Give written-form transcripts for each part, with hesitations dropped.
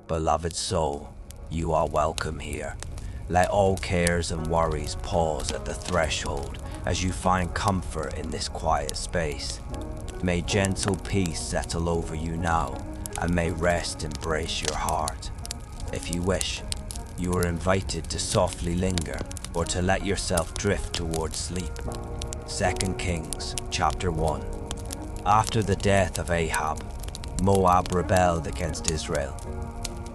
Beloved soul, you are welcome here. Let all cares and worries pause at the threshold as you find comfort in this quiet space. May gentle peace settle over you now, and may rest embrace your heart. If you wish, you are invited to softly linger or to let yourself drift towards sleep. 2 Kings chapter 1. After the death of Ahab, Moab rebelled against Israel.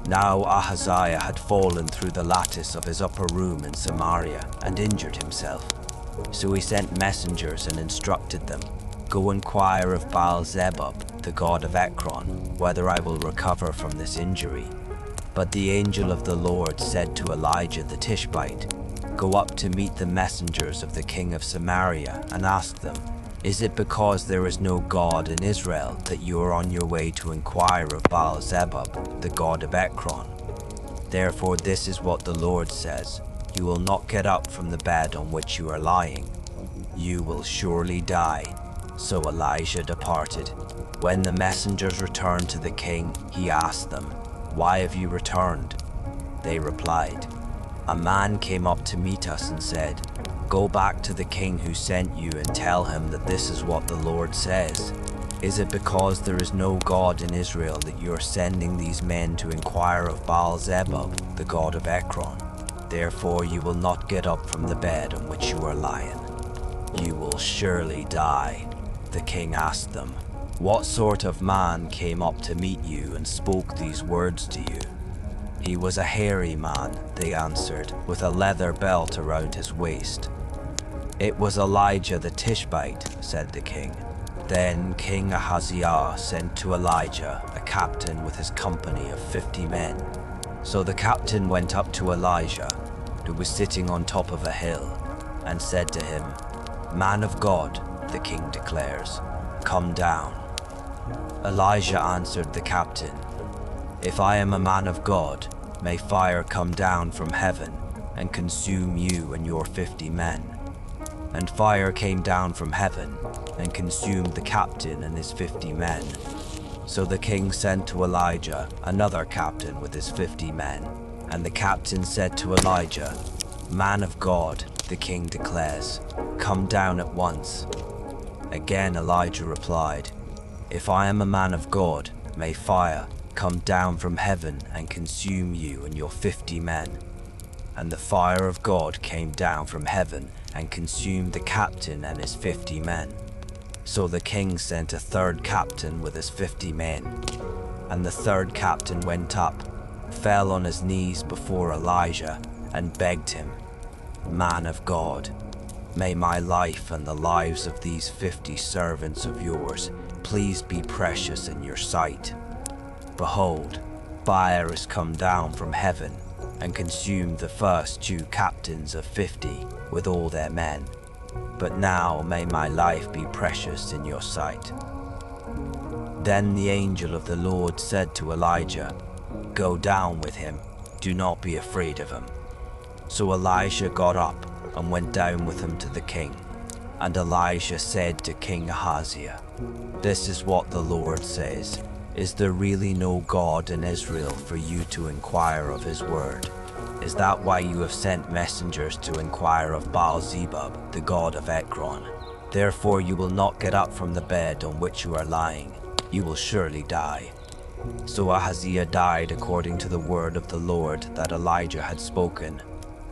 Now Ahaziah had fallen through the lattice of his upper room in Samaria and injured himself. So he sent messengers and instructed them, "Go inquire of Baal-zebub, the god of Ekron, whether I will recover from this injury." But the angel of the Lord said to Elijah the Tishbite, "Go up to meet the messengers of the king of Samaria and ask them, 'Is it because there is no God in Israel that you are on your way to inquire of Baal-zebub, the god of Ekron? Therefore this is what the Lord says, you will not get up from the bed on which you are lying. You will surely die." So Elijah departed. When the messengers returned to the king, he asked them, "Why have you returned?" They replied, "A man came up to meet us and said, 'Go back to the king who sent you and tell him that this is what the Lord says. Is it because there is no God in Israel that you are sending these men to inquire of Baal-zebub, the god of Ekron? Therefore you will not get up from the bed on which you are lying. You will surely die." The king asked them, "What sort of man came up to meet you and spoke these words to you?" "He was a hairy man," they answered, "with a leather belt around his waist." "It was Elijah the Tishbite," said the king. Then King Ahaziah sent to Elijah a captain with his company of 50 men. So the captain went up to Elijah, who was sitting on top of a hill, and said to him, "Man of God," the king declares, "come down." Elijah answered the captain, "If I am a man of God, may fire come down from heaven and consume you and your 50 men." And fire came down from heaven and consumed the captain and his 50 men. So the king sent to Elijah another captain with his 50 men. And the captain said to Elijah, "Man of God," the king declares, "come down at once." Again Elijah replied, "If I am a man of God, may fire come down from heaven and consume you and your 50 men." And the fire of God came down from heaven and consumed the captain and his 50 men. So the king sent a third captain with his 50 men. And the third captain went up, fell on his knees before Elijah, and begged him, "Man of God, may my life and the lives of these 50 servants of yours please be precious in your sight. Behold, fire has come down from heaven and consumed the first 2 captains of 50 with all their men. But now may my life be precious in your sight." Then the angel of the Lord said to Elijah, "Go down with him, do not be afraid of him." So Elijah got up and went down with him to the king. And Elijah said to King Ahaziah, "This is what the Lord says. Is there really no God in Israel for you to inquire of his word? Is that why you have sent messengers to inquire of Baal-zebub, the god of Ekron? Therefore you will not get up from the bed on which you are lying. You will surely die." So Ahaziah died according to the word of the Lord that Elijah had spoken.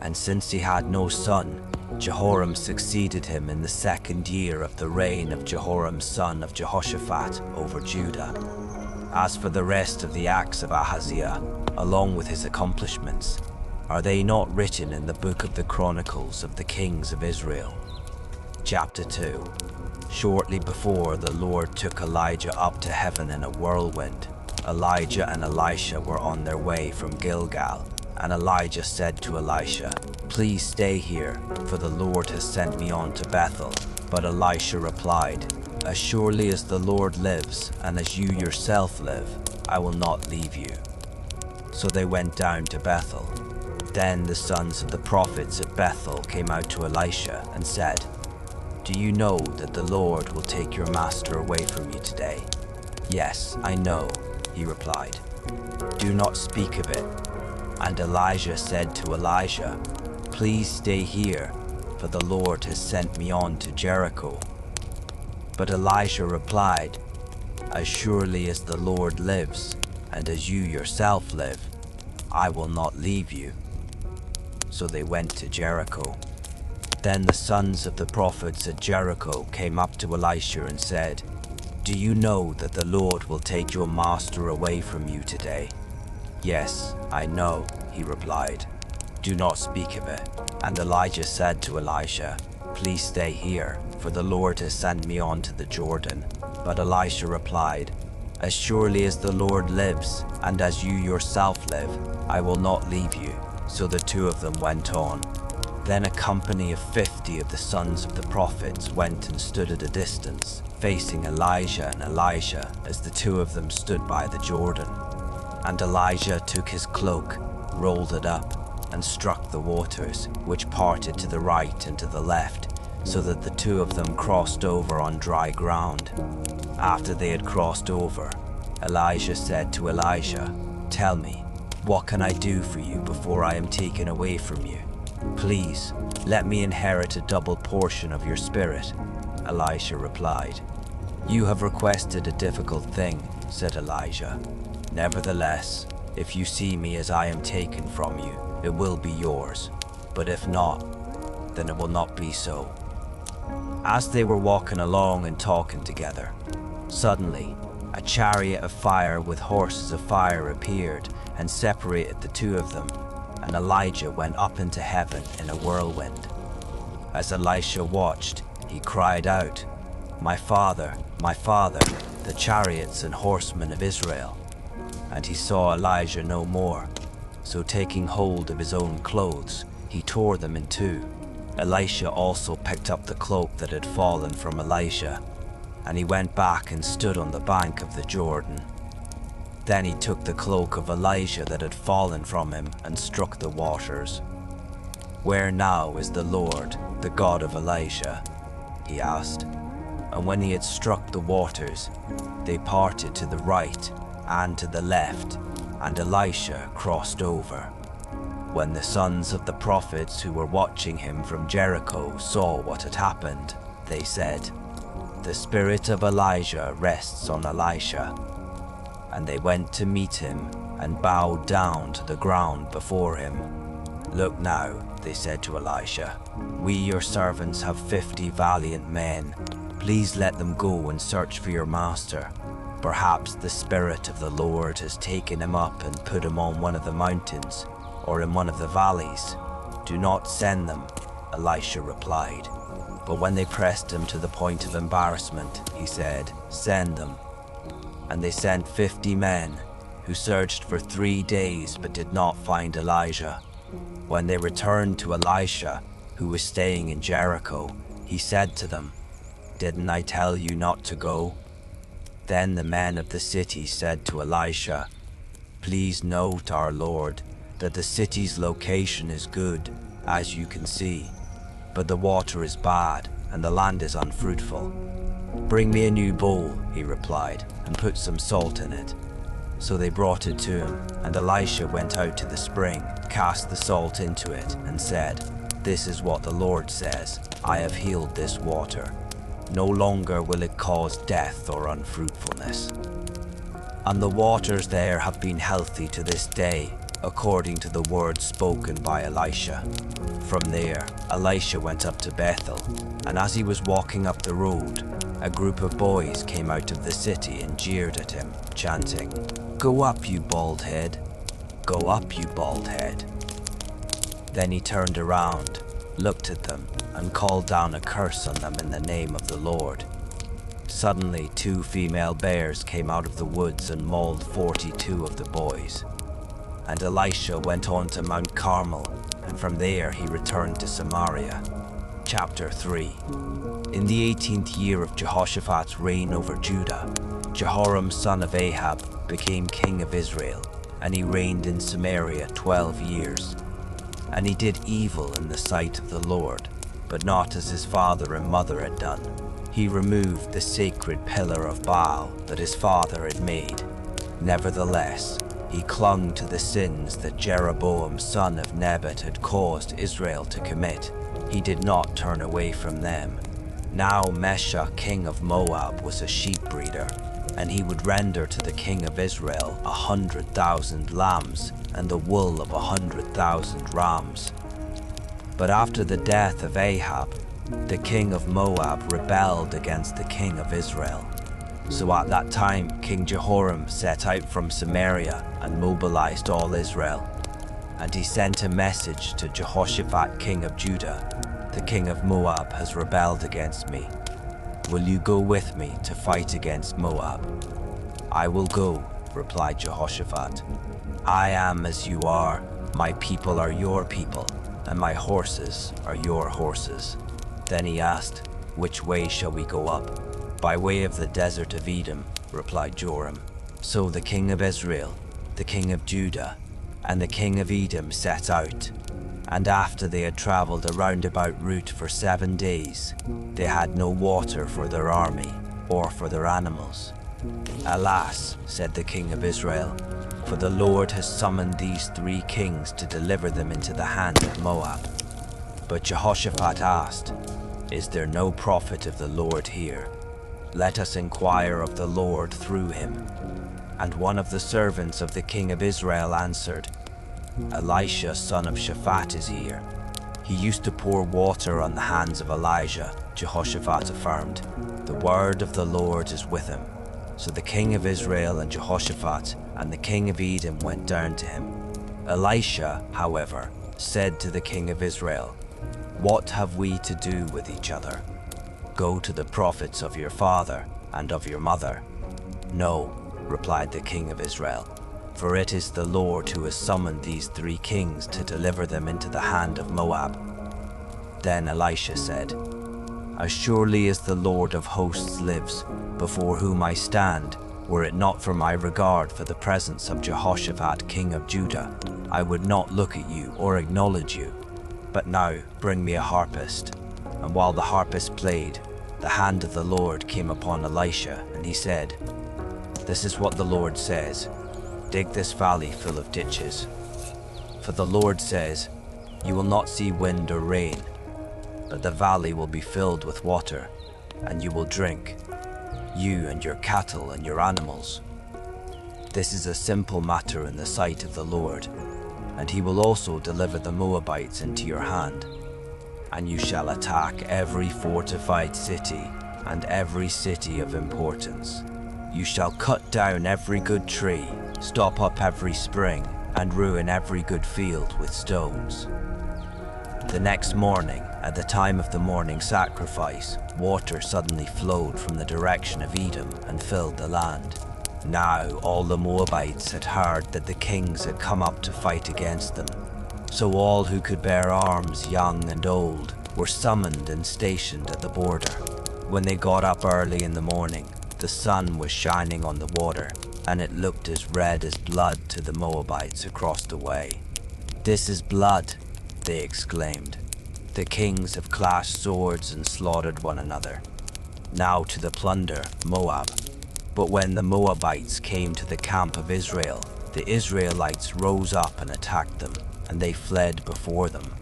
And since he had no son, Jehoram succeeded him in the 2nd year of the reign of Jehoram son of Jehoshaphat over Judah. As for the rest of the acts of Ahaziah, along with his accomplishments, are they not written in the book of the Chronicles of the Kings of Israel? Chapter 2. Shortly before the Lord took Elijah up to heaven in a whirlwind, Elijah and Elisha were on their way from Gilgal, and Elijah said to Elisha, "Please stay here, for the Lord has sent me on to Bethel." But Elisha replied, "As surely as the Lord lives, and as you yourself live, I will not leave you." So they went down to Bethel. Then the sons of the prophets at Bethel came out to Elisha and said, "Do you know that the Lord will take your master away from you today?" "Yes, I know," he replied. "Do not speak of it." And Elijah said to Elisha, "Please stay here, for the Lord has sent me on to Jericho." But Elisha replied, "As surely as the Lord lives, and as you yourself live, I will not leave you." So they went to Jericho. Then the sons of the prophets at Jericho came up to Elisha and said, "Do you know that the Lord will take your master away from you today?" "Yes, I know," he replied. "Do not speak of it." And Elijah said to Elisha, "Please stay here, for the Lord has sent me on to the Jordan." But Elisha replied, "As surely as the Lord lives, and as you yourself live, I will not leave you." So the two of them went on. Then a company of 50 of the sons of the prophets went and stood at a distance, facing Elijah and Elisha as the two of them stood by the Jordan. And Elijah took his cloak, rolled it up, and struck the waters, which parted to the right and to the left, so that the two of them crossed over on dry ground. After they had crossed over, Elijah said to Elisha, "Tell me, what can I do for you before I am taken away from you? Please, let me inherit a double portion of your spirit." Elisha replied, "You have requested a difficult thing," said Elijah. "Nevertheless, if you see me as I am taken from you, it will be yours. But if not, then it will not be so." As they were walking along and talking together, suddenly a chariot of fire with horses of fire appeared and separated the two of them, and Elijah went up into heaven in a whirlwind. As Elisha watched, he cried out, my father, the chariots and horsemen of Israel." And he saw Elijah no more. So taking hold of his own clothes, he tore them in two. Elisha also picked up the cloak that had fallen from Elisha, and he went back and stood on the bank of the Jordan. Then he took the cloak of Elijah that had fallen from him and struck the waters. "Where now is the Lord, the God of Elisha?" he asked. And when he had struck the waters, they parted to the right and to the left, and Elisha crossed over. When the sons of the prophets who were watching him from Jericho saw what had happened, they said, "The spirit of Elijah rests on Elisha." And they went to meet him and bowed down to the ground before him. "Look now," they said to Elisha, "we your servants have 50 valiant men. Please let them go and search for your master. Perhaps the Spirit of the Lord has taken him up and put him on one of the mountains, or in one of the valleys." "Do not send them," Elisha replied. But when they pressed him to the point of embarrassment, he said, "Send them." And they sent 50 men, who searched for 3 days but did not find Elijah. When they returned to Elisha, who was staying in Jericho, he said to them, "Didn't I tell you not to go?" Then the men of the city said to Elisha, "Please note, our lord, that the city's location is good, as you can see, but the water is bad and the land is unfruitful." "Bring me a new bowl," he replied, "and put some salt in it." So they brought it to him, and Elisha went out to the spring, cast the salt into it, and said, "This is what the Lord says, I have healed this water. No longer will it cause death or unfruitfulness." And the waters there have been healthy to this day, according to the word spoken by Elisha. From there, Elisha went up to Bethel, and as he was walking up the road, a group of boys came out of the city and jeered at him, chanting, "Go up, you bald head! Go up, you bald head!" Then he turned around, looked at them, and called down a curse on them in the name of the Lord. Suddenly 2 female bears came out of the woods and mauled 42 of the boys. And Elisha went on to Mount Carmel, and from there he returned to Samaria. Chapter 3. In the 18th year of Jehoshaphat's reign over Judah, Jehoram son of Ahab became king of Israel, and he reigned in Samaria 12 years. And he did evil in the sight of the Lord, but not as his father and mother had done. He removed the sacred pillar of Baal that his father had made. Nevertheless, He clung to the sins that Jeroboam, son of Nebat, had caused Israel to commit. He did not turn away from them. Now Mesha, king of Moab, was a sheep breeder, and he would render to the king of Israel 100,000 lambs and the wool of 100,000 rams. But after the death of Ahab, the king of Moab rebelled against the king of Israel. So at that time, King Jehoram set out from Samaria and mobilized all Israel. And he sent a message to Jehoshaphat, king of Judah, "The king of Moab has rebelled against me. Will you go with me to fight against Moab?" "I will go," replied Jehoshaphat. "I am as you are, my people are your people, and my horses are your horses." Then he asked, "Which way shall we go up?" "By way of the desert of Edom," replied Joram. So the king of Israel, the king of Judah, and the king of Edom set out. And after they had traveled a roundabout route for 7 days, they had no water for their army or for their animals. "Alas," said the king of Israel, "for the Lord has summoned these 3 kings to deliver them into the hand of Moab." But Jehoshaphat asked, "Is there no prophet of the Lord here? Let us inquire of the Lord through him." And one of the servants of the king of Israel answered, "Elisha, son of Shaphat, is here. He used to pour water on the hands of Elijah," Jehoshaphat affirmed. "The word of the Lord is with him." So the king of Israel and Jehoshaphat and the king of Edom went down to him. Elisha, however, said to the king of Israel, "What have we to do with each other? Go to the prophets of your father and of your mother." "No," replied the king of Israel, "for it is the Lord who has summoned these 3 kings to deliver them into the hand of Moab." Then Elisha said, "As surely as the Lord of hosts lives, before whom I stand, were it not for my regard for the presence of Jehoshaphat, king of Judah, I would not look at you or acknowledge you. But now bring me a harpist." And while the harpist played, the hand of the Lord came upon Elisha, and he said, "This is what the Lord says, dig this valley full of ditches. For the Lord says, you will not see wind or rain, but the valley will be filled with water, and you will drink, you and your cattle and your animals. This is a simple matter in the sight of the Lord, and he will also deliver the Moabites into your hand. And you shall attack every fortified city and every city of importance. You shall cut down every good tree, stop up every spring, and ruin every good field with stones." The next morning, at the time of the morning sacrifice, water suddenly flowed from the direction of Edom and filled the land. Now all the Moabites had heard that the kings had come up to fight against them. So all who could bear arms, young and old, were summoned and stationed at the border. When they got up early in the morning, the sun was shining on the water, and it looked as red as blood to the Moabites across the way. "This is blood," they exclaimed. "The kings have clashed swords and slaughtered one another. Now to the plunder, Moab." But when the Moabites came to the camp of Israel, the Israelites rose up and attacked them, and they fled before them.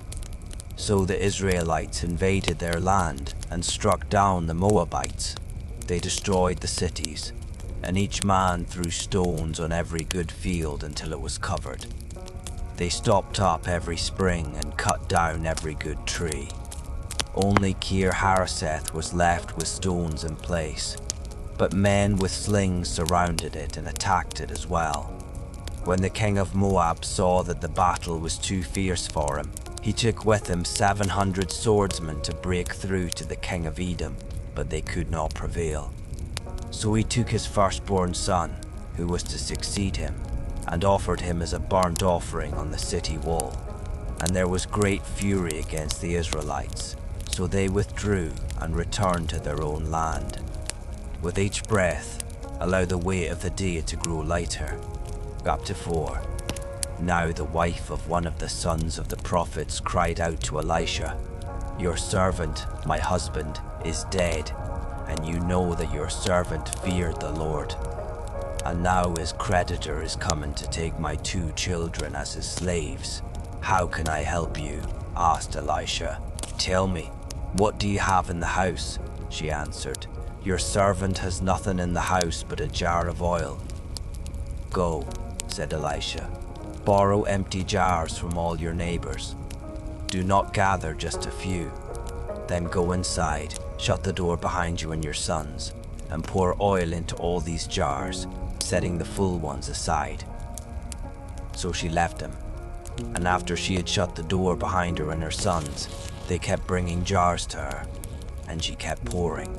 So the Israelites invaded their land and struck down the Moabites. They destroyed the cities, and each man threw stones on every good field until it was covered. They stopped up every spring and cut down every good tree. Only Kir Hareseth was left with stones in place, but men with slings surrounded it and attacked it as well. When the king of Moab saw that the battle was too fierce for him, he took with him 700 swordsmen to break through to the king of Edom, but they could not prevail. So he took his firstborn son, who was to succeed him, and offered him as a burnt offering on the city wall. And there was great fury against the Israelites, so they withdrew and returned to their own land. With each breath, allow the weight of the day to grow lighter. Chapter 4. Now the wife of one of the sons of the prophets cried out to Elisha, "Your servant, my husband, is dead, and you know that your servant feared the Lord." and now his creditor is coming to take my 2 children as his slaves. How can I help you? Asked Elisha. Tell me, what do you have in the house? She answered. Your servant has nothing in the house but a jar of oil. Go, said Elisha. Borrow empty jars from all your neighbors. Do not gather just a few. Then go inside, shut the door behind you and your sons, and pour oil into all these jars, setting the full ones aside. So she left him, and after she had shut the door behind her and her sons, they kept bringing jars to her, and she kept pouring.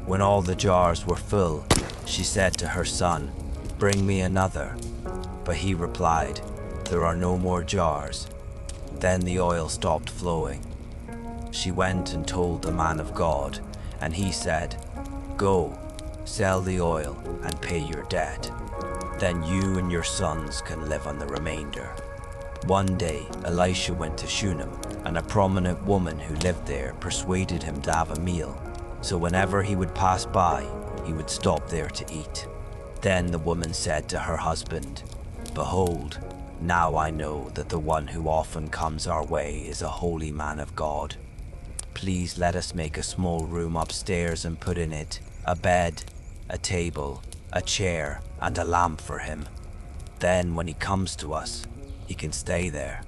When all the jars were full, she said to her son, Bring me another. But he replied, There are no more jars. Then the oil stopped flowing. She went and told the man of God, and he said, Go, sell the oil and pay your debt. Then you and your sons can live on the remainder. One day, Elisha went to Shunem, and a prominent woman who lived there persuaded him to have a meal. So whenever he would pass by, he would stop there to eat. Then the woman said to her husband, Behold, now I know that the one who often comes our way is a holy man of God. Please let us make a small room upstairs and put in it a bed, a table, a chair, and a lamp for him. Then when he comes to us, he can stay there.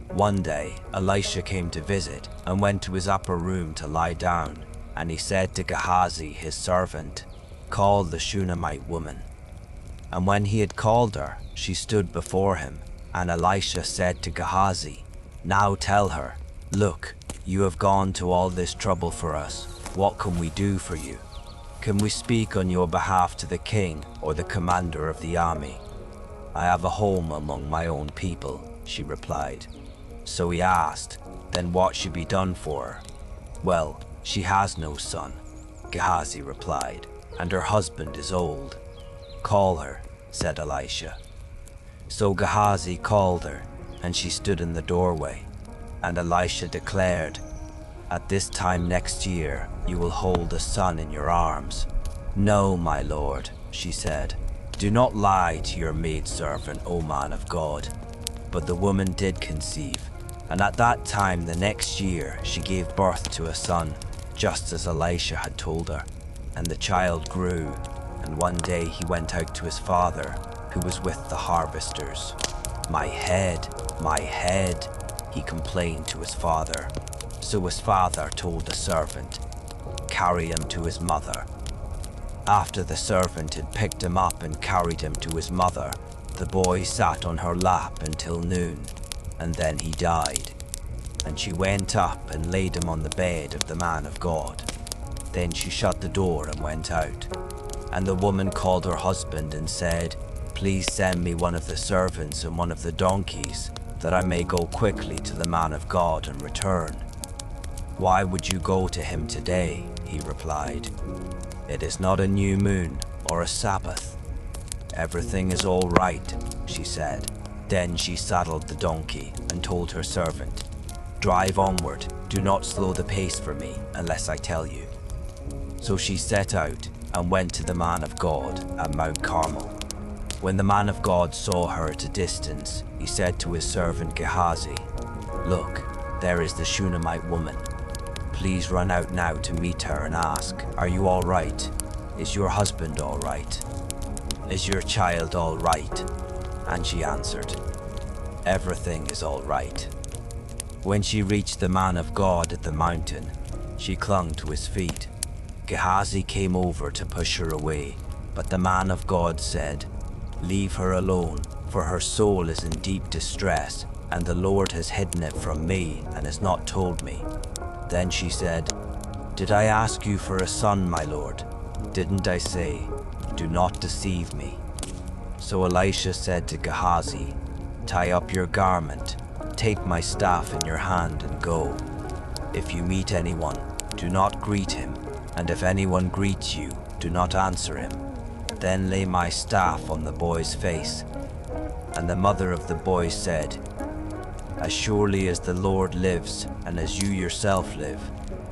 One day, Elisha came to visit and went to his upper room to lie down, and he said to Gehazi, his servant, Call the Shunammite woman. And when he had called her, she stood before him, and Elisha said to Gehazi, Now tell her, Look, you have gone to all this trouble for us. What can we do for you? Can we speak on your behalf to the king or the commander of the army? I have a home among my own people, she replied. So he asked, Then what should be done for her? Well, she has no son, Gehazi replied, and her husband is old. Call her, said Elisha. So Gehazi called her, and she stood in the doorway. And Elisha declared, At this time next year you will hold a son in your arms. No, my lord, she said. Do not lie to your maidservant, O man of God. But the woman did conceive, and at that time the next year she gave birth to a son, just as Elisha had told her. And the child grew, and one day he went out to his father, who was with the harvesters. My head, he complained to his father. So his father told the servant, Carry him to his mother. After the servant had picked him up and carried him to his mother, the boy sat on her lap until noon, and then he died. And she went up and laid him on the bed of the man of God. Then she shut the door and went out. And the woman called her husband and said, Please send me one of the servants and one of the donkeys, that I may go quickly to the man of God and return. Why would you go to him today? He replied. It is not a new moon or a Sabbath. Everything is all right, she said. Then she saddled the donkey and told her servant, Drive onward, do not slow the pace for me unless I tell you. So she set out and went to the man of God at Mount Carmel. When the man of God saw her at a distance, he said to his servant Gehazi, Look, there is the Shunammite woman. Please run out now to meet her and ask, Are you all right? Is your husband all right? Is your child all right? And she answered, Everything is all right. When she reached the man of God at the mountain, she clung to his feet. Gehazi came over to push her away, but the man of God said, Leave her alone, for her soul is in deep distress, and the Lord has hidden it from me and has not told me. Then she said, Did I ask you for a son, my lord? Didn't I say, Do not deceive me? So Elisha said to Gehazi, Tie up your garment, take my staff in your hand and go. If you meet anyone, do not greet him, and if anyone greets you, do not answer him. Then lay my staff on the boy's face. And the mother of the boy said, As surely as the Lord lives, and as you yourself live,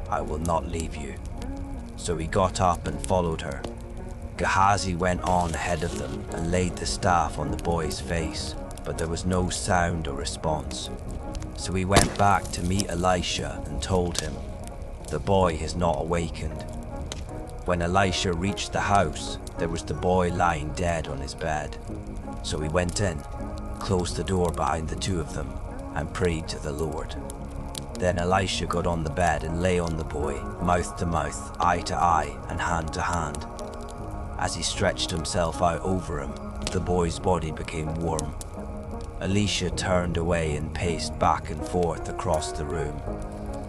I will not leave you. So he got up and followed her. Gehazi went on ahead of them and laid the staff on the boy's face, but there was no sound or response. So he went back to meet Elisha and told him, "The boy has not awakened." When Elisha reached the house, there was the boy lying dead on his bed. So he went in, closed the door behind the two of them, and prayed to the Lord. Then Elisha got on the bed and lay on the boy, mouth to mouth, eye to eye, and hand to hand. As he stretched himself out over him, the boy's body became warm. Elisha turned away and paced back and forth across the room.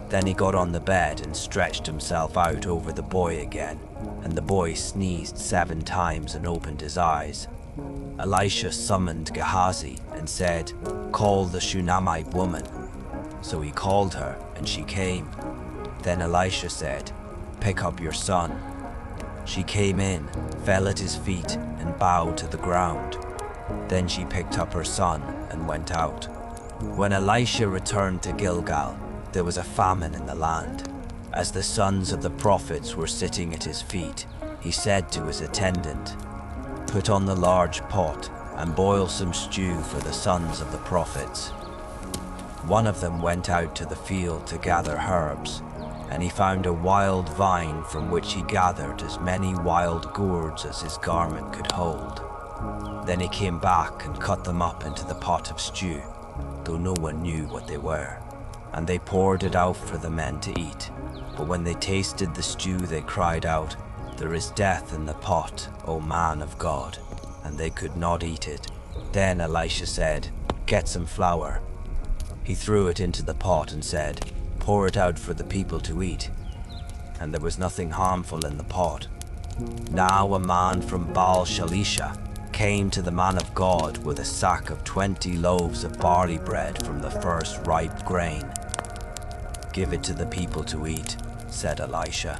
Then he got on the bed and stretched himself out over the boy again, and the boy sneezed 7 times and opened his eyes. Elisha summoned Gehazi and said, "Call the Shunammite woman." So he called her, and she came. Then Elisha said, "Pick up your son." She came in, fell at his feet, and bowed to the ground. Then she picked up her son and went out. When Elisha returned to Gilgal, there was a famine in the land. As the sons of the prophets were sitting at his feet, he said to his attendant, "Put on the large pot and boil some stew for the sons of the prophets." One of them went out to the field to gather herbs, and he found a wild vine from which he gathered as many wild gourds as his garment could hold. Then he came back and cut them up into the pot of stew, though no one knew what they were. And they poured it out for the men to eat. But when they tasted the stew, they cried out, "There is death in the pot, O man of God," and they could not eat it. Then Elisha said, "Get some flour." He threw it into the pot and said, "Pour it out for the people to eat." And there was nothing harmful in the pot. Now a man from Baal Shalisha came to the man of God with a sack of 20 loaves of barley bread from the first ripe grain. "Give it to the people to eat," said Elisha.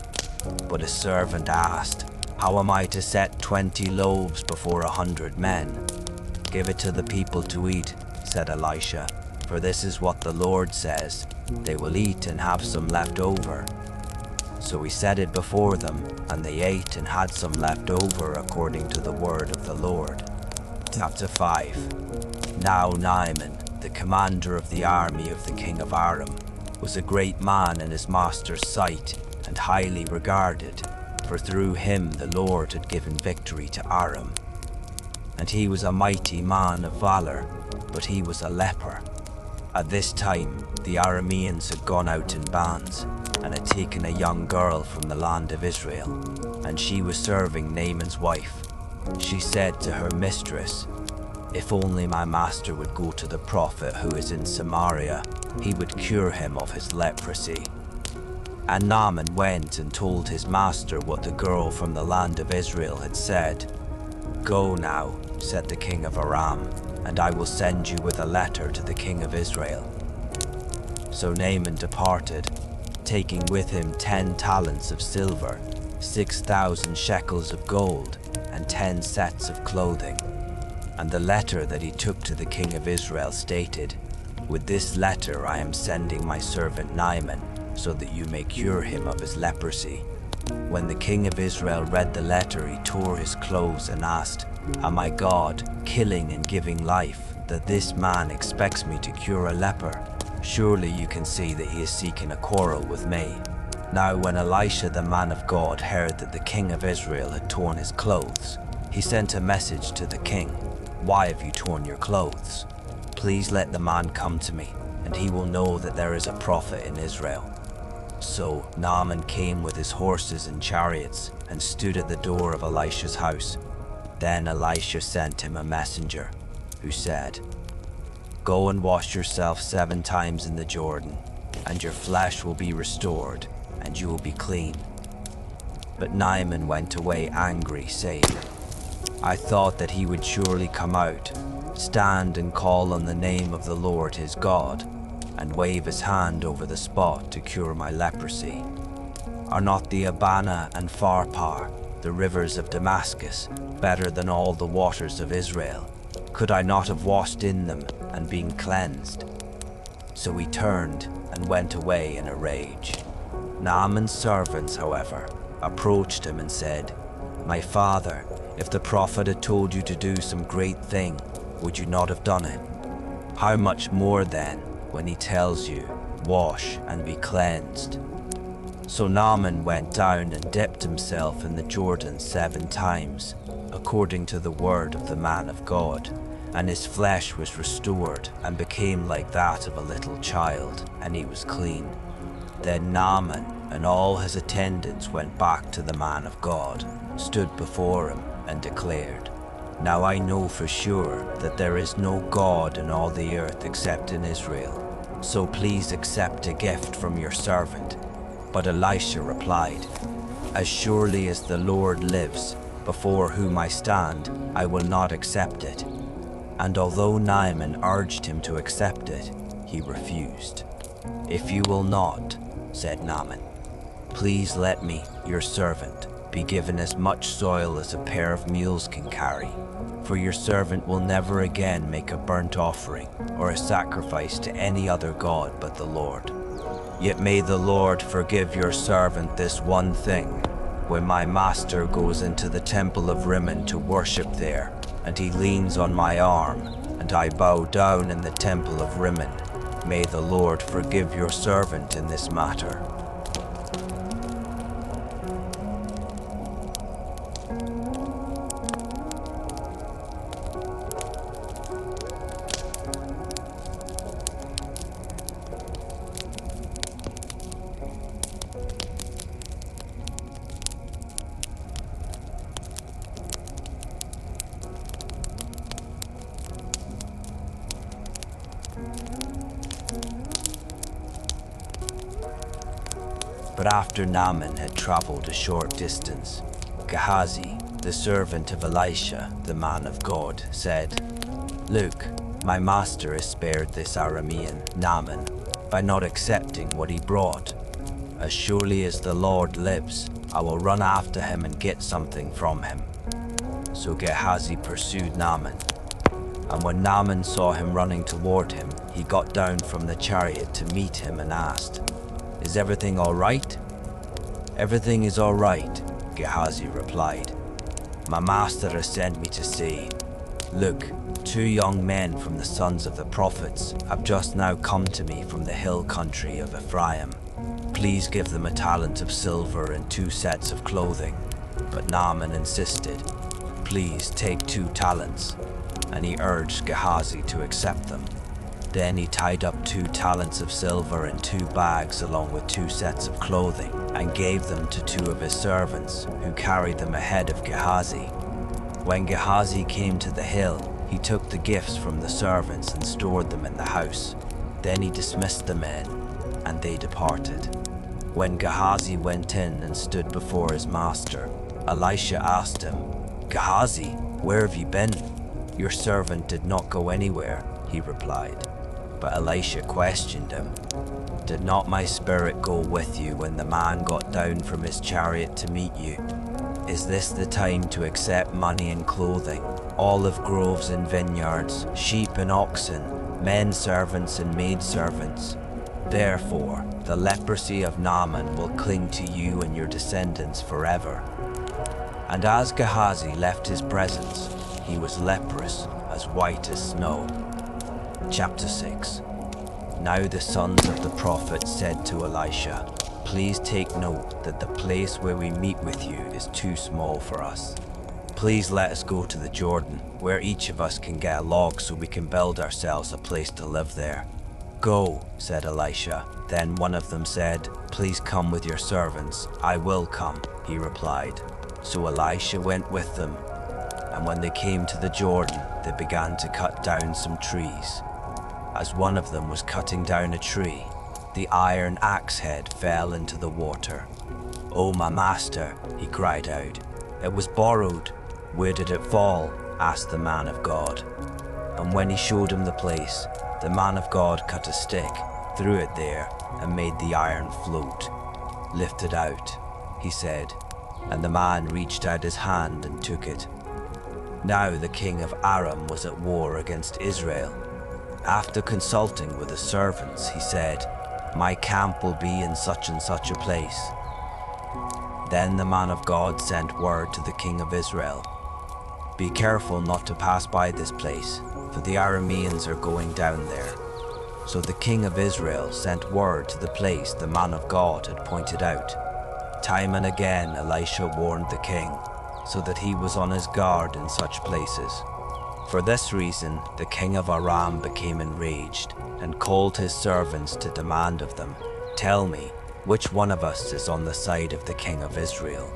But his servant asked, "How am I to set 20 loaves before 100 men?" "Give it to the people to eat," said Elisha, "for this is what the Lord says, they will eat and have some left over." So he set it before them, and they ate and had some left over according to the word of the Lord. Chapter 5. Now Naaman, the commander of the army of the king of Aram, was a great man in his master's sight and highly regarded, for through him the Lord had given victory to Aram. And he was a mighty man of valor, but he was a leper. At this time the Arameans had gone out in bands, and had taken a young girl from the land of Israel, and she was serving Naaman's wife. She said to her mistress, "If only my master would go to the prophet who is in Samaria, he would cure him of his leprosy." And Naaman went and told his master what the girl from the land of Israel had said. "Go now," said the king of Aram, "and I will send you with a letter to the king of Israel." So Naaman departed, taking with him 10 talents of silver, 6,000 shekels of gold, and 10 sets of clothing. And the letter that he took to the king of Israel stated, "With this letter I am sending my servant Naaman, so that you may cure him of his leprosy." When the king of Israel read the letter, he tore his clothes and asked, "Am I God, killing and giving life, that this man expects me to cure a leper? Surely you can see that he is seeking a quarrel with me." Now when Elisha the man of God heard that the king of Israel had torn his clothes, he sent a message to the king, "Why have you torn your clothes? Please let the man come to me, and he will know that there is a prophet in Israel." So Naaman came with his horses and chariots and stood at the door of Elisha's house. Then Elisha sent him a messenger, who said, "Go and wash yourself 7 times in the Jordan, and your flesh will be restored, and you will be clean." But Naaman went away angry, saying, "I thought that he would surely come out, stand and call on the name of the Lord his God, and wave his hand over the spot to cure my leprosy. Are not the Abana and Pharpar, the rivers of Damascus, better than all the waters of Israel? Could I not have washed in them and been cleansed?" So he turned and went away in a rage. Naaman's servants, however, approached him and said, "My father, if the prophet had told you to do some great thing, would you not have done it? How much more then, when he tells you, wash and be cleansed?" So Naaman went down and dipped himself in the Jordan 7 times, according to the word of the man of God, and his flesh was restored and became like that of a little child, and he was clean. Then Naaman and all his attendants went back to the man of God, stood before him, and declared, "Now I know for sure that there is no God in all the earth except in Israel. So please accept a gift from your servant." But Elisha replied, "As surely as the Lord lives, before whom I stand, I will not accept it." And although Naaman urged him to accept it, he refused. "If you will not," said Naaman, "please let me, your servant, be given as much soil as a pair of mules can carry, for your servant will never again make a burnt offering or a sacrifice to any other god but the Lord. Yet may the Lord forgive your servant this one thing. When my master goes into the temple of Rimmon to worship there, and he leans on my arm, and I bow down in the temple of Rimmon, may the Lord forgive your servant in this matter." But after Naaman had traveled a short distance, Gehazi, the servant of Elisha, the man of God, said, "Look, my master has spared this Aramean, Naaman, by not accepting what he brought. As surely as the Lord lives, I will run after him and get something from him." So Gehazi pursued Naaman. And when Naaman saw him running toward him, he got down from the chariot to meet him and asked, "Is everything all right?" "Everything is all right," Gehazi replied. "My master has sent me to say, look, 2 young men from the sons of the prophets have just now come to me from the hill country of Ephraim. Please give them a talent of silver and 2 sets of clothing." But Naaman insisted, "Please take 2 talents," and he urged Gehazi to accept them. Then he tied up 2 talents of silver in 2 bags along with 2 sets of clothing, and gave them to 2 of his servants, who carried them ahead of Gehazi. When Gehazi came to the hill, he took the gifts from the servants and stored them in the house. Then he dismissed the men, and they departed. When Gehazi went in and stood before his master, Elisha asked him, "Gehazi, where have you been?" "Your servant did not go anywhere," he replied. But Elisha questioned him, "Did not my spirit go with you when the man got down from his chariot to meet you? Is this the time to accept money and clothing, olive groves and vineyards, sheep and oxen, men servants and maid servants? Therefore, the leprosy of Naaman will cling to you and your descendants forever." And as Gehazi left his presence, he was leprous, as white as snow. Chapter 6. Now the sons of the prophet said to Elisha, "Please take note that the place where we meet with you is too small for us. Please let us go to the Jordan, where each of us can get a log so we can build ourselves a place to live there." "Go," said Elisha. Then one of them said, "Please come with your servants." "I will come," he replied. So Elisha went with them, and when they came to the Jordan, they began to cut down some trees. As one of them was cutting down a tree, the iron axe head fell into the water. "Oh, my master," he cried out, "it was borrowed." "Where did it fall?" asked the man of God. And when he showed him the place, the man of God cut a stick, threw it there, and made the iron float. "Lift it out," he said, and the man reached out his hand and took it. Now the king of Aram was at war against Israel. After consulting with his servants, he said, "My camp will be in such and such a place. Then the man of God sent word to the king of Israel, "Be careful not to pass by this place, for the Arameans are going down there." So the king of Israel sent word to the place the man of God had pointed out. Time and again Elisha warned the king, so that he was on his guard in such places. For this reason the king of Aram became enraged and called his servants to demand of them, "Tell me, which one of us is on the side of the king of Israel?"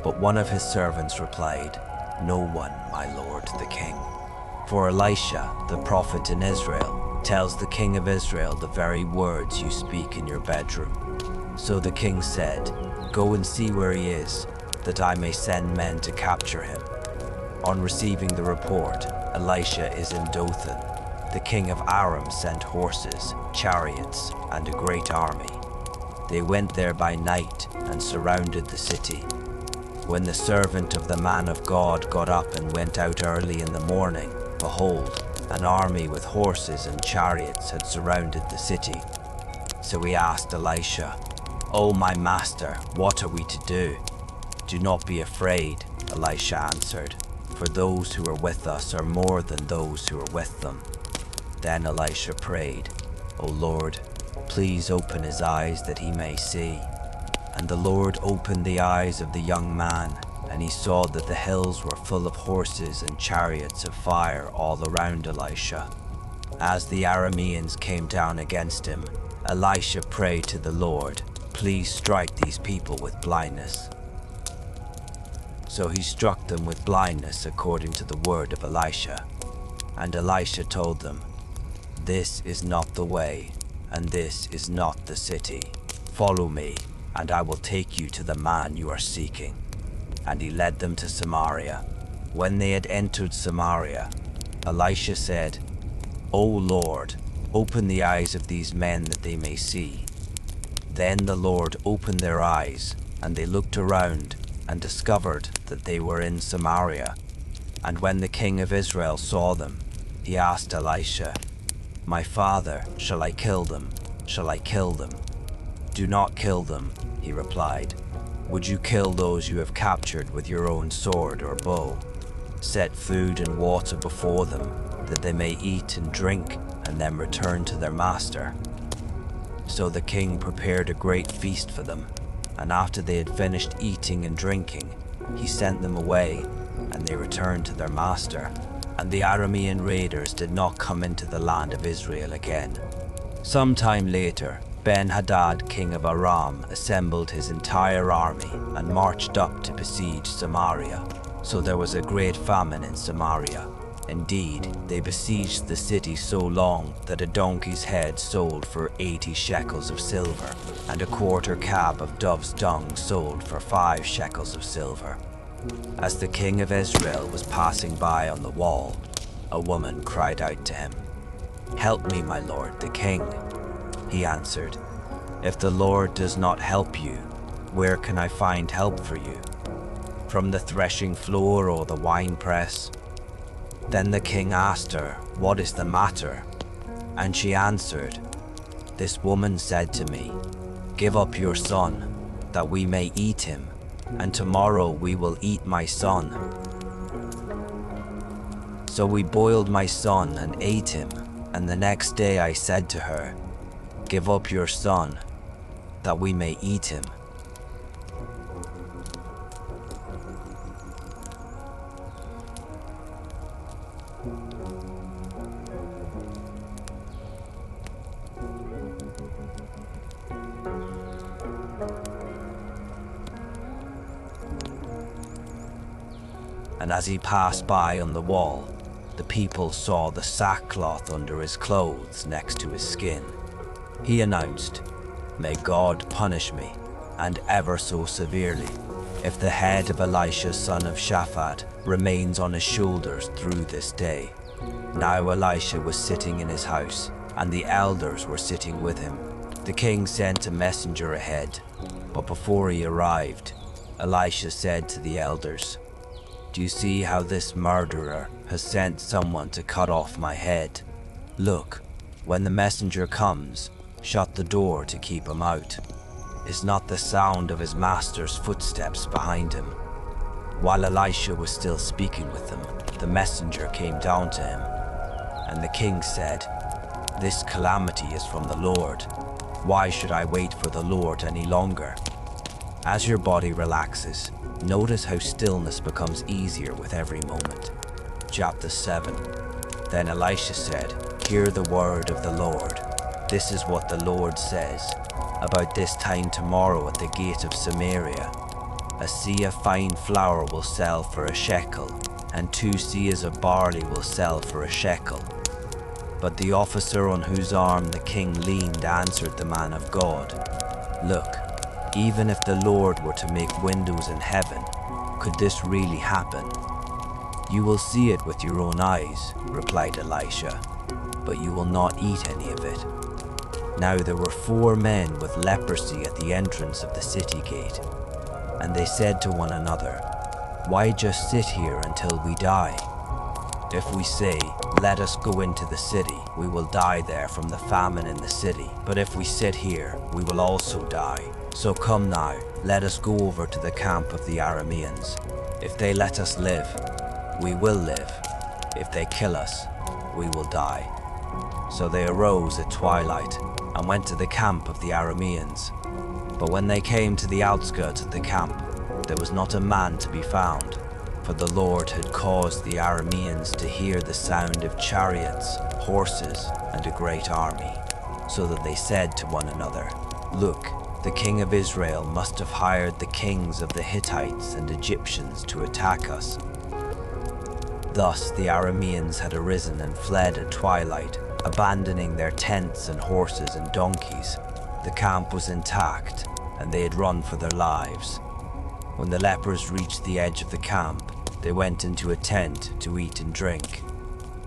But one of his servants replied, "No one, my lord the king." For Elisha, the prophet in Israel, tells the king of Israel the very words you speak in your bedroom. So the king said, "Go and see where he is, that I may send men to capture him." On receiving the report, "Elisha is in Dothan," the king of Aram sent horses, chariots, and a great army. They went there by night and surrounded the city. When the servant of the man of God got up and went out early in the morning, behold, an army with horses and chariots had surrounded the city. So he asked Elisha, "O my master, what are we to do?" "Do not be afraid," Elisha answered, "for those who are with us are more than those who are with them." Then Elisha prayed, "O Lord, please open his eyes that he may see." And the Lord opened the eyes of the young man, and he saw that the hills were full of horses and chariots of fire all around Elisha. As the Arameans came down against him, Elisha prayed to the Lord, "Please strike these people with blindness." So he struck them with blindness according to the word of Elisha. And Elisha told them, "This is not the way, and this is not the city. Follow me, and I will take you to the man you are seeking." And he led them to Samaria. When they had entered Samaria, Elisha said, "O Lord, open the eyes of these men that they may see." Then the Lord opened their eyes, and they looked around and discovered that they were in Samaria. And when the king of Israel saw them, he asked Elisha, "My father, shall I kill them? Shall I kill them?" "Do not kill them," he replied. "Would you kill those you have captured with your own sword or bow? Set food and water before them, that they may eat and drink and then return to their master." So the king prepared a great feast for them, and after they had finished eating and drinking, he sent them away, and they returned to their master. And the Aramean raiders did not come into the land of Israel again. Some time later, Ben-Hadad, king of Aram, assembled his entire army and marched up to besiege Samaria. So there was a great famine in Samaria. Indeed, they besieged the city so long that a donkey's head sold for 80 shekels of silver, and a quarter cab of dove's dung sold for 5 shekels of silver. As the king of Israel was passing by on the wall, a woman cried out to him, "Help me, my lord, the king." He answered, "If the Lord does not help you, where can I find help for you? From the threshing floor or the winepress?" Then the king asked her, "What is the matter?" And she answered, "This woman said to me, 'Give up your son, that we may eat him, and tomorrow we will eat my son.' So we boiled my son and ate him, and the next day I said to her, 'Give up your son, that we may eat him.'" And as he passed by on the wall, the people saw the sackcloth under his clothes next to his skin. He announced, "May God punish me, and ever so severely, if the head of Elisha son of Shaphat remains on his shoulders through this day." Now Elisha was sitting in his house, and the elders were sitting with him. The king sent a messenger ahead, but before he arrived, Elisha said to the elders, "Do you see how this murderer has sent someone to cut off my head? Look, when the messenger comes, shut the door to keep him out." is not the sound of his master's footsteps behind him. While Elisha was still speaking with them, the messenger came down to him, and the king said, "This calamity is from the Lord. Why should I wait for the Lord any longer?" As your body relaxes, notice how stillness becomes easier with every moment. Chapter 7. Then Elisha said, "Hear the word of the Lord. This is what the Lord says. About this time tomorrow at the gate of Samaria, a seah of fine flour will sell for a shekel, and 2 seahs of barley will sell for a shekel." But the officer on whose arm the king leaned answered the man of God, "Look, even if the Lord were to make windows in heaven, could this really happen?" "You will see it with your own eyes," replied Elisha, "but you will not eat any of it." Now there were 4 men with leprosy at the entrance of the city gate, and they said to one another, "Why just sit here until we die? If we say, 'Let us go into the city,' we will die there from the famine in the city. But if we sit here, we will also die. So come now, let us go over to the camp of the Arameans. If they let us live, we will live. If they kill us, we will die." So they arose at twilight and went to the camp of the Arameans. But when they came to the outskirts of the camp, there was not a man to be found, for the Lord had caused the Arameans to hear the sound of chariots, horses, and a great army, so that they said to one another, "Look, the king of Israel must have hired the kings of the Hittites and Egyptians to attack us." Thus the Arameans had arisen and fled at twilight, abandoning their tents and horses and donkeys. The camp was intact, and they had run for their lives. When the lepers reached the edge of the camp, they went into a tent to eat and drink.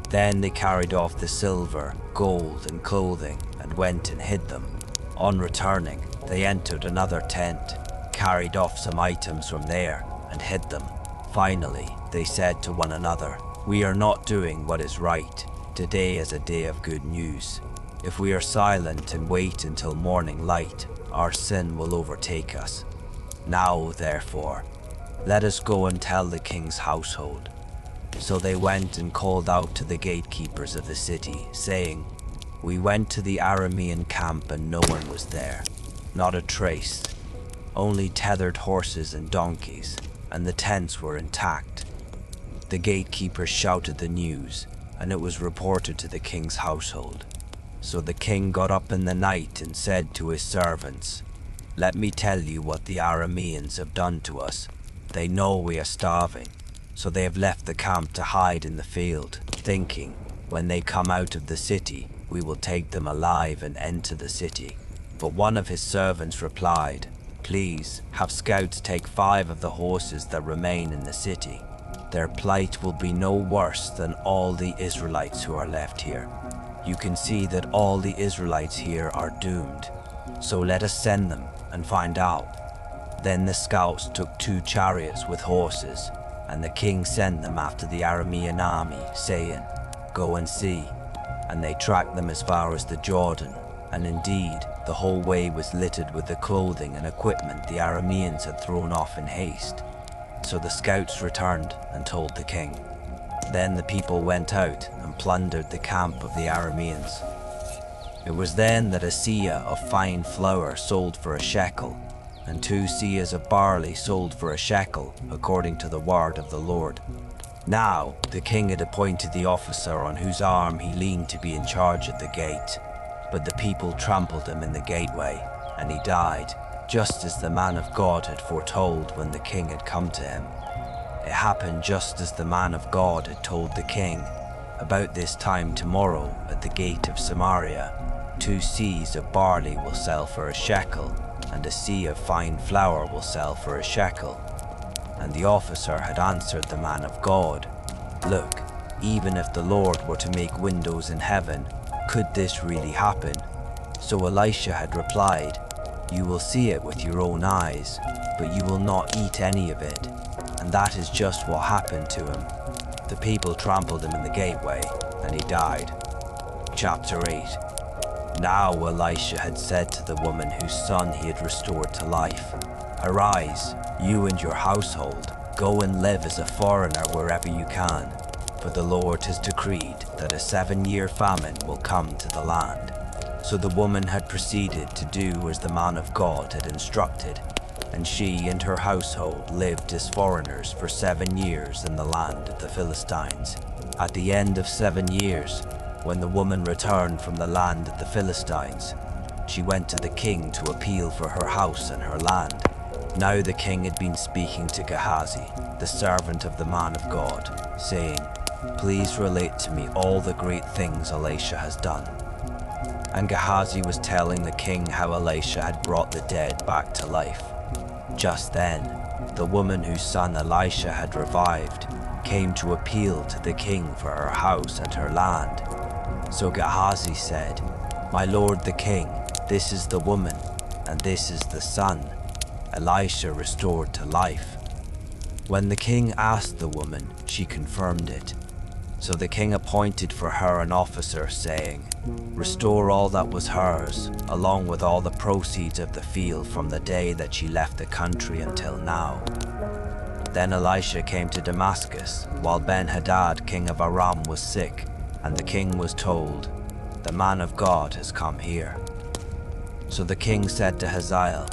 Then they carried off the silver, gold, and clothing and went and hid them. On returning, they entered another tent, carried off some items from there, and hid them. Finally, they said to one another, "We are not doing what is right. Today is a day of good news. If we are silent and wait until morning light, our sin will overtake us. Now, therefore, let us go and tell the king's household." So they went and called out to the gatekeepers of the city, saying, "We went to the Aramean camp and no one was there, not a trace, only tethered horses and donkeys, and the tents were intact." The gatekeepers shouted the news, and it was reported to the king's household. So the king got up in the night and said to his servants, "Let me tell you what the Arameans have done to us. They know we are starving, so they have left the camp to hide in the field, thinking, when they come out of the city, we will take them alive and enter the city." But one of his servants replied, "Please, have scouts take 5 of the horses that remain in the city. Their plight will be no worse than all the Israelites who are left here. You can see that all the Israelites here are doomed, so let us send them and find out." Then the scouts took 2 chariots with horses, and the king sent them after the Aramean army, saying, "Go and see." And they tracked them as far as the Jordan, and indeed, the whole way was littered with the clothing and equipment the Arameans had thrown off in haste. So the scouts returned and told the king. Then the people went out and plundered the camp of the Arameans. It was then that a seah of fine flour sold for a shekel, and 2 seahs of barley sold for a shekel, according to the word of the Lord. Now the king had appointed the officer on whose arm he leaned to be in charge at the gate, but the people trampled him in the gateway, and he died, just as the man of God had foretold when the king had come to him. It happened just as the man of God had told the king. About this time tomorrow, at the gate of Samaria, 2 seahs of barley will sell for a shekel, and a seah of fine flour will sell for a shekel. And the officer had answered the man of God, "Look, even if the Lord were to make windows in heaven, could this really happen?" So Elisha had replied, "You will see it with your own eyes, but you will not eat any of it." And that is just what happened to him. The people trampled him in the gateway, and he died. Chapter 8. Now Elisha had said to the woman whose son he had restored to life, "Arise, you and your household, go and live as a foreigner wherever you can, for the Lord has decreed that a 7-year famine will come to the land." So the woman had proceeded to do as the man of God had instructed, and she and her household lived as foreigners for 7 years in the land of the Philistines. At the end of 7 years, when the woman returned from the land of the Philistines, she went to the king to appeal for her house and her land. Now the king had been speaking to Gehazi, the servant of the man of God, saying, "Please relate to me all the great things Elisha has done." And Gehazi was telling the king how Elisha had brought the dead back to life. Just then, the woman whose son Elisha had revived came to appeal to the king for her house and her land. So Gehazi said, "My lord the king, this is the woman, and this is the son Elisha restored to life." When the king asked the woman, she confirmed it. So the king appointed for her an officer, saying, "Restore all that was hers, along with all the proceeds of the field from the day that she left the country until now." Then Elisha came to Damascus, while Ben-Hadad, king of Aram, was sick, and the king was told, "The man of God has come here." So the king said to Hazael,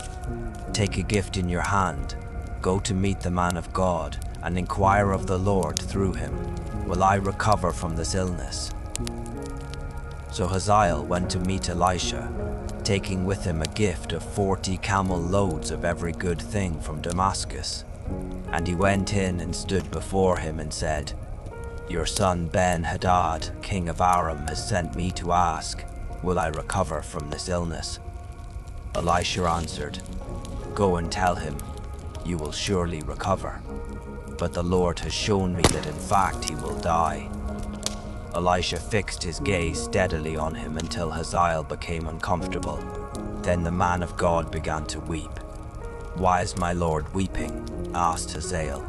"Take a gift in your hand, go to meet the man of God, and inquire of the Lord through him, will I recover from this illness?" So Hazael went to meet Elisha, taking with him a gift of 40 camel loads of every good thing from Damascus. And he went in and stood before him and said, "Your son Ben-Hadad, king of Aram, has sent me to ask, will I recover from this illness?" Elisha answered, "Go and tell him, you will surely recover. But the Lord has shown me that in fact he will die." Elisha fixed his gaze steadily on him until Hazael became uncomfortable. Then the man of God began to weep. "Why is my lord weeping?" asked Hazael.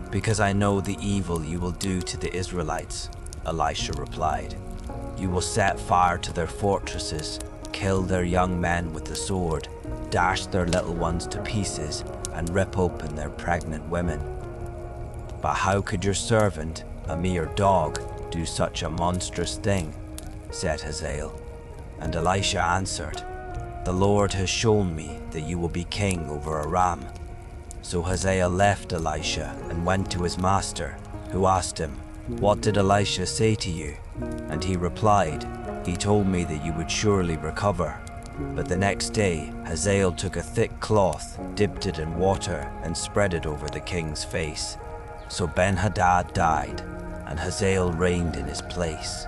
"Because I know the evil you will do to the Israelites," Elisha replied. "You will set fire to their fortresses, kill their young men with the sword, dash their little ones to pieces, and rip open their pregnant women. But how could your servant, a mere dog, do such a monstrous thing?" said Hazael. And Elisha answered, "The Lord has shown me that you will be king over Aram." So Hazael left Elisha and went to his master, who asked him, "What did Elisha say to you?" And he replied, "He told me that you would surely recover." But the next day, Hazael took a thick cloth, dipped it in water, and spread it over the king's face. So Ben-Hadad died, and Hazael reigned in his place.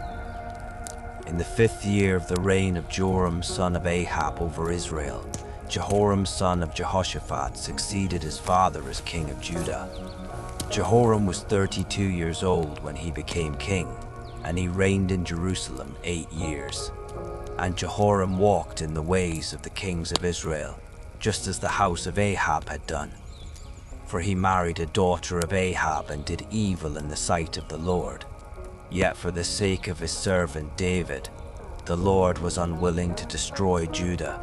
In the 5th year of the reign of Joram son of Ahab over Israel, Jehoram son of Jehoshaphat succeeded his father as king of Judah. Jehoram was 32 years old when he became king, and he reigned in Jerusalem 8 years. And Jehoram walked in the ways of the kings of Israel, just as the house of Ahab had done. For he married a daughter of Ahab and did evil in the sight of the Lord. Yet for the sake of his servant David, the Lord was unwilling to destroy Judah,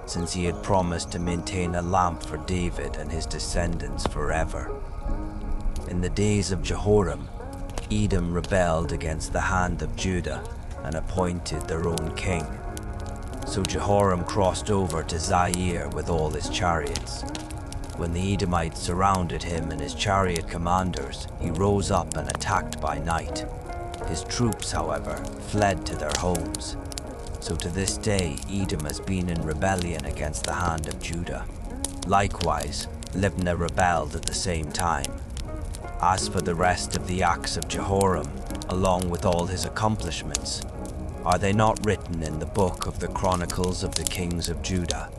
since he had promised to maintain a lamp for David and his descendants forever. In the days of Jehoram, Edom rebelled against the hand of Judah and appointed their own king. So Jehoram crossed over to Zaire with all his chariots. When the Edomites surrounded him and his chariot commanders, he rose up and attacked by night. His troops, however, fled to their homes. So to this day, Edom has been in rebellion against the hand of Judah. Likewise, Libnah rebelled at the same time. As for the rest of the acts of Jehoram, along with all his accomplishments, are they not written in the book of the Chronicles of the Kings of Judah?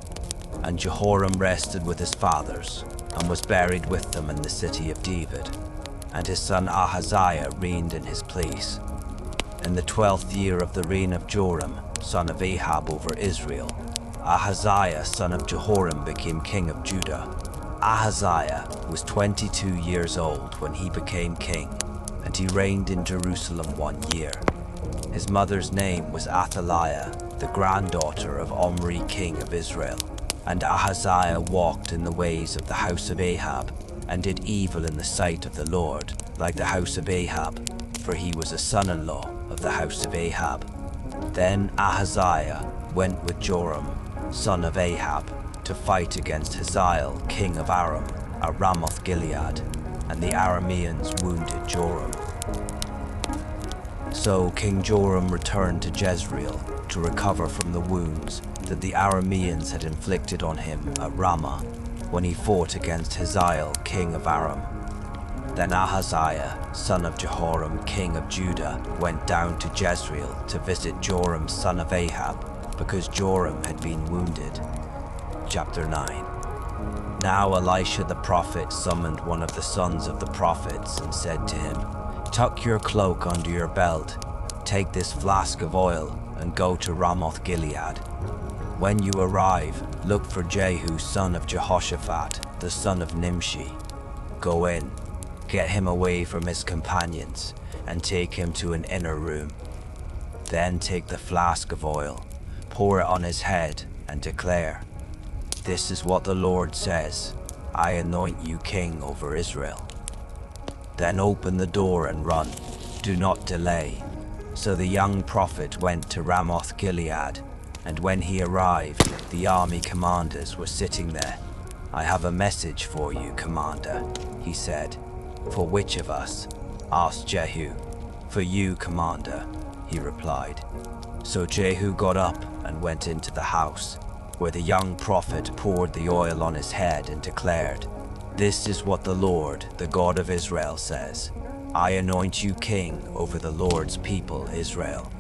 And Jehoram rested with his fathers, and was buried with them in the city of David. And his son Ahaziah reigned in his place. In the 12th year of the reign of Joram, son of Ahab over Israel, Ahaziah, son of Jehoram, became king of Judah. Ahaziah was 22 years old when he became king, and he reigned in Jerusalem 1 year. His mother's name was Athaliah, the granddaughter of Omri, king of Israel. And Ahaziah walked in the ways of the house of Ahab, and did evil in the sight of the Lord, like the house of Ahab, for he was a son-in-law of the house of Ahab. Then Ahaziah went with Joram, son of Ahab, to fight against Hazael, king of Aram, at Ramoth-Gilead, and the Arameans wounded Joram. So King Joram returned to Jezreel to recover from the wounds that the Arameans had inflicted on him at Ramah, when he fought against Hazael, king of Aram. Then Ahaziah, son of Jehoram, king of Judah, went down to Jezreel to visit Joram, son of Ahab, because Joram had been wounded. Chapter 9. Now Elisha the prophet summoned one of the sons of the prophets and said to him, "Tuck your cloak under your belt, take this flask of oil, and go to Ramoth-Gilead. When you arrive, look for Jehu, son of Jehoshaphat, the son of Nimshi. Go in, get him away from his companions, and take him to an inner room. Then take the flask of oil, pour it on his head, and declare, 'This is what the Lord says, I anoint you king over Israel.' Then open the door and run, do not delay." So the young prophet went to Ramoth-Gilead, and when he arrived, the army commanders were sitting there. "I have a message for you, commander," he said. "For which of us?" asked Jehu. "For you, commander," he replied. So Jehu got up and went into the house, where the young prophet poured the oil on his head and declared, "This is what the Lord, the God of Israel, says. I anoint you king over the Lord's people Israel,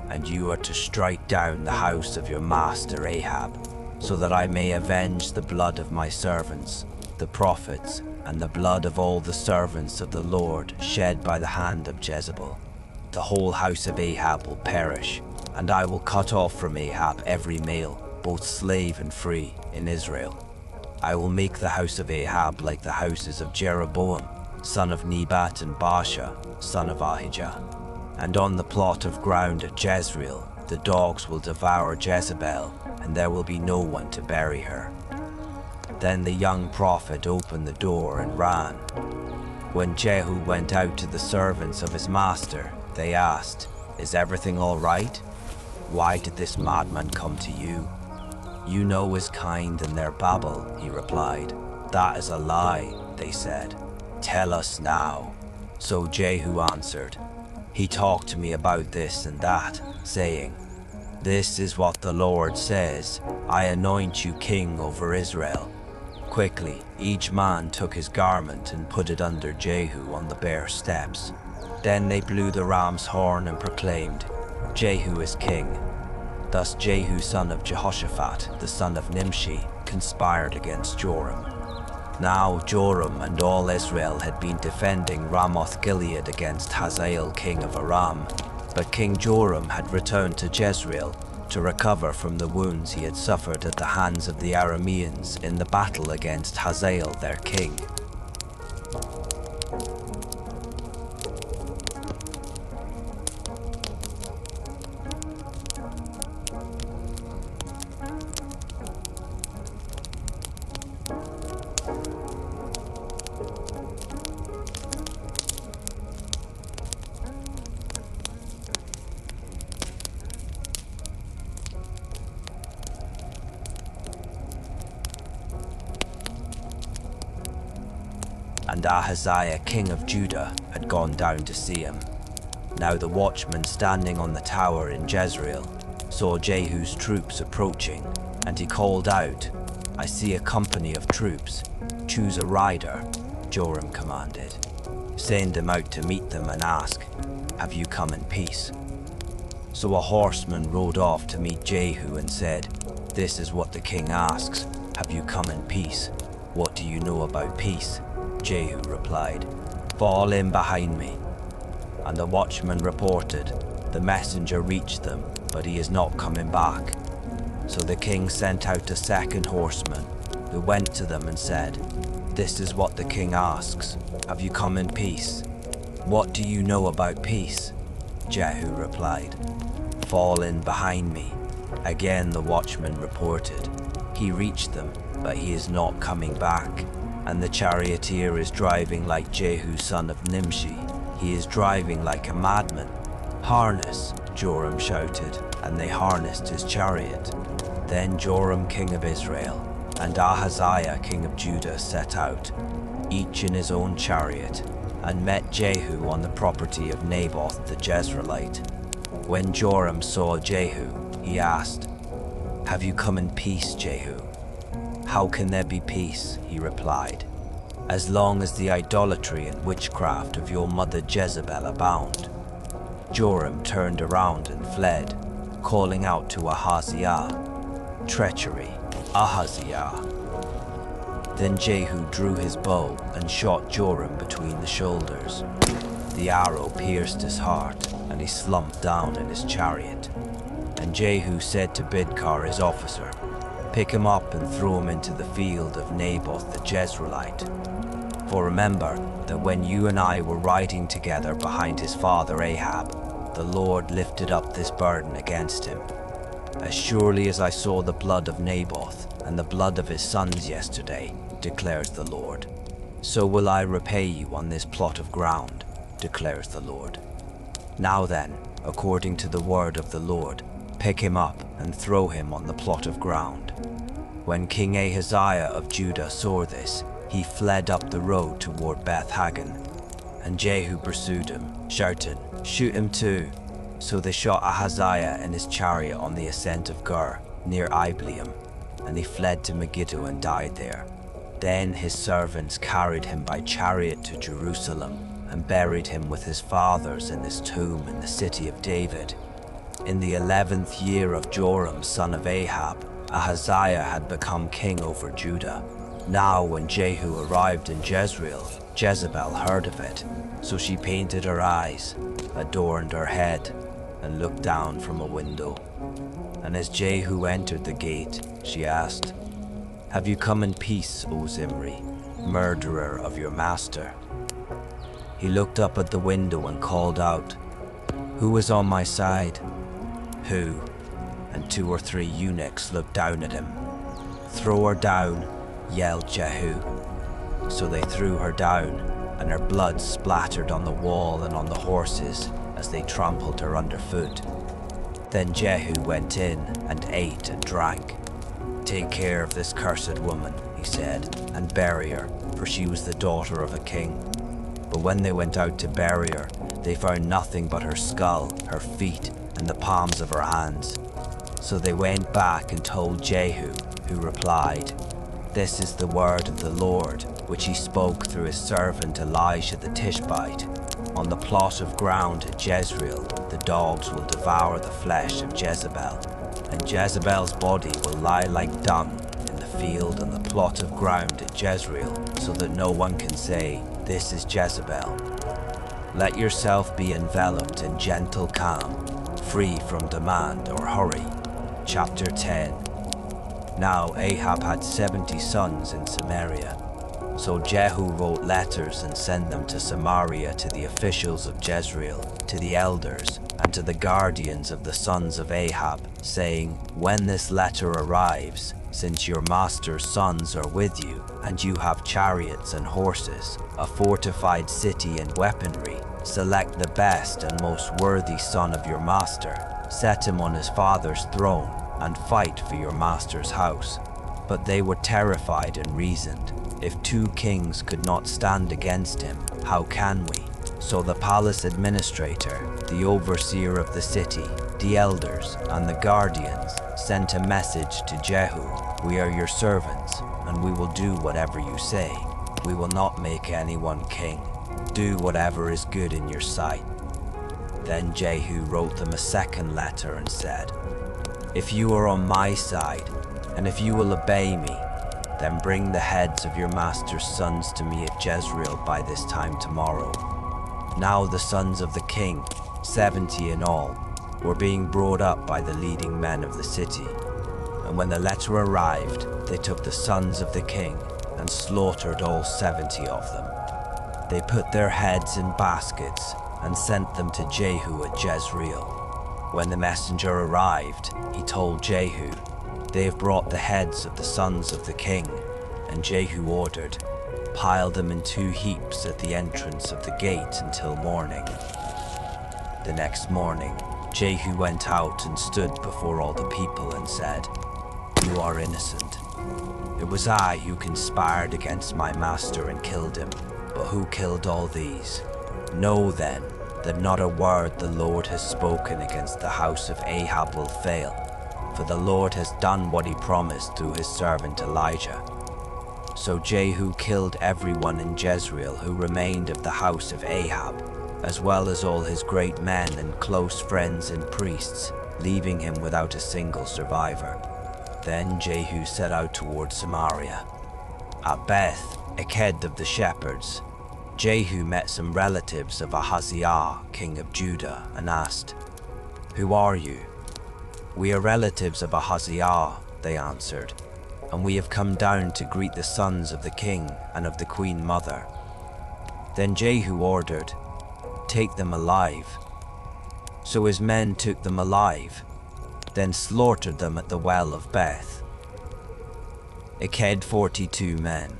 and you are to strike down the house of your master Ahab, so that I may avenge the blood of my servants, the prophets, and the blood of all the servants of the Lord shed by the hand of Jezebel. The whole house of Ahab will perish, and I will cut off from Ahab every male, both slave and free, in Israel. I will make the house of Ahab like the houses of Jeroboam, son of Nebat, and Baasha, son of Ahijah. And on the plot of ground at Jezreel, the dogs will devour Jezebel, and there will be no one to bury her." Then the young prophet opened the door and ran. When Jehu went out to the servants of his master, they asked, "Is everything all right? Why did this madman come to you?" "You know his kind and their babble," he replied. "That is a lie," they said. "Tell us now." So Jehu answered, "He talked to me about this and that, saying, 'This is what the Lord says, I anoint you king over Israel.'" Quickly, each man took his garment and put it under Jehu on the bare steps. Then they blew the ram's horn and proclaimed, "Jehu is king." Thus Jehu, son of Jehoshaphat, the son of Nimshi, conspired against Joram. Now Joram and all Israel had been defending Ramoth-Gilead against Hazael, king of Aram, but King Joram had returned to Jezreel to recover from the wounds he had suffered at the hands of the Arameans in the battle against Hazael, their king. And Ahaziah, king of Judah, had gone down to see him. Now the watchman standing on the tower in Jezreel saw Jehu's troops approaching, and he called out, "I see a company of troops. Choose a rider," Joram commanded. "Send him out to meet them and ask, 'Have you come in peace?'" So a horseman rode off to meet Jehu and said, "This is what the king asks, 'Have you come in peace? What do you know about peace?'" Jehu replied, "Fall in behind me." And the watchman reported, "The messenger reached them, but he is not coming back." So the king sent out a second horseman, who went to them and said, "This is what the king asks, 'Have you come in peace?' What do you know about peace?" Jehu replied, "Fall in behind me." Again the watchman reported, "He reached them, but he is not coming back. And the charioteer is driving like Jehu son of Nimshi. He is driving like a madman." "Harness," Joram shouted, and they harnessed his chariot. Then Joram king of Israel and Ahaziah king of Judah set out, each in his own chariot, and met Jehu on the property of Naboth the Jezreelite. When Joram saw Jehu, he asked, "Have you come in peace, Jehu?" "How can there be peace?" he replied, "as long as the idolatry and witchcraft of your mother Jezebel abound." Joram turned around and fled, calling out to Ahaziah, "Treachery, Ahaziah." Then Jehu drew his bow and shot Joram between the shoulders. The arrow pierced his heart, and he slumped down in his chariot. And Jehu said to Bidkar his officer, "Pick him up and throw him into the field of Naboth the Jezreelite. For remember that when you and I were riding together behind his father Ahab, the Lord lifted up this burden against him. As surely as I saw the blood of Naboth and the blood of his sons yesterday, declares the Lord, so will I repay you on this plot of ground, declares the Lord. Now then, according to the word of the Lord, pick him up and throw him on the plot of ground." When King Ahaziah of Judah saw this, he fled up the road toward Beth-Hagan, and Jehu pursued him, shouting, "Shoot him too." So they shot Ahaziah in his chariot on the ascent of Gur, near Ibleam, and he fled to Megiddo and died there. Then his servants carried him by chariot to Jerusalem and buried him with his fathers in his tomb in the city of David. In the 11th year of Joram son of Ahab, Ahaziah had become king over Judah. Now when Jehu arrived in Jezreel, Jezebel heard of it, so she painted her eyes, adorned her head, and looked down from a window. And as Jehu entered the gate, she asked, "Have you come in peace, O Zimri, murderer of your master?" He looked up at the window and called out, "Who is on my side?" "Who?" And 2 or 3 eunuchs looked down at him. "Throw her down," yelled Jehu. So they threw her down, and her blood splattered on the wall and on the horses as they trampled her underfoot. Then Jehu went in and ate and drank. "Take care of this cursed woman," he said, "and bury her, for she was the daughter of a king." But when they went out to bury her, they found nothing but her skull, her feet, and the palms of her hands. So they went back and told Jehu, who replied, "This is the word of the Lord, which he spoke through his servant Elijah the Tishbite. On the plot of ground at Jezreel, the dogs will devour the flesh of Jezebel, and Jezebel's body will lie like dung in the field on the plot of ground at Jezreel, so that no one can say, 'This is Jezebel.' Let yourself be enveloped in gentle calm, free from demand or hurry." Chapter 10. Now Ahab had 70 sons in Samaria. So Jehu wrote letters and sent them to Samaria to the officials of Jezreel, to the elders, and to the guardians of the sons of Ahab, saying, "When this letter arrives, since your master's sons are with you, and you have chariots and horses, a fortified city and weaponry, select the best and most worthy son of your master, set him on his father's throne, and fight for your master's house." But they were terrified and reasoned, "If 2 kings could not stand against him, how can we?" So the palace administrator, the overseer of the city, the elders, and the guardians sent a message to Jehu, "We are your servants, and we will do whatever you say. We will not make anyone king. Do whatever is good in your sight." Then Jehu wrote them a second letter and said, "If you are on my side, and if you will obey me, then bring the heads of your master's sons to me at Jezreel by this time tomorrow." Now the sons of the king, 70 in all, were being brought up by the leading men of the city. And when the letter arrived, they took the sons of the king and slaughtered all 70 of them. They put their heads in baskets and sent them to Jehu at Jezreel. When the messenger arrived, he told Jehu, "They have brought the heads of the sons of the king." And Jehu ordered, "Pile them in 2 heaps at the entrance of the gate until morning." The next morning, Jehu went out and stood before all the people and said, "You are innocent. It was I who conspired against my master and killed him, but who killed all these? Know then that not a word the Lord has spoken against the house of Ahab will fail, for the Lord has done what he promised through his servant Elijah." So Jehu killed everyone in Jezreel who remained of the house of Ahab, as well as all his great men and close friends and priests, leaving him without a single survivor. Then Jehu set out toward Samaria. At Beth, Eked of the shepherds, Jehu met some relatives of Ahaziah, king of Judah, and asked, "Who are you?" "We are relatives of Ahaziah," they answered, "and we have come down to greet the sons of the king and of the queen mother." Then Jehu ordered, "Take them alive." So his men took them alive, then slaughtered them at the well of Beth. Eked 42 men.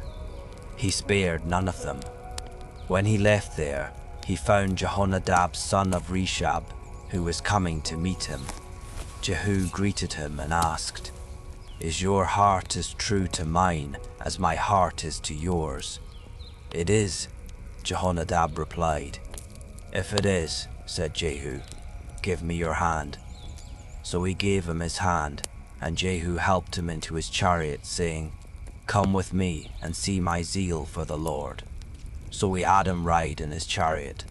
He spared none of them. When he left there, he found Jehonadab son of Reshab, who was coming to meet him. Jehu greeted him and asked, "Is your heart as true to mine as my heart is to yours?" "It is," Jehonadab replied. "If it is," said Jehu, "give me your hand." So he gave him his hand, and Jehu helped him into his chariot, saying, "Come with me and see my zeal for the Lord." So he had him ride in his chariot.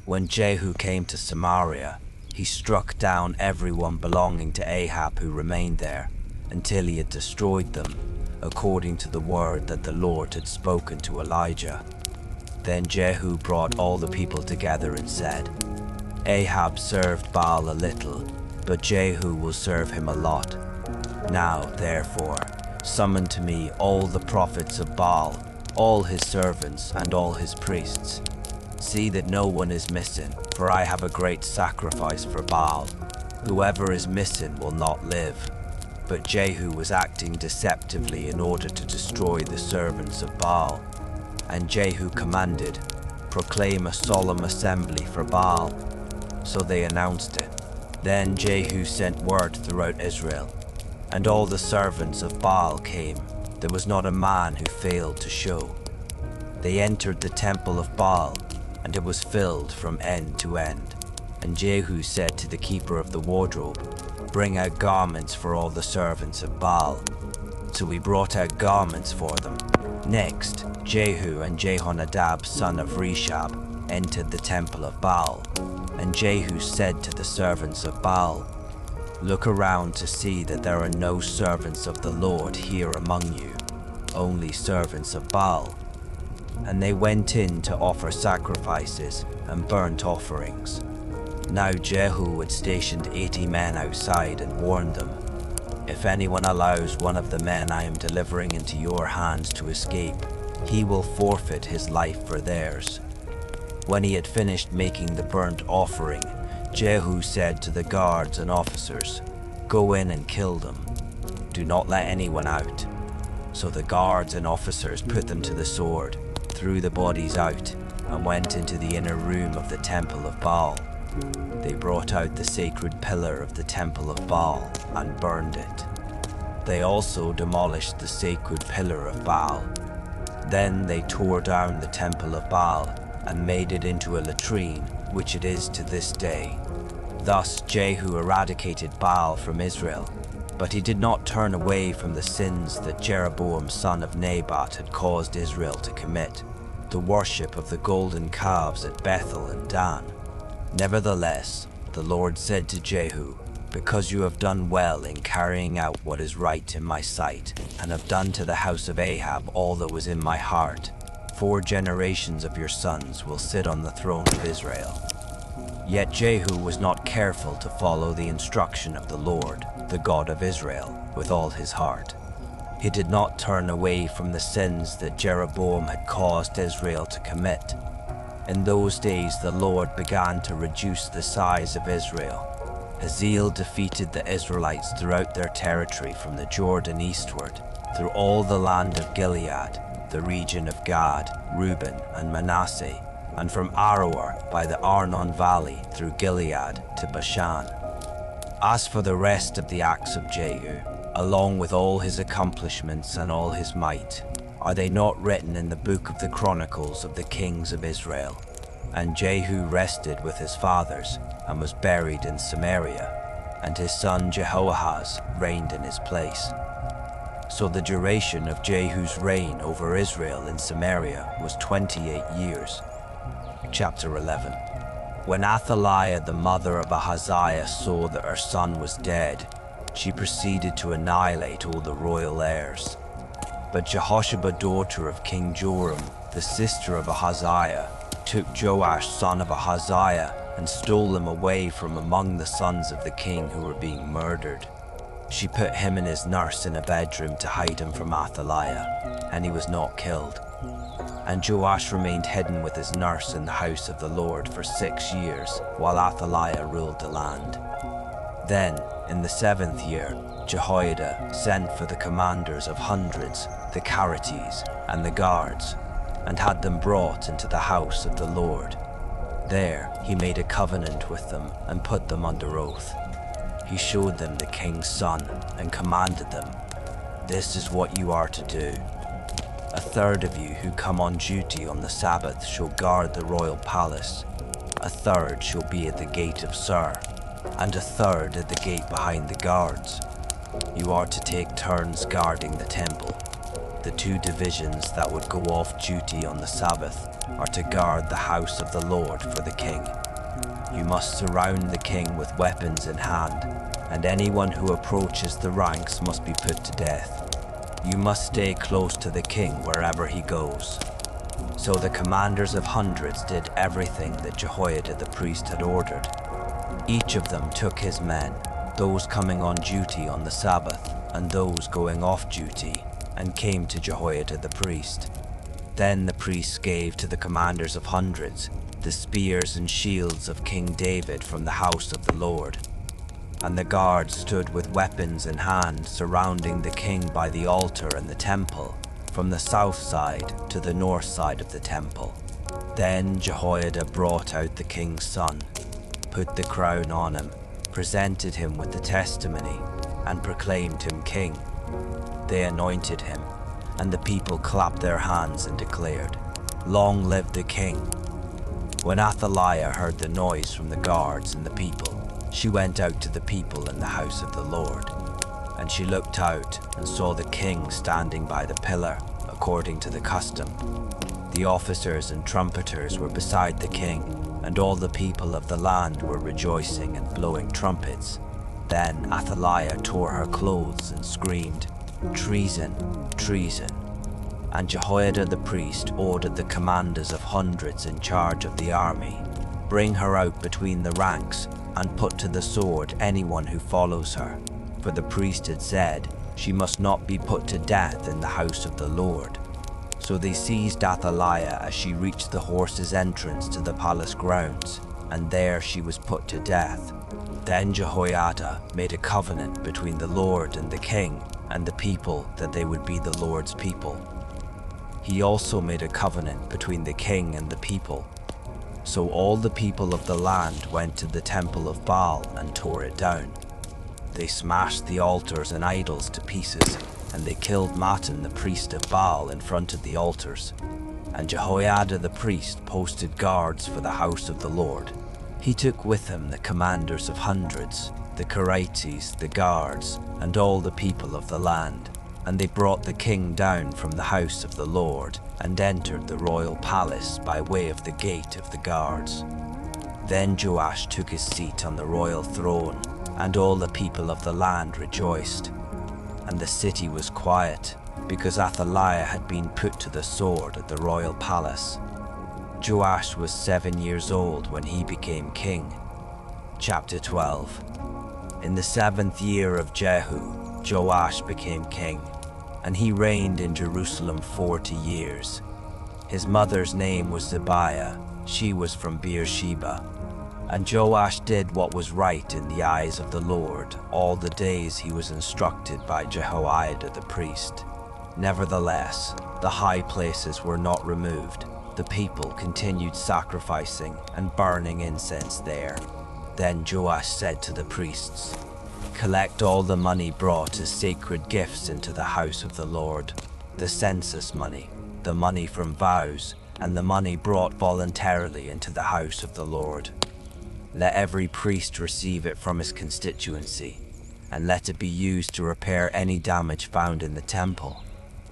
When Jehu came to Samaria, he struck down everyone belonging to Ahab who remained there, until he had destroyed them, according to the word that the Lord had spoken to Elijah. Then Jehu brought all the people together and said, "Ahab served Baal a little, but Jehu will serve him a lot. Now, therefore, summon to me all the prophets of Baal, all his servants and all his priests. See that no one is missing, for I have a great sacrifice for Baal. Whoever is missing will not live." But Jehu was acting deceptively in order to destroy the servants of Baal. And Jehu commanded, "Proclaim a solemn assembly for Baal." So they announced it. Then Jehu sent word throughout Israel, and all the servants of Baal came. There was not a man who failed to show. They entered the temple of Baal, and it was filled from end to end. And Jehu said to the keeper of the wardrobe, "Bring out garments for all the servants of Baal." So he brought out garments for them. Next, Jehu and Jehonadab son of Reshab entered the temple of Baal. And Jehu said to the servants of Baal, "Look around to see that there are no servants of the Lord here among you, only servants of Baal." And they went in to offer sacrifices and burnt offerings. Now Jehu had stationed 80 men outside and warned them, "If anyone allows one of the men I am delivering into your hands to escape, he will forfeit his life for theirs." When he had finished making the burnt offering, Jehu said to the guards and officers, "Go in and kill them. Do not let anyone out." So the guards and officers put them to the sword, threw the bodies out, and went into the inner room of the temple of Baal. They brought out the sacred pillar of the temple of Baal and burned it. They also demolished the sacred pillar of Baal. Then they tore down the temple of Baal and made it into a latrine, which it is to this day. Thus Jehu eradicated Baal from Israel, but he did not turn away from the sins that Jeroboam son of Nebat had caused Israel to commit, the worship of the golden calves at Bethel and Dan. Nevertheless, the Lord said to Jehu, "Because you have done well in carrying out what is right in my sight, and have done to the house of Ahab all that was in my heart, 4 generations of your sons will sit on the throne of Israel." Yet Jehu was not careful to follow the instruction of the Lord, the God of Israel, with all his heart. He did not turn away from the sins that Jeroboam had caused Israel to commit. In those days the Lord began to reduce the size of Israel, Hazael defeated the Israelites throughout their territory from the Jordan eastward, through all the land of Gilead, the region of Gad, Reuben, and Manasseh, and from Aroer by the Arnon Valley through Gilead to Bashan. As for the rest of the acts of Jehu, along with all his accomplishments and all his might, are they not written in the book of the Chronicles of the kings of Israel? And Jehu rested with his fathers, and was buried in Samaria, and his son Jehoahaz reigned in his place. So the duration of Jehu's reign over Israel in Samaria was 28 years. Chapter 11. When Athaliah, the mother of Ahaziah, saw that her son was dead, she proceeded to annihilate all the royal heirs. But Jehosheba, daughter of King Joram, the sister of Ahaziah, took Joash, son of Ahaziah, and stole him away from among the sons of the king who were being murdered. She put him and his nurse in a bedroom to hide him from Athaliah, and he was not killed. And Joash remained hidden with his nurse in the house of the Lord for 6 years, while Athaliah ruled the land. Then, in the 7th year, Jehoiada sent for the commanders of hundreds, the Carites, and the guards, and had them brought into the house of the Lord. There he made a covenant with them and put them under oath. He showed them the king's son and commanded them, "This is what you are to do. A third of you who come on duty on the Sabbath shall guard the royal palace. A third shall be at the gate of Sur, and a third at the gate behind the guards. You are to take turns guarding the temple. The 2 divisions that would go off duty on the Sabbath are to guard the house of the Lord for the king. You must surround the king with weapons in hand, and anyone who approaches the ranks must be put to death. You must stay close to the king wherever he goes." So the commanders of hundreds did everything that Jehoiada the priest had ordered. Each of them took his men, those coming on duty on the Sabbath and those going off duty, and came to Jehoiada the priest. Then the priests gave to the commanders of hundreds the spears and shields of King David from the house of the Lord. And the guards stood with weapons in hand surrounding the king by the altar and the temple, from the south side to the north side of the temple. Then Jehoiada brought out the king's son, put the crown on him, presented him with the testimony, and proclaimed him king. They anointed him, and the people clapped their hands and declared, "Long live the king." When Athaliah heard the noise from the guards and the people, she went out to the people in the house of the Lord. And she looked out and saw the king standing by the pillar, according to the custom. The officers and trumpeters were beside the king, and all the people of the land were rejoicing and blowing trumpets. Then Athaliah tore her clothes and screamed, "Treason! Treason!" And Jehoiada the priest ordered the commanders of hundreds in charge of the army, "Bring her out between the ranks, and put to the sword anyone who follows her." For the priest had said, "She must not be put to death in the house of the Lord." So they seized Athaliah as she reached the horses' entrance to the palace grounds, and there she was put to death. Then Jehoiada made a covenant between the Lord and the king and the people that they would be the Lord's people. He also made a covenant between the king and the people. So all the people of the land went to the temple of Baal and tore it down. They smashed the altars and idols to pieces, and they killed Mattan the priest of Baal in front of the altars. And Jehoiada the priest posted guards for the house of the Lord. He took with him the commanders of hundreds, the Carites, the guards, and all the people of the land. And they brought the king down from the house of the Lord, and entered the royal palace by way of the gate of the guards. Then Joash took his seat on the royal throne, and all the people of the land rejoiced. And the city was quiet, because Athaliah had been put to the sword at the royal palace. Joash was 7 years old when he became king. Chapter 12. In the 7th year of Jehu, Joash became king, and he reigned in Jerusalem 40 years. His mother's name was Zibiah. She was from Beersheba. And Joash did what was right in the eyes of the Lord all the days he was instructed by Jehoiada the priest. Nevertheless, the high places were not removed. The people continued sacrificing and burning incense there. Then Joash said to the priests, "Collect all the money brought as sacred gifts into the house of the Lord, the census money, the money from vows, and the money brought voluntarily into the house of the Lord. Let every priest receive it from his constituency, and let it be used to repair any damage found in the temple."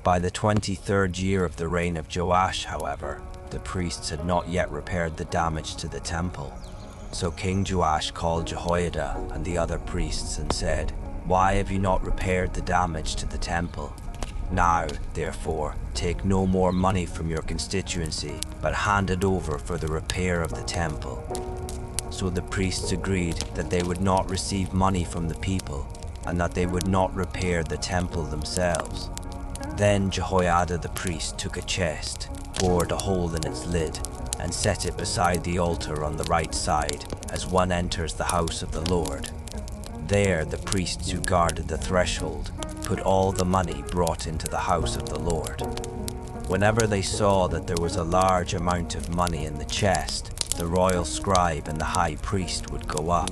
By the 23rd year of the reign of Joash, however, the priests had not yet repaired the damage to the temple. So King Joash called Jehoiada and the other priests and said, "Why have you not repaired the damage to the temple? Now, therefore, take no more money from your constituency, but hand it over for the repair of the temple." So the priests agreed that they would not receive money from the people, and that they would not repair the temple themselves. Then Jehoiada the priest took a chest, bored a hole in its lid, and set it beside the altar on the right side, as one enters the house of the Lord. There the priests who guarded the threshold put all the money brought into the house of the Lord. Whenever they saw that there was a large amount of money in the chest, the royal scribe and the high priest would go up,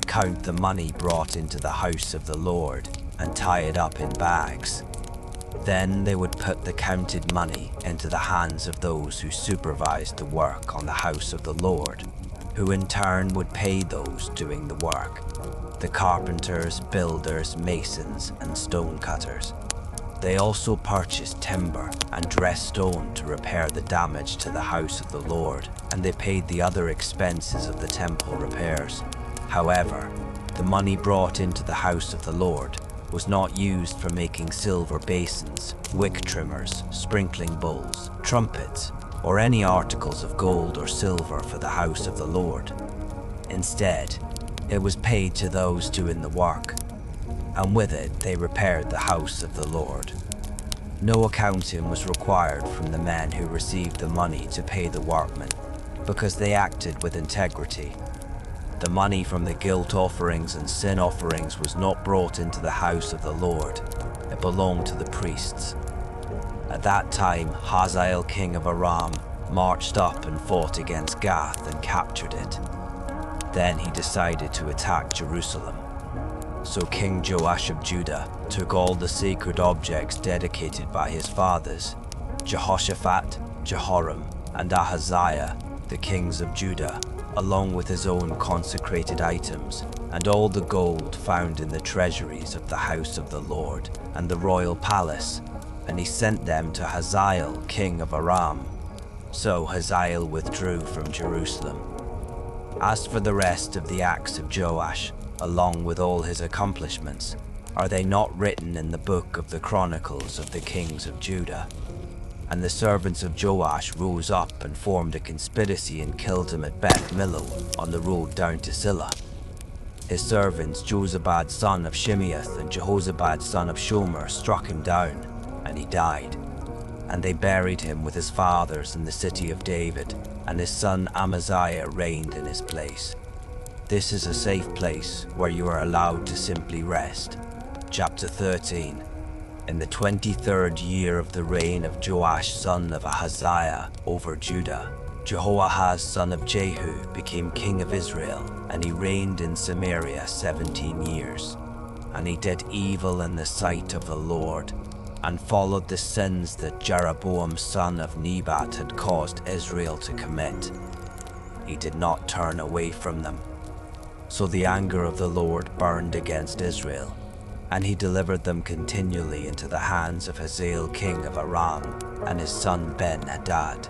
count the money brought into the house of the Lord, and tie it up in bags. Then they would put the counted money into the hands of those who supervised the work on the house of the Lord, who in turn would pay those doing the work: the carpenters, builders, masons, and stone cutters. They also purchased timber and dressed stone to repair the damage to the house of the Lord, and they paid the other expenses of the temple repairs. However, the money brought into the house of the Lord was not used for making silver basins, wick trimmers, sprinkling bowls, trumpets, or any articles of gold or silver for the house of the Lord. Instead, it was paid to those doing the work, and with it they repaired the house of the Lord. No accounting was required from the men who received the money to pay the workmen, because they acted with integrity. The money from the guilt offerings and sin offerings was not brought into the house of the Lord. It belonged to the priests. At that time, Hazael king of Aram marched up and fought against Gath and captured it. Then he decided to attack Jerusalem. So King Joash of Judah took all the sacred objects dedicated by his fathers, Jehoshaphat, Jehoram, and Ahaziah, the kings of Judah, along with his own consecrated items, and all the gold found in the treasuries of the house of the Lord and the royal palace, and he sent them to Hazael, king of Aram. So Hazael withdrew from Jerusalem. As for the rest of the acts of Joash, along with all his accomplishments, are they not written in the book of the Chronicles of the kings of Judah? And the servants of Joash rose up and formed a conspiracy and killed him at Beth Millo on the road down to Silla. His servants Jozabad son of Shimeath and Jehozabad son of Shomer struck him down, and he died. And they buried him with his fathers in the city of David, and his son Amaziah reigned in his place. This is a safe place where you are allowed to simply rest. Chapter 13. In the 23rd year of the reign of Joash son of Ahaziah over Judah, Jehoahaz son of Jehu became king of Israel, and he reigned in Samaria 17 years. And he did evil in the sight of the Lord, and followed the sins that Jeroboam son of Nebat had caused Israel to commit. He did not turn away from them. So the anger of the Lord burned against Israel, and he delivered them continually into the hands of Hazael king of Aram and his son Ben-Hadad.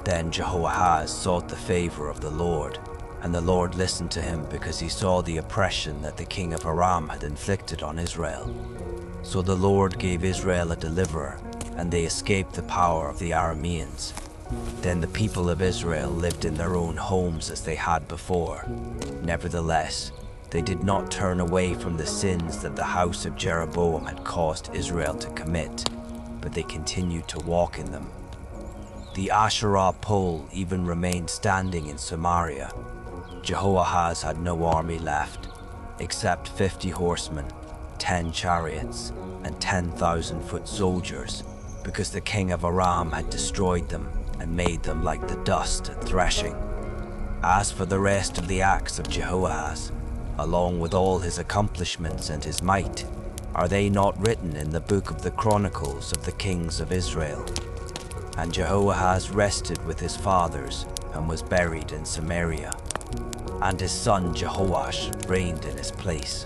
Then Jehoahaz sought the favor of the Lord, and the Lord listened to him because he saw the oppression that the king of Aram had inflicted on Israel. So the Lord gave Israel a deliverer, and they escaped the power of the Arameans. Then the people of Israel lived in their own homes as they had before. Nevertheless, they did not turn away from the sins that the house of Jeroboam had caused Israel to commit, but they continued to walk in them. The Asherah pole even remained standing in Samaria. Jehoahaz had no army left, except 50 horsemen, 10 chariots, and 10,000 foot soldiers, because the king of Aram had destroyed them and made them like the dust at threshing. As for the rest of the acts of Jehoahaz, along with all his accomplishments and his might, are they not written in the book of the Chronicles of the kings of Israel? And Jehoahaz rested with his fathers and was buried in Samaria. And his son Jehoash reigned in his place.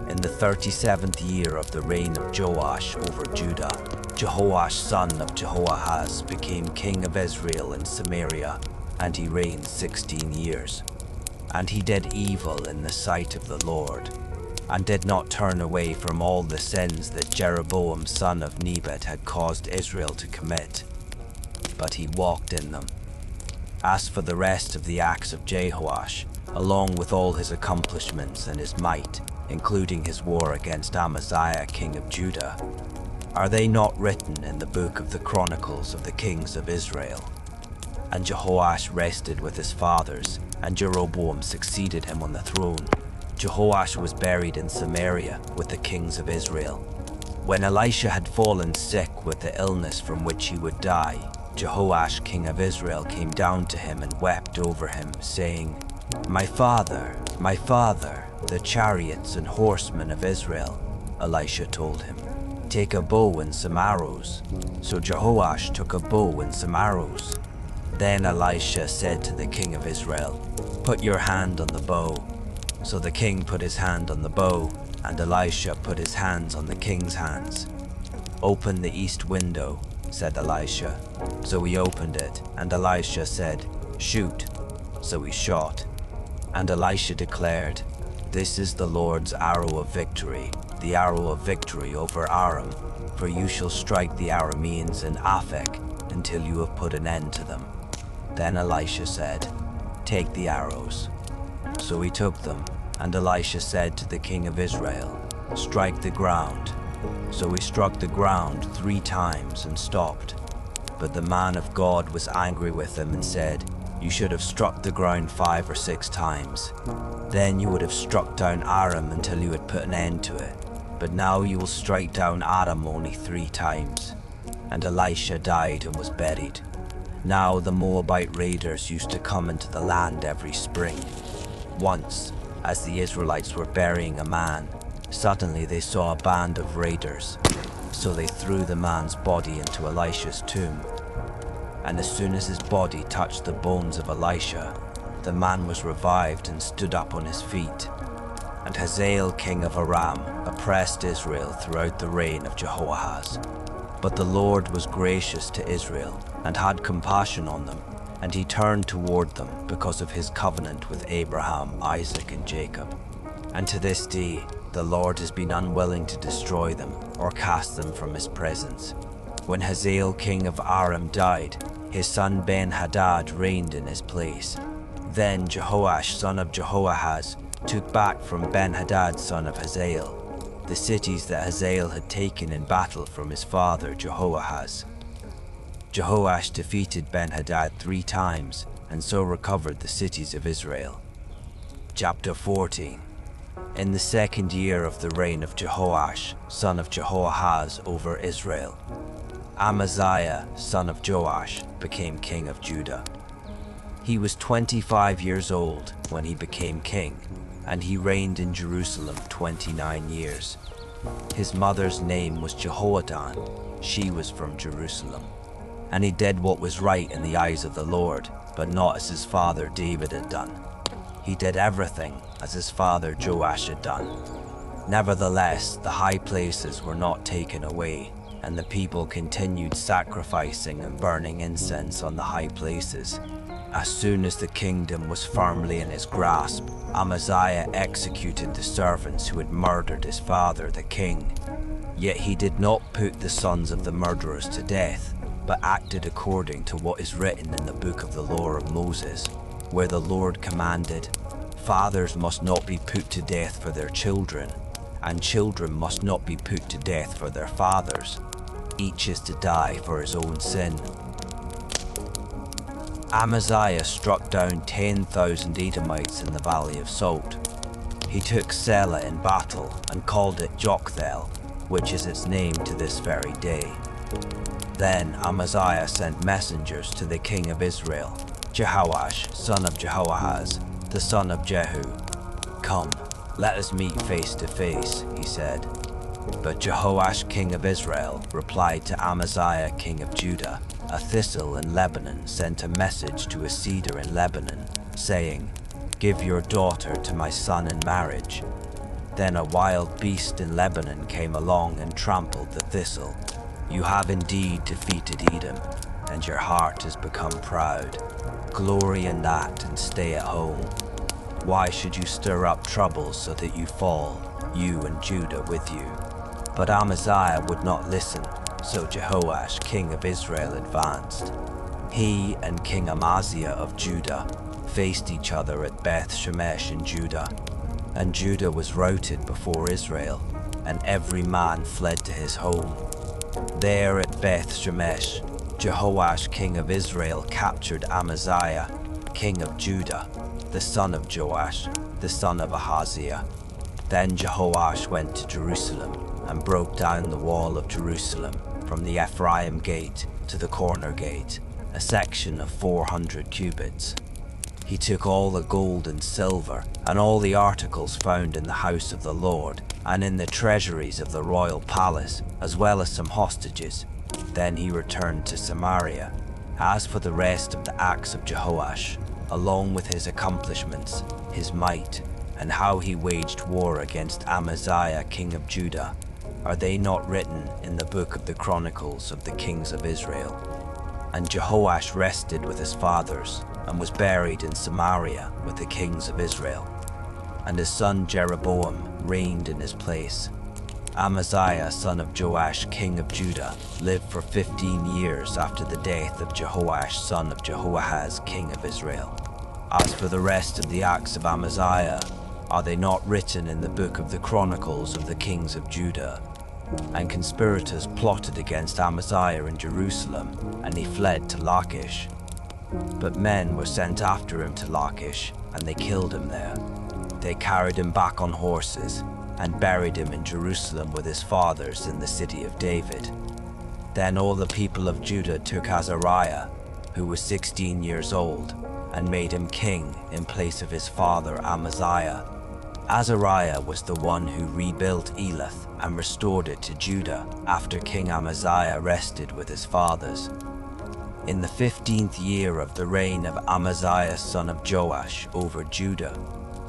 In the 37th year of the reign of Joash over Judah, Jehoash son of Jehoahaz became king of Israel in Samaria, and he reigned 16 years. And he did evil in the sight of the Lord, and did not turn away from all the sins that Jeroboam son of Nebat had caused Israel to commit, but he walked in them. As for the rest of the acts of Jehoash, along with all his accomplishments and his might, including his war against Amaziah king of Judah, are they not written in the book of the Chronicles of the kings of Israel? And Jehoash rested with his fathers, and Jeroboam succeeded him on the throne. Jehoash was buried in Samaria with the kings of Israel. When Elisha had fallen sick with the illness from which he would die, Jehoash king of Israel came down to him and wept over him, saying, my father, the chariots and horsemen of Israel." Elisha told him, "Take a bow and some arrows." So Jehoash took a bow and some arrows. Then Elisha said to the king of Israel, "Put your hand on the bow." So the king put his hand on the bow, and Elisha put his hands on the king's hands. "Open the east window," said Elisha. So he opened it, and Elisha said, "Shoot." So he shot. And Elisha declared, "This is the Lord's arrow of victory, the arrow of victory over Aram, for you shall strike the Arameans in Aphek until you have put an end to them." Then Elisha said, "Take the arrows." So he took them, and Elisha said to the king of Israel, "Strike the ground." So he struck the ground 3 times and stopped. But the man of God was angry with him and said, "You should have struck the ground 5 or 6 times. Then you would have struck down Aram until you had put an end to it. But now you will strike down Aram only 3 times." And Elisha died and was buried. Now the Moabite raiders used to come into the land every spring. Once, as the Israelites were burying a man, suddenly they saw a band of raiders. So they threw the man's body into Elisha's tomb. And as soon as his body touched the bones of Elisha, the man was revived and stood up on his feet. And Hazael king of Aram oppressed Israel throughout the reign of Jehoahaz. But the Lord was gracious to Israel and had compassion on them, and he turned toward them because of his covenant with Abraham, Isaac, and Jacob. And to this day, the Lord has been unwilling to destroy them or cast them from his presence. When Hazael king of Aram died, his son Ben-Hadad reigned in his place. Then Jehoash son of Jehoahaz took back from Ben-Hadad son of Hazael the cities that Hazael had taken in battle from his father Jehoahaz. Jehoash defeated Ben-Hadad 3 times and so recovered the cities of Israel. Chapter 14. In the 2nd year of the reign of Jehoash, son of Jehoahaz over Israel, Amaziah, son of Joash, became king of Judah. He was 25 years old when he became king, and he reigned in Jerusalem 29 years. His mother's name was Jehoadan. She was from Jerusalem. And he did what was right in the eyes of the Lord, but not as his father David had done. He did everything as his father Joash had done. Nevertheless, the high places were not taken away, and the people continued sacrificing and burning incense on the high places. As soon as the kingdom was firmly in his grasp, Amaziah executed the servants who had murdered his father, the king. Yet he did not put the sons of the murderers to death, but acted according to what is written in the book of the law of Moses, where the Lord commanded, "Fathers must not be put to death for their children, and children must not be put to death for their fathers. Each is to die for his own sin." Amaziah struck down 10,000 Edomites in the Valley of Salt. He took Selah in battle and called it Jokthel, which is its name to this very day. Then Amaziah sent messengers to the king of Israel, Jehoash, son of Jehoahaz, the son of Jehu. "Come, let us meet face to face," he said. But Jehoash, king of Israel, replied to Amaziah, king of Judah. "A thistle in Lebanon sent a message to a cedar in Lebanon, saying, 'Give your daughter to my son in marriage.' Then a wild beast in Lebanon came along and trampled the thistle. You have indeed defeated Edom, and your heart has become proud. Glory in that and stay at home. Why should you stir up troubles so that you fall, you and Judah with you?" But Amaziah would not listen, so Jehoash, king of Israel, advanced. He and King Amaziah of Judah faced each other at Beth Shemesh in Judah, and Judah was routed before Israel, and every man fled to his home. There at Beth Shemesh, Jehoash, king of Israel, captured Amaziah, king of Judah, the son of Joash, the son of Ahaziah. Then Jehoash went to Jerusalem and broke down the wall of Jerusalem from the Ephraim gate to the corner gate, a section of 400 cubits. He took all the gold and silver and all the articles found in the house of the Lord and in the treasuries of the royal palace, as well as some hostages. Then he returned to Samaria. As for the rest of the acts of Jehoash, along with his accomplishments, his might, and how he waged war against Amaziah, king of Judah, are they not written in the book of the Chronicles of the kings of Israel? And Jehoash rested with his fathers, and was buried in Samaria with the kings of Israel. And his son Jeroboam reigned in his place. Amaziah, son of Joash, king of Judah, lived for 15 years after the death of Jehoash, son of Jehoahaz, king of Israel. As for the rest of the acts of Amaziah, are they not written in the book of the Chronicles of the kings of Judah? And conspirators plotted against Amaziah in Jerusalem, and he fled to Lachish. But men were sent after him to Lachish, and they killed him there. They carried him back on horses, and buried him in Jerusalem with his fathers in the city of David. Then all the people of Judah took Azariah, who was 16 years old, and made him king in place of his father Amaziah. Azariah was the one who rebuilt Elath and restored it to Judah after King Amaziah rested with his fathers. In the 15th year of the reign of Amaziah son of Joash over Judah,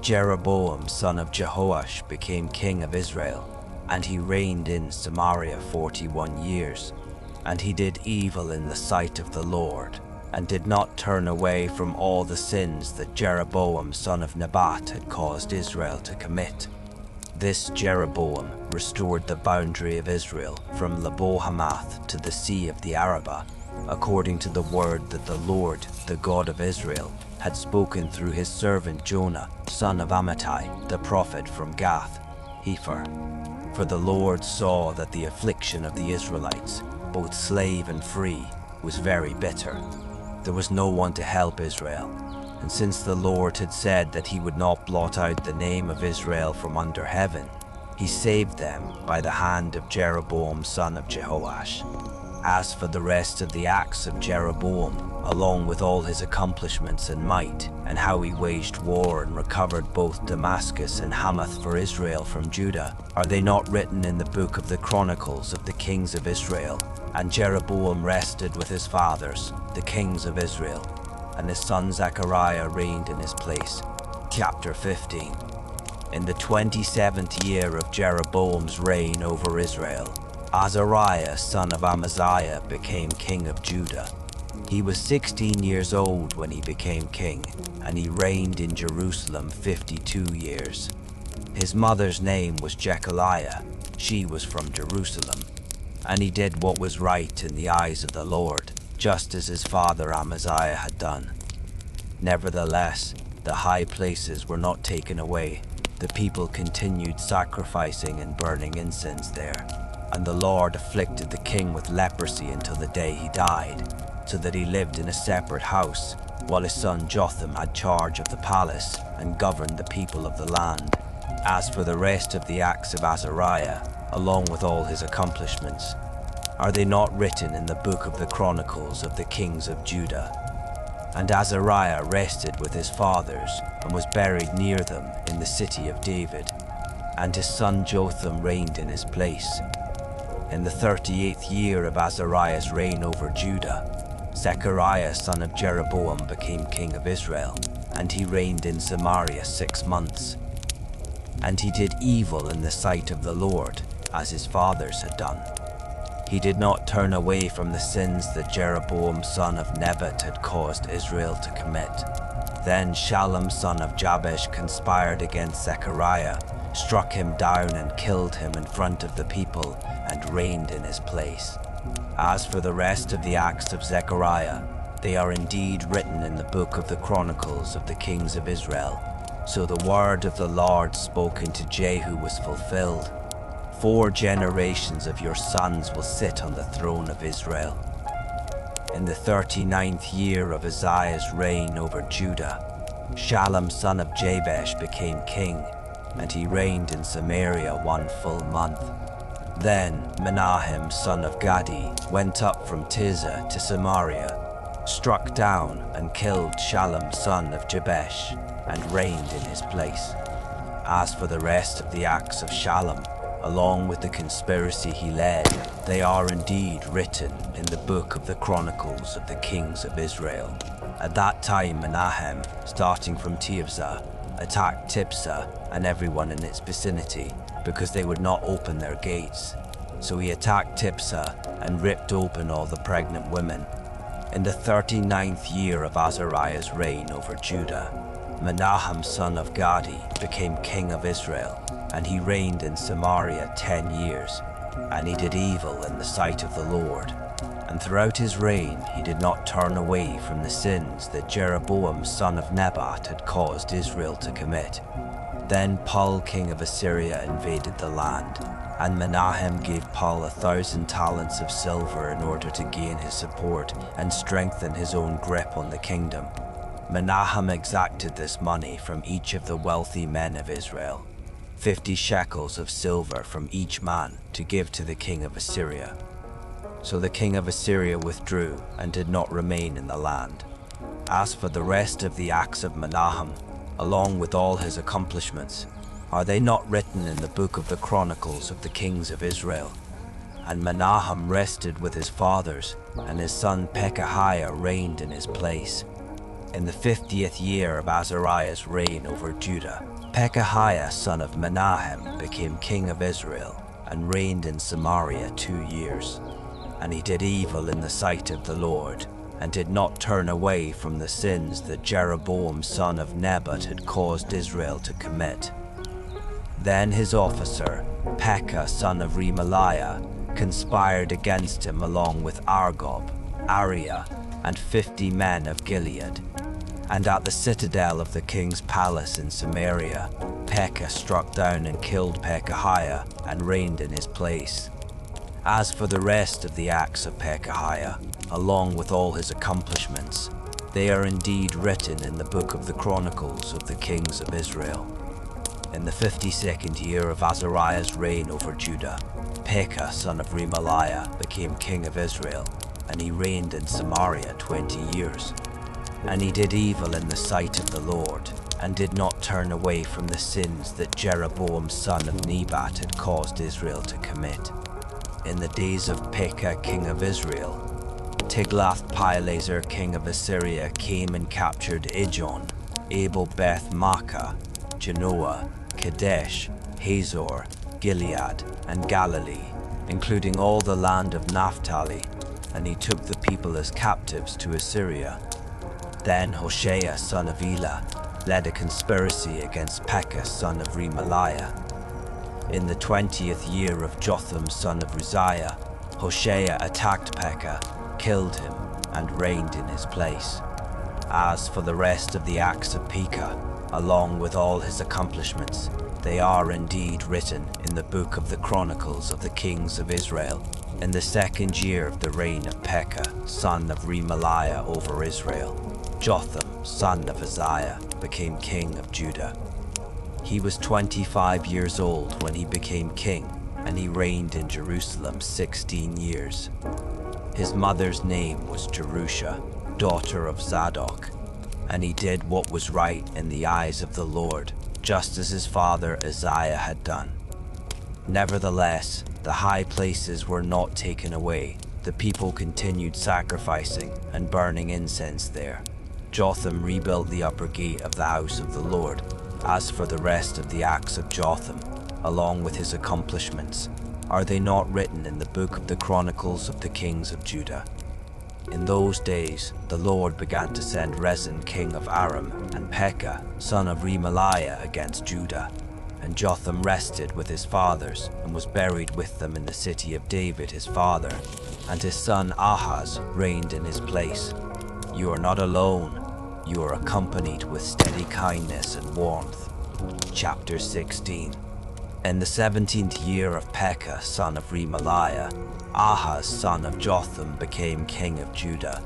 Jeroboam son of Jehoash became king of Israel, and he reigned in Samaria 41 years. And he did evil in the sight of the Lord, and did not turn away from all the sins that Jeroboam son of Nebat had caused Israel to commit. This Jeroboam restored the boundary of Israel from Lebo-Hamath to the Sea of the Arabah, according to the word that the Lord, the God of Israel, had spoken through his servant Jonah, son of Amittai, the prophet from Gath-Hepher. For the Lord saw that the affliction of the Israelites, both slave and free, was very bitter. There was no one to help Israel, and since the Lord had said that he would not blot out the name of Israel from under heaven, he saved them by the hand of Jeroboam son of Jehoash. As for the rest of the acts of Jeroboam, along with all his accomplishments and might, and how he waged war and recovered both Damascus and Hamath for Israel from Judah, are they not written in the book of the Chronicles of the kings of Israel? And Jeroboam rested with his fathers, the kings of Israel, and his son Zechariah reigned in his place. Chapter 15. In the 27th year of Jeroboam's reign over Israel, Azariah son of Amaziah became king of Judah. He was 16 years old when he became king, and he reigned in Jerusalem 52 years. His mother's name was Jechaliah. She was from Jerusalem. And he did what was right in the eyes of the Lord, just as his father Amaziah had done. Nevertheless, the high places were not taken away. The people continued sacrificing and burning incense there. And the Lord afflicted the king with leprosy until the day he died, so that he lived in a separate house, while his son Jotham had charge of the palace and governed the people of the land. As for the rest of the acts of Azariah, along with all his accomplishments, are they not written in the book of the Chronicles of the kings of Judah? And Azariah rested with his fathers and was buried near them in the city of David, and his son Jotham reigned in his place. In the 38th year of Azariah's reign over Judah, Zechariah son of Jeroboam became king of Israel, and he reigned in Samaria 6 months. And he did evil in the sight of the Lord, as his fathers had done. He did not turn away from the sins that Jeroboam son of Nebat had caused Israel to commit. Then Shallum son of Jabesh conspired against Zechariah, struck him down and killed him in front of the people, and reigned in his place. As for the rest of the acts of Zechariah, they are indeed written in the book of the Chronicles of the kings of Israel. So the word of the Lord spoken to Jehu was fulfilled. 4 generations of your sons will sit on the throne of Israel. In the 39th year of Uzziah's reign over Judah, Shallum son of Jabesh became king, and he reigned in Samaria 1 full month. Then Menahem son of Gadi went up from Tirzah to Samaria, struck down and killed Shallum son of Jabesh, and reigned in his place. As for the rest of the acts of Shallum, along with the conspiracy he led, they are indeed written in the book of the Chronicles of the kings of Israel. At that time Menahem, starting from Tirzah, attacked Tipsah and everyone in its vicinity, because they would not open their gates. So he attacked Tipsah and ripped open all the pregnant women. In the 39th year of Azariah's reign over Judah, Menahem son of Gadi became king of Israel, and he reigned in Samaria 10 years, and he did evil in the sight of the Lord. And throughout his reign he did not turn away from the sins that Jeroboam son of Nebat had caused Israel to commit. Then Pul king of Assyria invaded the land, and Menahem gave Pul 1,000 talents of silver in order to gain his support and strengthen his own grip on the kingdom. Menahem exacted this money from each of the wealthy men of Israel, 50 shekels of silver from each man to give to the king of Assyria. So the king of Assyria withdrew and did not remain in the land. As for the rest of the acts of Menahem, along with all his accomplishments, are they not written in the book of the Chronicles of the kings of Israel? And Menahem rested with his fathers, and his son Pekahiah reigned in his place. In the 50th year of Azariah's reign over Judah, Pekahiah son of Menahem became king of Israel, and reigned in Samaria 2 years. And he did evil in the sight of the Lord, and did not turn away from the sins that Jeroboam son of Nebat had caused Israel to commit. Then his officer, Pekah son of Remaliah, conspired against him along with Argob, Ariah, and 50 men of Gilead. And at the citadel of the king's palace in Samaria, Pekah struck down and killed Pekahiah and reigned in his place. As for the rest of the acts of Pekahiah, along with all his accomplishments, they are indeed written in the book of the Chronicles of the kings of Israel. In the 52nd year of Azariah's reign over Judah, Pekah son of Remaliah became king of Israel, and he reigned in Samaria 20 years. And he did evil in the sight of the Lord, and did not turn away from the sins that Jeroboam son of Nebat had caused Israel to commit. In the days of Pekah king of Israel, Tiglath-Pileser king of Assyria came and captured Ijon, Abel-Beth-Maachah, Genoa, Kadesh, Hazor, Gilead, and Galilee, including all the land of Naphtali, and he took the people as captives to Assyria. Then Hoshea son of Elah led a conspiracy against Pekah son of Remaliah. In the 20th year of Jotham son of Uzziah, Hoshea attacked Pekah, killed him, and reigned in his place. As for the rest of the acts of Pekah, along with all his accomplishments, They are indeed written in the book of the Chronicles of the Kings of Israel, in the second year of the reign of Pekah, son of Remaliah over Israel. Jotham, son of Uzziah, became king of Judah. He was 25 years old when he became king, and he reigned in Jerusalem 16 years. His mother's name was Jerusha, daughter of Zadok, and he did what was right in the eyes of the Lord, just as his father Uzziah had done. Nevertheless, the high places were not taken away. The people continued sacrificing and burning incense there. Jotham rebuilt the upper gate of the house of the Lord. As for the rest of the acts of Jotham, along with his accomplishments, are they not written in the book of the Chronicles of the Kings of Judah? In those days, the Lord began to send Rezin king of Aram and Pekah, son of Remaliah, against Judah. And Jotham rested with his fathers and was buried with them in the city of David his father, and his son Ahaz reigned in his place. You are not alone. You are accompanied with steady kindness and warmth. Chapter 16. In the 17th year of Pekah, son of Remaliah, Ahaz, son of Jotham, became king of Judah.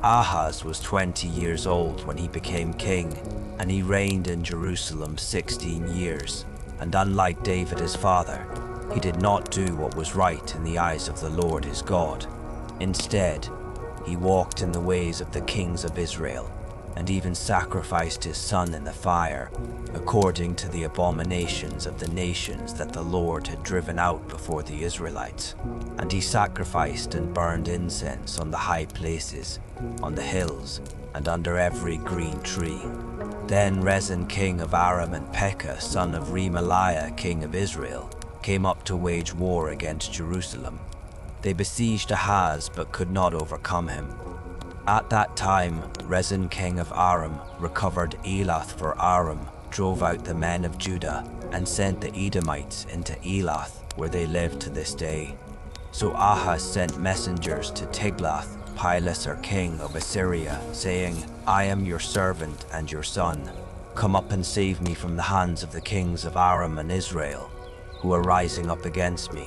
Ahaz was 20 years old when he became king, and he reigned in Jerusalem 16 years. And unlike David his father, he did not do what was right in the eyes of the Lord his God. Instead, he walked in the ways of the kings of Israel, and even sacrificed his son in the fire, according to the abominations of the nations that the Lord had driven out before the Israelites. And he sacrificed and burned incense on the high places, on the hills, and under every green tree. Then Rezin king of Aram and Pekah, son of Remaliah king of Israel, came up to wage war against Jerusalem. They besieged Ahaz but could not overcome him. At that time, Rezin king of Aram recovered Elath for Aram, drove out the men of Judah, and sent the Edomites into Elath, where they live to this day. So Ahaz sent messengers to Tiglath-Pileser king of Assyria, saying, I am your servant and your son. Come up and save me from the hands of the kings of Aram and Israel, who are rising up against me.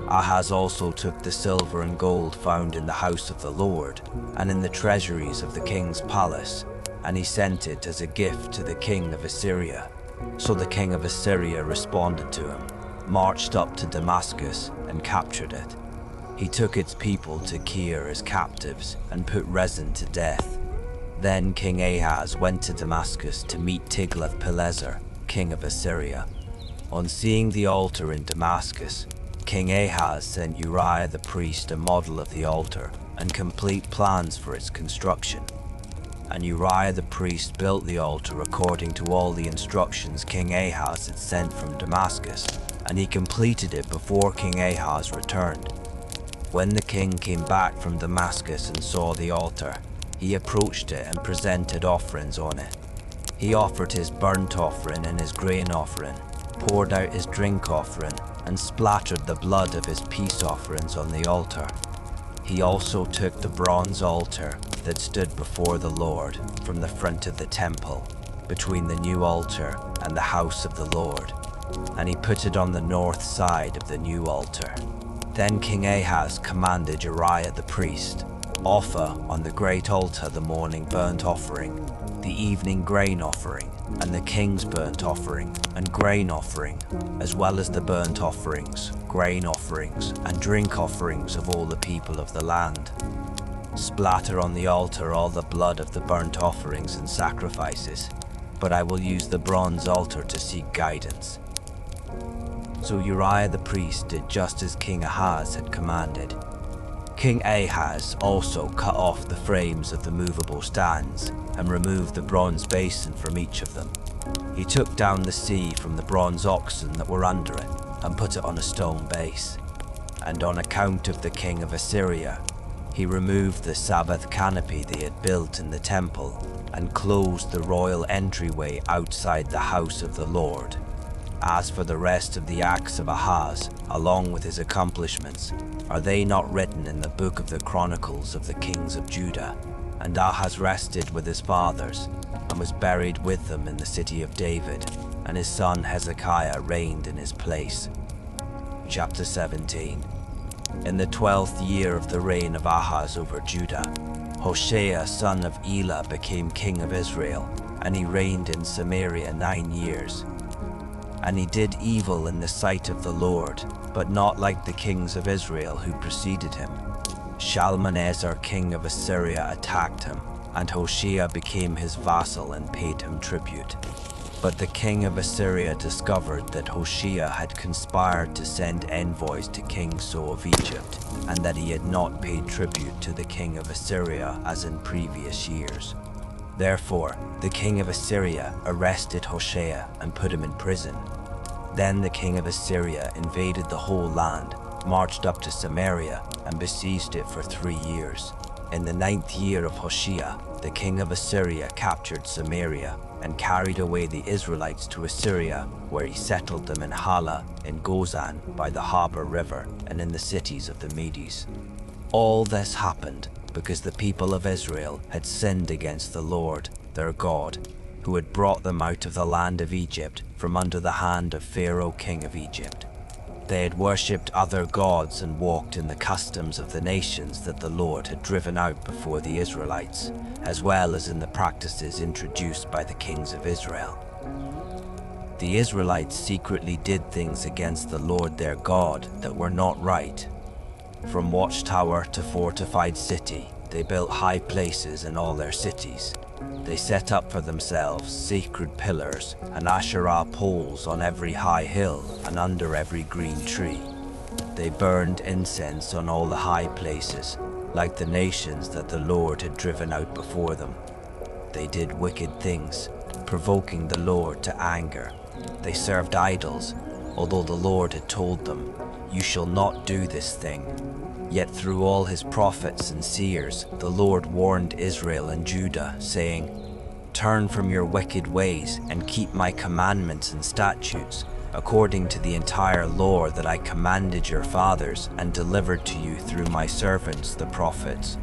Ahaz also took the silver and gold found in the house of the Lord, and in the treasuries of the king's palace, and he sent it as a gift to the king of Assyria. So the king of Assyria responded to him, marched up to Damascus, and captured it. He took its people to Kir as captives, and put Rezin to death. Then King Ahaz went to Damascus to meet Tiglath-Pileser, king of Assyria. On seeing the altar in Damascus, King Ahaz sent Uriah the priest a model of the altar and complete plans for its construction. And Uriah the priest built the altar according to all the instructions King Ahaz had sent from Damascus, and he completed it before King Ahaz returned. When the king came back from Damascus and saw the altar, he approached it and presented offerings on it. He offered his burnt offering and his grain offering, poured out his drink offering, and splattered the blood of his peace offerings on the altar. He also took the bronze altar that stood before the Lord from the front of the temple, between the new altar and the house of the Lord, and he put it on the north side of the new altar. Then King Ahaz commanded Uriah the priest, offer on the great altar the morning burnt offering, the evening grain offering, and the king's burnt offering and grain offering, as well as the burnt offerings, grain offerings, and drink offerings of all the people of the land. Splatter on the altar all the blood of the burnt offerings and sacrifices, but I will use the bronze altar to seek guidance. So Uriah the priest did just as King Ahaz had commanded. King Ahaz also cut off the frames of the movable stands and removed the bronze basin from each of them. He took down the sea from the bronze oxen that were under it and put it on a stone base. And on account of the king of Assyria, he removed the Sabbath canopy they had built in the temple and closed the royal entryway outside the house of the Lord. As for the rest of the acts of Ahaz, along with his accomplishments, are they not written in the book of the Chronicles of the Kings of Judah? And Ahaz rested with his fathers, and was buried with them in the city of David, and his son Hezekiah reigned in his place. Chapter 17. In the 12th year of the reign of Ahaz over Judah, Hoshea son of Elah became king of Israel, and he reigned in Samaria 9 years. And he did evil in the sight of the Lord, but not like the kings of Israel who preceded him. Shalmaneser king of Assyria attacked him, and Hoshea became his vassal and paid him tribute. But the king of Assyria discovered that Hoshea had conspired to send envoys to King So of Egypt, and that he had not paid tribute to the king of Assyria as in previous years. Therefore, the king of Assyria arrested Hoshea and put him in prison. Then the king of Assyria invaded the whole land, marched up to Samaria, and besieged it for 3 years. In the 9th year of Hoshea, the king of Assyria captured Samaria and carried away the Israelites to Assyria, where he settled them in Hala, in Gozan, by the harbor river, and in the cities of the Medes. All this happened because the people of Israel had sinned against the Lord, their God, who had brought them out of the land of Egypt from under the hand of Pharaoh king of Egypt. They had worshipped other gods and walked in the customs of the nations that the Lord had driven out before the Israelites, as well as in the practices introduced by the kings of Israel. The Israelites secretly did things against the Lord their God that were not right. From watchtower to fortified city, they built high places in all their cities. They set up for themselves sacred pillars and Asherah poles on every high hill and under every green tree. They burned incense on all the high places, like the nations that the Lord had driven out before them. They did wicked things, provoking the Lord to anger. They served idols, although the Lord had told them, "You shall not do this thing." Yet through all his prophets and seers, the Lord warned Israel and Judah, saying, "Turn from your wicked ways and keep my commandments and statutes, according to the entire law that I commanded your fathers and delivered to you through my servants, the prophets."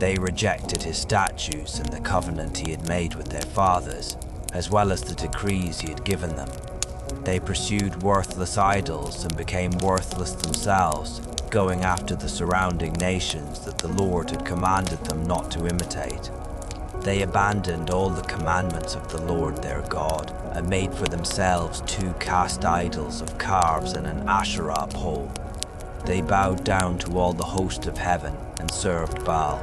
They rejected his statutes and the covenant he had made with their fathers, as well as the decrees he had given them. They pursued worthless idols and became worthless themselves, going after the surrounding nations that the Lord had commanded them not to imitate. They abandoned all the commandments of the Lord their God and made for themselves 2 cast idols of calves and an Asherah pole. They bowed down to all the host of heaven and served Baal.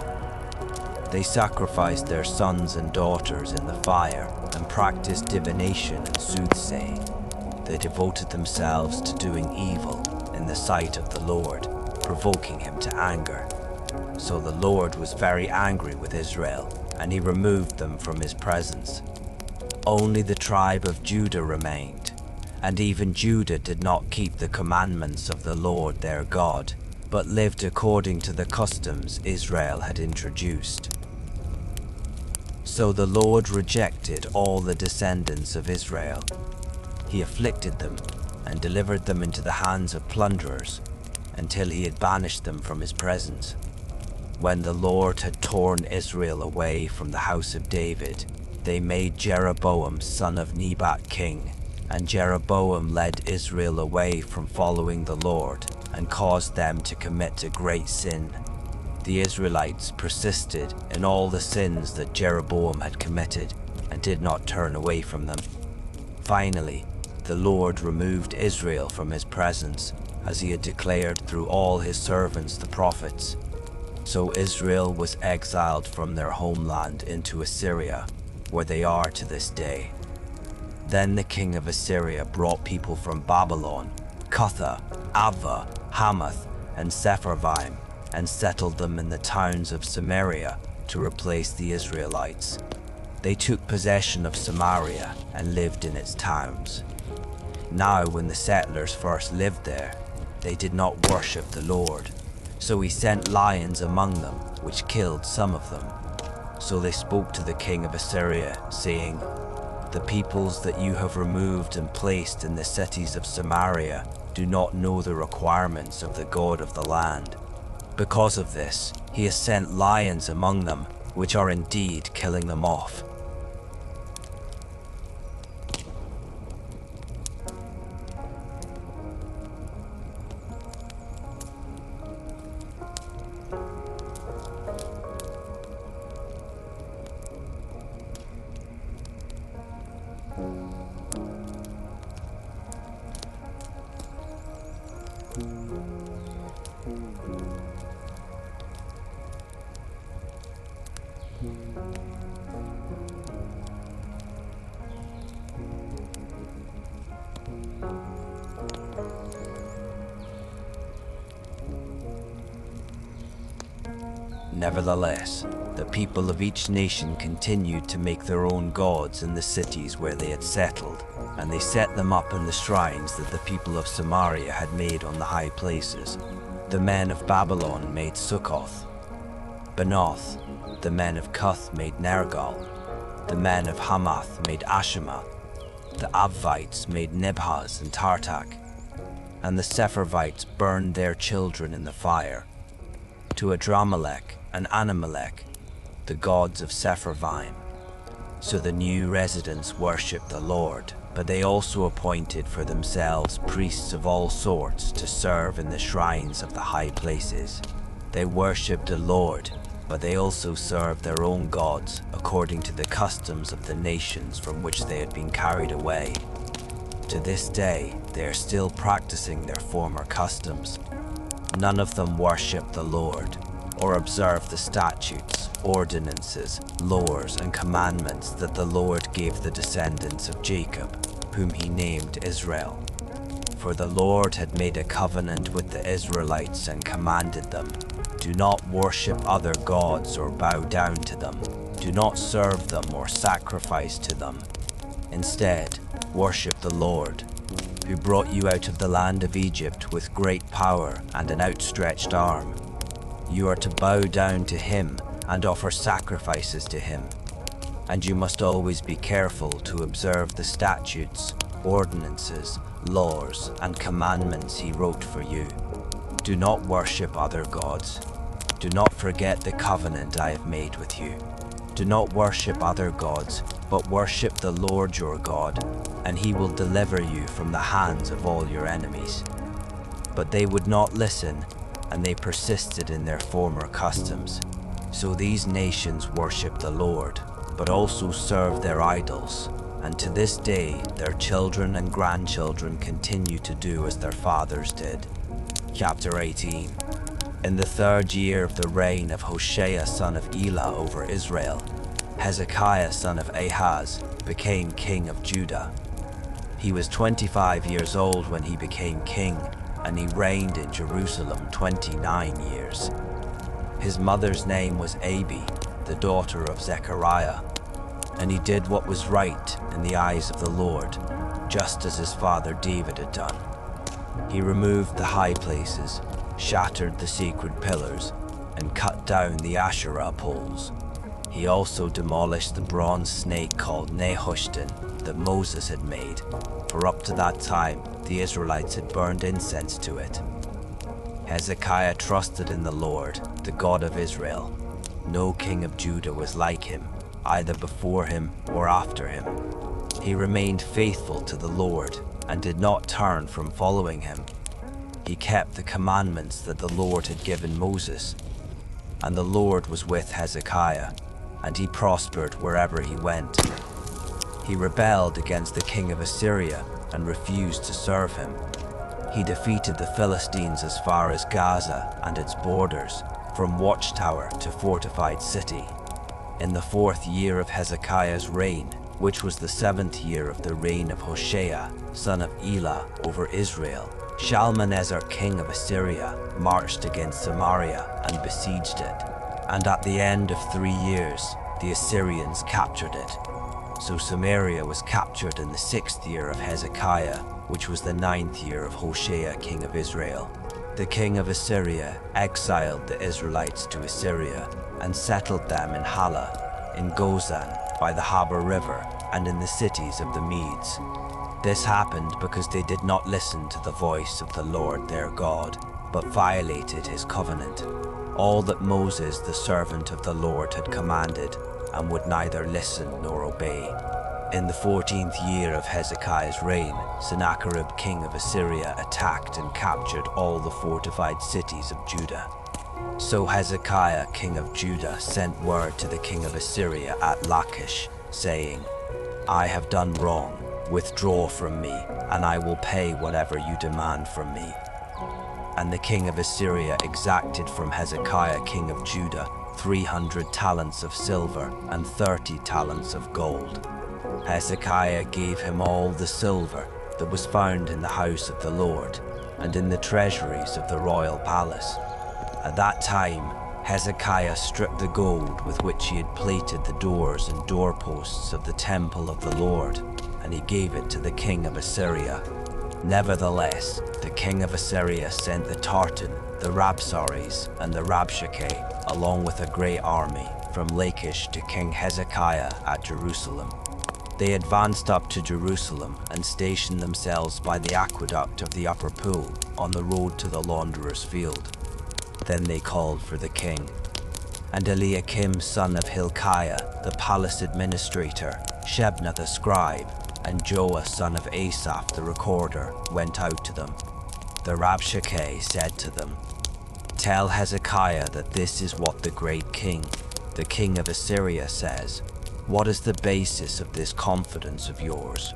They sacrificed their sons and daughters in the fire and practiced divination and soothsaying. They devoted themselves to doing evil in the sight of the Lord, provoking him to anger. So the Lord was very angry with Israel, and he removed them from his presence. Only the tribe of Judah remained, and even Judah did not keep the commandments of the Lord their God, but lived according to the customs Israel had introduced. So the Lord rejected all the descendants of Israel. He afflicted them and delivered them into the hands of plunderers until he had banished them from his presence. When the Lord had torn Israel away from the house of David, they made Jeroboam son of Nebat king, and Jeroboam led Israel away from following the Lord and caused them to commit a great sin. The Israelites persisted in all the sins that Jeroboam had committed and did not turn away from them. Finally, the Lord removed Israel from his presence, as he had declared through all his servants the prophets. So Israel was exiled from their homeland into Assyria, where they are to this day. Then the king of Assyria brought people from Babylon, Cutha, Ava, Hamath, and Sepharvaim, and settled them in the towns of Samaria to replace the Israelites. They took possession of Samaria and lived in its towns. Now when the settlers first lived there, they did not worship the Lord. So he sent lions among them, which killed some of them. So they spoke to the king of Assyria, saying, "The peoples that you have removed and placed in the cities of Samaria do not know the requirements of the God of the land. Because of this, he has sent lions among them, which are indeed killing them off." Nevertheless, the people of each nation continued to make their own gods in the cities where they had settled, and they set them up in the shrines that the people of Samaria had made on the high places. The men of Babylon made Sukkoth. Benoth, the men of Cuth made Nergal. The men of Hamath made Ashima. The Avvites made Nibhaz and Tartak. And the Sepharvites burned their children in the fire. To Adramelech and Anamelech, the gods of Sepharvaim. So the new residents worshipped the Lord, but they also appointed for themselves priests of all sorts to serve in the shrines of the high places. They worshipped the Lord, but they also served their own gods according to the customs of the nations from which they had been carried away. To this day, they are still practicing their former customs. None of them worship the Lord, or observe the statutes, ordinances, laws, and commandments that the Lord gave the descendants of Jacob, whom he named Israel. For the Lord had made a covenant with the Israelites and commanded them, "Do not worship other gods or bow down to them. Do not serve them or sacrifice to them. Instead, worship the Lord, who brought you out of the land of Egypt with great power and an outstretched arm. You are to bow down to him and offer sacrifices to him. And you must always be careful to observe the statutes, ordinances, laws, and commandments he wrote for you. Do not worship other gods. Do not forget the covenant I have made with you. Do not worship other gods, but worship the Lord your God, and he will deliver you from the hands of all your enemies." But they would not listen, and they persisted in their former customs. So these nations worship the Lord, but also serve their idols, and to this day their children and grandchildren continue to do as their fathers did. Chapter 18. In the 3rd year of the reign of Hoshea son of Elah over Israel, Hezekiah son of Ahaz became king of Judah. He was 25 years old when he became king, and he reigned in Jerusalem 29 years. His mother's name was Abi, the daughter of Zechariah, and he did what was right in the eyes of the Lord, just as his father David had done. He removed the high places, shattered the sacred pillars, and cut down the Asherah poles. He also demolished the bronze snake called Nehushtan that Moses had made, for up to that time the Israelites had burned incense to it. Hezekiah trusted in the Lord, the God of Israel. No king of Judah was like him, either before him or after him. He remained faithful to the Lord and did not turn from following him. He kept the commandments that the Lord had given Moses. And the Lord was with Hezekiah, and he prospered wherever he went. He rebelled against the king of Assyria and refused to serve him. He defeated the Philistines as far as Gaza and its borders, from watchtower to fortified city. In the 4th year of Hezekiah's reign, which was the 7th year of the reign of Hoshea, son of Elah, over Israel, Shalmaneser king of Assyria marched against Samaria and besieged it. And at the end of 3 years, the Assyrians captured it. So Samaria was captured in the 6th year of Hezekiah, which was the 9th year of Hoshea king of Israel. The king of Assyria exiled the Israelites to Assyria and settled them in Hala, in Gozan, by the Habor River, and in the cities of the Medes. This happened because they did not listen to the voice of the Lord their God, but violated his covenant, all that Moses, the servant of the Lord, had commanded, and would neither listen nor obey. In the 14th year of Hezekiah's reign, Sennacherib, king of Assyria, attacked and captured all the fortified cities of Judah. So Hezekiah, king of Judah, sent word to the king of Assyria at Lachish, saying, I have done wrong. Withdraw from me, and I will pay whatever you demand from me. And the king of Assyria exacted from Hezekiah, king of Judah, 300 talents of silver and 30 talents of gold. Hezekiah gave him all the silver that was found in the house of the Lord and in the treasuries of the royal palace. At that time, Hezekiah stripped the gold with which he had plated the doors and doorposts of the temple of the Lord, and he gave it to the king of Assyria. Nevertheless, the king of Assyria sent the Tartan, the Rabsaris, and the Rabshakeh, along with a great army, from Lachish to King Hezekiah at Jerusalem. They advanced up to Jerusalem and stationed themselves by the aqueduct of the upper pool on the road to the launderer's field. Then they called for the king. And Eliakim, son of Hilkiah, the palace administrator, Shebna the scribe, and Joah, son of Asaph the recorder, went out to them. The Rabshakeh said to them, Tell Hezekiah that this is what the great king, the king of Assyria, says. What is the basis of this confidence of yours?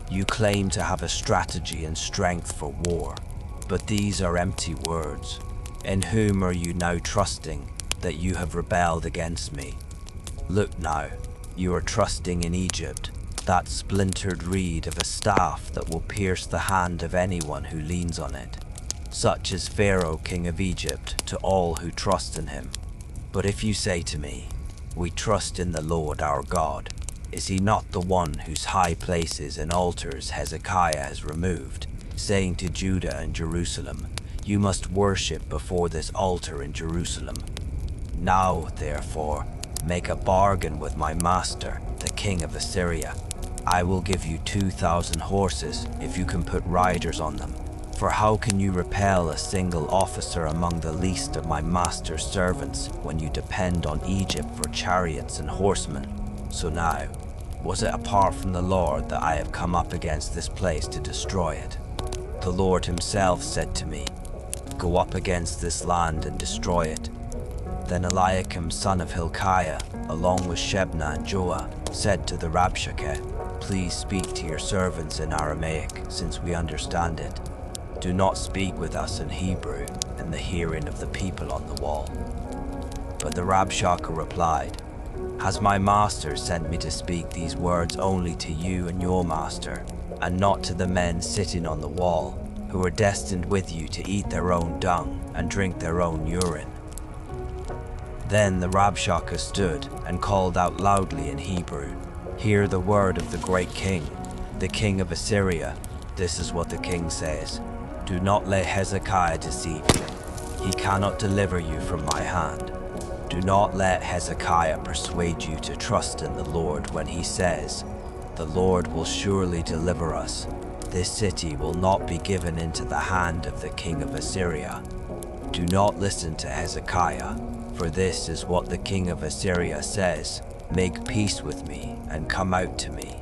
You claim to have a strategy and strength for war, but these are empty words. In whom are you now trusting that you have rebelled against me? Look now, you are trusting in Egypt, that splintered reed of a staff that will pierce the hand of anyone who leans on it. Such is Pharaoh, king of Egypt, to all who trust in him. But if you say to me, We trust in the Lord our God, is he not the one whose high places and altars Hezekiah has removed, saying to Judah and Jerusalem, You must worship before this altar in Jerusalem? Now, therefore, make a bargain with my master, the king of Assyria. I will give you 2,000 horses if you can put riders on them. For how can you repel a single officer among the least of my master's servants when you depend on Egypt for chariots and horsemen? So now, was it apart from the Lord that I have come up against this place to destroy it? The Lord himself said to me, Go up against this land and destroy it. Then Eliakim, son of Hilkiah, along with Shebna and Joah, said to the Rabshakeh, Please speak to your servants in Aramaic, since we understand it. Do not speak with us in Hebrew, in the hearing of the people on the wall. But the Rabshakeh replied, Has my master sent me to speak these words only to you and your master, and not to the men sitting on the wall, who are destined with you to eat their own dung and drink their own urine? Then the Rabshakeh stood and called out loudly in Hebrew, Hear the word of the great king, the king of Assyria. This is what the king says. Do not let Hezekiah deceive you. He cannot deliver you from my hand. Do not let Hezekiah persuade you to trust in the Lord when he says, The Lord will surely deliver us. This city will not be given into the hand of the king of Assyria. Do not listen to Hezekiah, for this is what the king of Assyria says, Make peace with me and come out to me.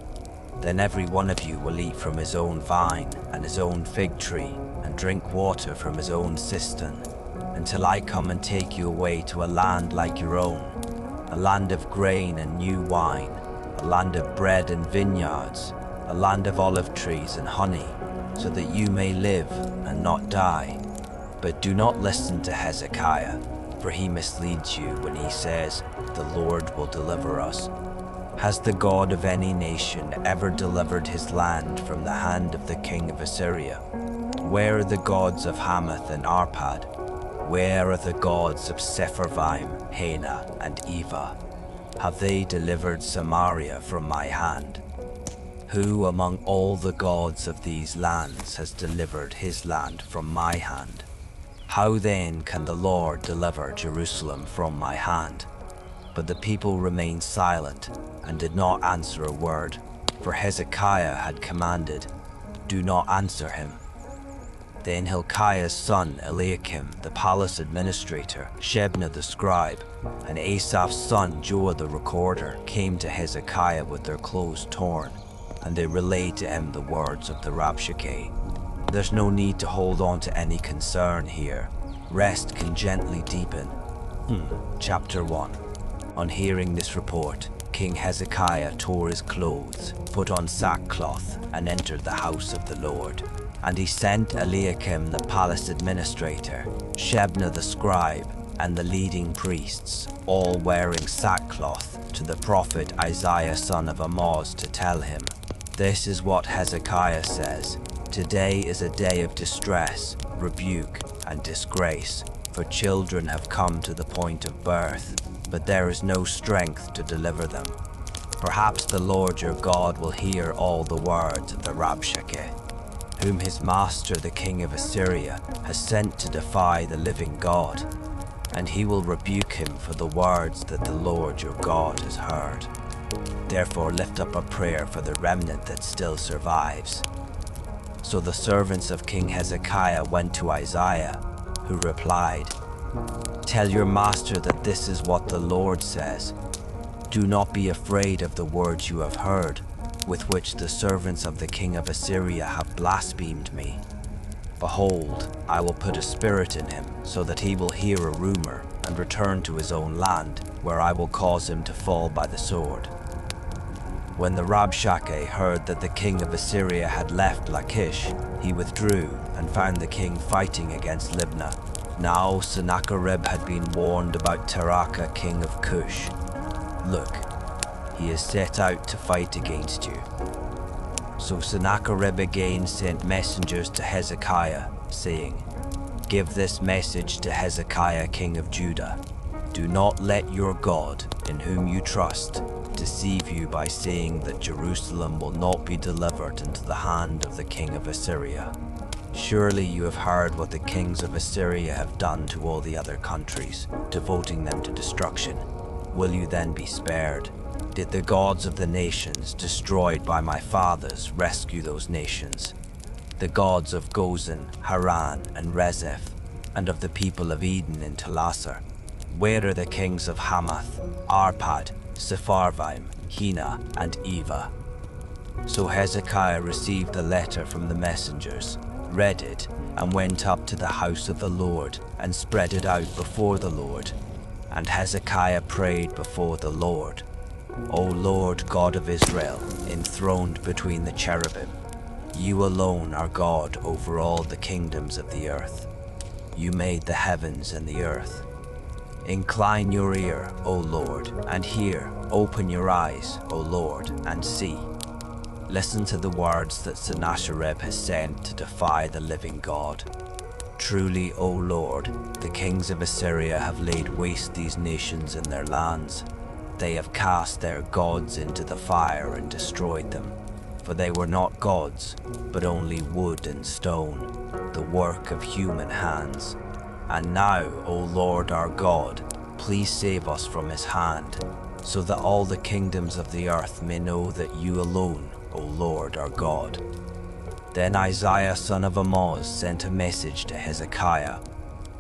Then every one of you will eat from his own vine and his own fig tree, and drink water from his own cistern, until I come and take you away to a land like your own, a land of grain and new wine, a land of bread and vineyards, a land of olive trees and honey, so that you may live and not die. But do not listen to Hezekiah, for he misleads you when he says, The Lord will deliver us. Has the God of any nation ever delivered his land from the hand of the king of Assyria? Where are the gods of Hamath and Arpad? Where are the gods of Sepharvaim, Hena, and Eva? Have they delivered Samaria from my hand? Who among all the gods of these lands has delivered his land from my hand? How then can the Lord deliver Jerusalem from my hand?" But the people remained silent and did not answer a word, for Hezekiah had commanded, "Do not answer him." Then Hilkiah's son Eliakim, the palace administrator, Shebna the scribe, and Asaph's son Joah the recorder came to Hezekiah with their clothes torn, and they relayed to him the words of the Rabshakeh. There's no need to hold on to any concern here. Rest can gently deepen. Chapter 1. On hearing this report, King Hezekiah tore his clothes, put on sackcloth, and entered the house of the Lord. And he sent Eliakim the palace administrator, Shebna the scribe, and the leading priests, all wearing sackcloth, to the prophet Isaiah son of Amoz to tell him, "This is what Hezekiah says. Today is a day of distress, rebuke, and disgrace, for children have come to the point of birth, but there is no strength to deliver them. Perhaps the Lord your God will hear all the words of the Rabshakeh, whom his master the king of Assyria has sent to defy the living God, and he will rebuke him for the words that the Lord your God has heard. Therefore lift up a prayer for the remnant that still survives." So the servants of King Hezekiah went to Isaiah, who replied, "Tell your master that this is what the Lord says. Do not be afraid of the words you have heard, with which the servants of the king of Assyria have blasphemed me. Behold, I will put a spirit in him, so that he will hear a rumor and return to his own land, where I will cause him to fall by the sword." When the Rabshakeh heard that the king of Assyria had left Lachish, he withdrew and found the king fighting against Libnah. Now Sennacherib had been warned about Tirhakah king of Cush. "Look, he is set out to fight against you." So Sennacherib again sent messengers to Hezekiah, saying, "Give this message to Hezekiah king of Judah. Do not let your God, in whom you trust, deceive you by saying that Jerusalem will not be delivered into the hand of the king of Assyria. Surely you have heard what the kings of Assyria have done to all the other countries, devoting them to destruction. Will you then be spared? Did the gods of the nations destroyed by my fathers rescue those nations? The gods of Gozan, Haran, and Rezeph, and of the people of Eden in Telassar? Where are the kings of Hamath, Arpad, Sepharvaim, Hena, and Eva?" So Hezekiah received the letter from the messengers, read it, and went up to the house of the Lord, and spread it out before the Lord. And Hezekiah prayed before the Lord, "O Lord God of Israel, enthroned between the cherubim, you alone are God over all the kingdoms of the earth. You made the heavens and the earth. Incline your ear, O Lord, and hear. Open your eyes, O Lord, and see. Listen to the words that Sennacherib has sent to defy the living God. Truly, O Lord, the kings of Assyria have laid waste these nations and their lands. They have cast their gods into the fire and destroyed them. For they were not gods, but only wood and stone, the work of human hands. And now, O Lord our God, please save us from his hand, so that all the kingdoms of the earth may know that you alone, O Lord our God." Then Isaiah son of Amoz sent a message to Hezekiah.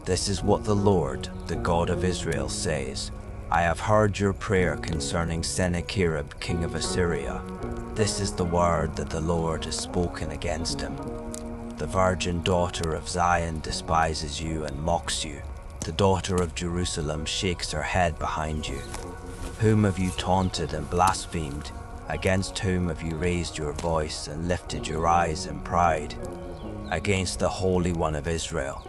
"This is what the Lord, the God of Israel, says. I have heard your prayer concerning Sennacherib king of Assyria. This is the word that the Lord has spoken against him. The virgin daughter of Zion despises you and mocks you. The daughter of Jerusalem shakes her head behind you. Whom have you taunted and blasphemed? Against whom have you raised your voice and lifted your eyes in pride? Against the Holy One of Israel.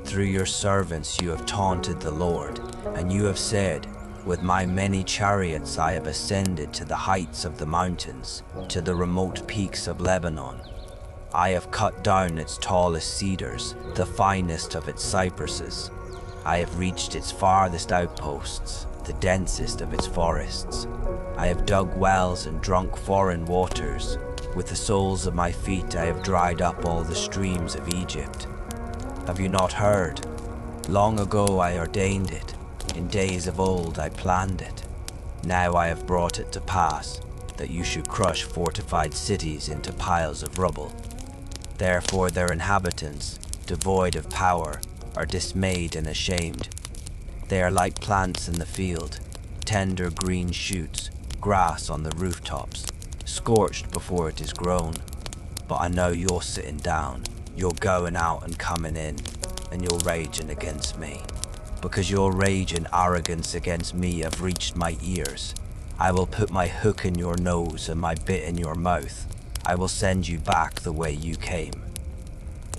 Through your servants you have taunted the Lord, and you have said, 'With my many chariots I have ascended to the heights of the mountains, to the remote peaks of Lebanon. I have cut down its tallest cedars, the finest of its cypresses. I have reached its farthest outposts, the densest of its forests. I have dug wells and drunk foreign waters. With the soles of my feet I have dried up all the streams of Egypt. Have you not heard? Long ago I ordained it, in days of old I planned it. Now I have brought it to pass, that you should crush fortified cities into piles of rubble. Therefore their inhabitants, devoid of power, are dismayed and ashamed. They are like plants in the field, tender green shoots, grass on the rooftops, scorched before it is grown. But I know you're sitting down, you're going out and coming in, and you're raging against me. Because your rage and arrogance against me have reached my ears. I will put my hook in your nose and my bit in your mouth. I will send you back the way you came.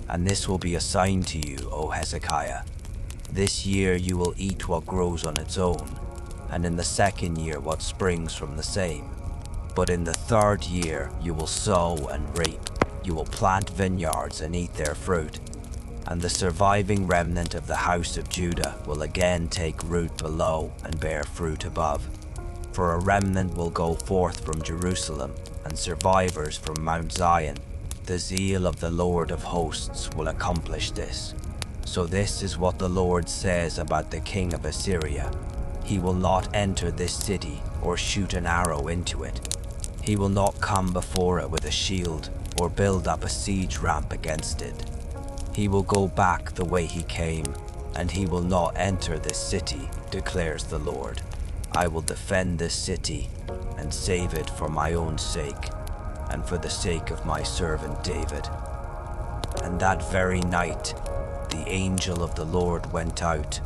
And this will be a sign to you, O Hezekiah. This year you will eat what grows on its own, and in the second year what springs from the same. But in the third year you will sow and reap. You will plant vineyards and eat their fruit. And the surviving remnant of the house of Judah will again take root below and bear fruit above. For a remnant will go forth from Jerusalem, and survivors from Mount Zion. The zeal of the Lord of hosts will accomplish this. So this is what the Lord says about the king of Assyria. He will not enter this city or shoot an arrow into it. He will not come before it with a shield or build up a siege ramp against it. He will go back the way he came, and he will not enter this city, declares the Lord. I will defend this city and save it for my own sake, and for the sake of my servant David. And that very night, the angel of the Lord went out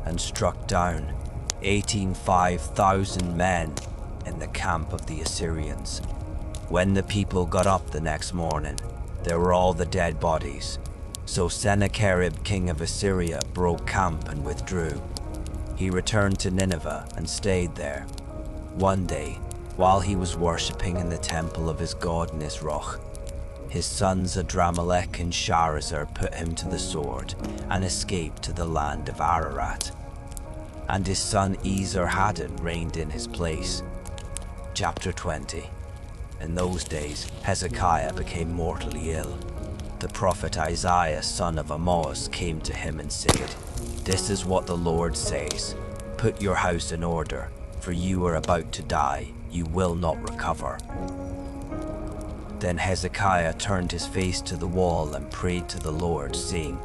and struck down 85,000 men in the camp of the Assyrians. When the people got up the next morning, there were all the dead bodies. So Sennacherib, king of Assyria, broke camp and withdrew. He returned to Nineveh and stayed there. One day, while he was worshipping in the temple of his god Nisroch, his sons Adramelech and Sharezer put him to the sword and escaped to the land of Ararat. And his son Esarhaddon reigned in his place. Chapter 20. In those days, Hezekiah became mortally ill. The prophet Isaiah, son of Amoz, came to him and said, "This is what the Lord says, put your house in order, for you are about to die, you will not recover." Then Hezekiah turned his face to the wall and prayed to the Lord, saying,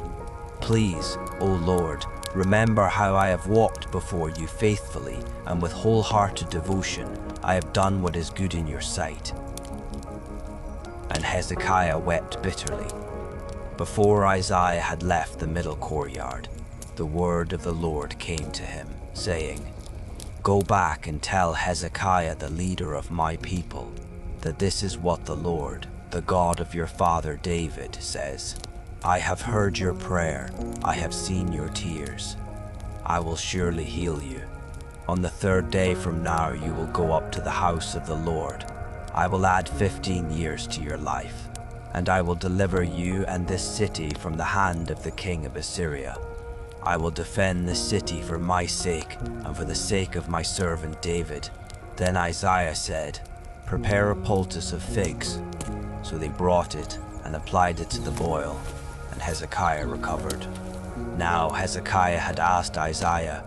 "Please, O Lord, remember how I have walked before you faithfully, and with wholehearted devotion I have done what is good in your sight." And Hezekiah wept bitterly. Before Isaiah had left the middle courtyard, the word of the Lord came to him, saying, "Go back and tell Hezekiah, the leader of my people, that this is what the Lord, the God of your father David, says. I have heard your prayer, I have seen your tears. I will surely heal you. On the third day from now you will go up to the house of the Lord. I will add 15 years to your life. And I will deliver you and this city from the hand of the king of Assyria. I will defend this city for my sake and for the sake of my servant David." Then Isaiah said, "Prepare a poultice of figs." So they brought it and applied it to the boil, and Hezekiah recovered. Now Hezekiah had asked Isaiah,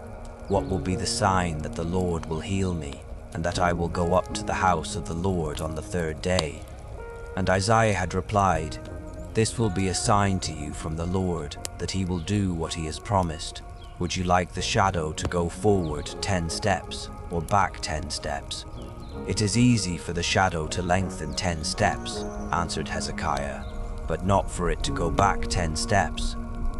"What will be the sign that the Lord will heal me, and that I will go up to the house of the Lord on the third day?" And Isaiah had replied, "This will be a sign to you from the Lord, that he will do what he has promised. Would you like the shadow to go forward 10 steps, or back 10 steps?" "It is easy for the shadow to lengthen 10 steps, answered Hezekiah, "but not for it to go back 10 steps.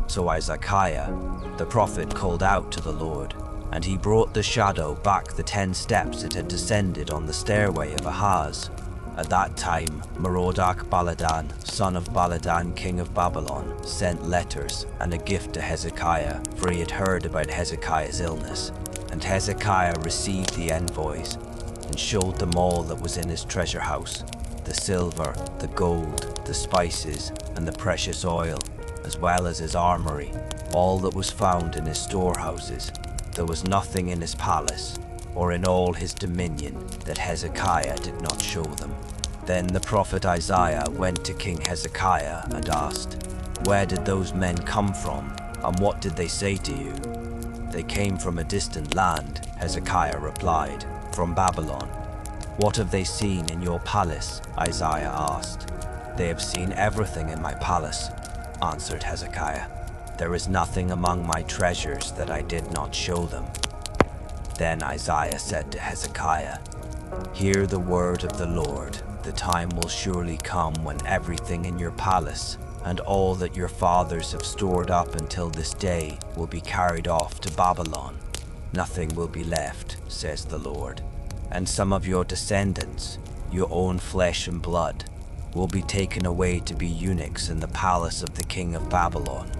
So Hezekiah, the prophet, called out to the Lord, and he brought the shadow back the 10 steps it had descended on the stairway of Ahaz. At that time, Merodach-Baladan, son of Baladan, king of Babylon, sent letters and a gift to Hezekiah, for he had heard about Hezekiah's illness. And Hezekiah received the envoys and showed them all that was in his treasure house, the silver, the gold, the spices, and the precious oil, as well as his armory, all that was found in his storehouses. There was nothing in his palace, or in all his dominion, that Hezekiah did not show them. Then the prophet Isaiah went to King Hezekiah and asked, "Where did those men come from, And what did they say to you?" "They came from a distant land," Hezekiah replied, "from Babylon." "What have they seen in your palace?" Isaiah asked. "They have seen everything in my palace," answered Hezekiah. "There is nothing among my treasures that I did not show them." Then Isaiah said to Hezekiah, "Hear the word of the Lord. The time will surely come when everything in your palace and all that your fathers have stored up until this day will be carried off to Babylon. Nothing will be left, says the Lord. And some of your descendants, your own flesh and blood, will be taken away to be eunuchs in the palace of the king of Babylon."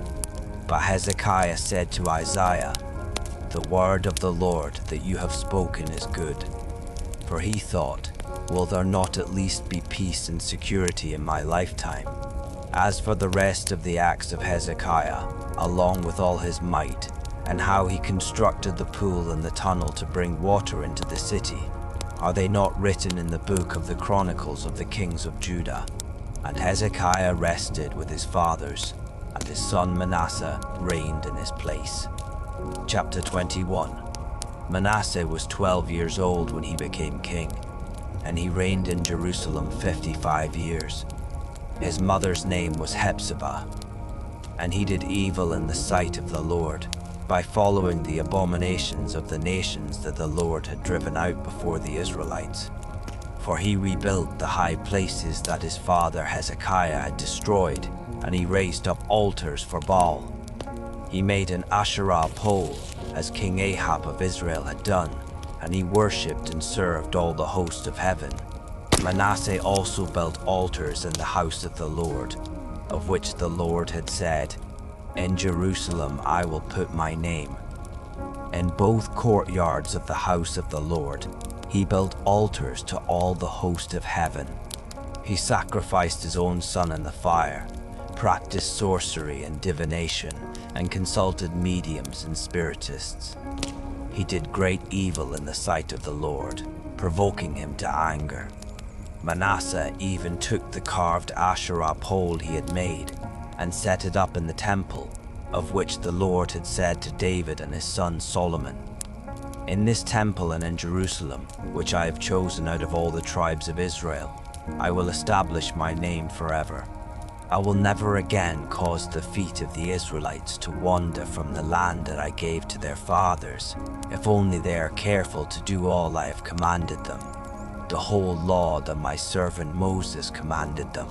But Hezekiah said to Isaiah, "The word of the Lord that you have spoken is good." For he thought, "Will there not at least be peace and security in my lifetime?" As for the rest of the acts of Hezekiah, along with all his might, and how he constructed the pool and the tunnel to bring water into the city, are they not written in the book of the Chronicles of the kings of Judah? And Hezekiah rested with his fathers, and his son Manasseh reigned in his place. Chapter 21. Manasseh was 12 years old when he became king, and he reigned in Jerusalem 55 years. His mother's name was Hephzibah, and he did evil in the sight of the Lord, by following the abominations of the nations that the Lord had driven out before the Israelites. For he rebuilt the high places that his father Hezekiah had destroyed, and he raised up altars for Baal. He made an Asherah pole, as King Ahab of Israel had done, and he worshipped and served all the host of heaven. Manasseh also built altars in the house of the Lord, of which the Lord had said, "In Jerusalem I will put my name." In both courtyards of the house of the Lord, he built altars to all the host of heaven. He sacrificed his own son in the fire, practiced sorcery and divination, and consulted mediums and spiritists. He did great evil in the sight of the Lord, provoking him to anger. Manasseh even took the carved Asherah pole he had made and set it up in the temple, of which the Lord had said to David and his son Solomon, "In this temple and in Jerusalem, which I have chosen out of all the tribes of Israel, I will establish my name forever. I will never again cause the feet of the Israelites to wander from the land that I gave to their fathers, if only they are careful to do all I have commanded them, the whole law that my servant Moses commanded them."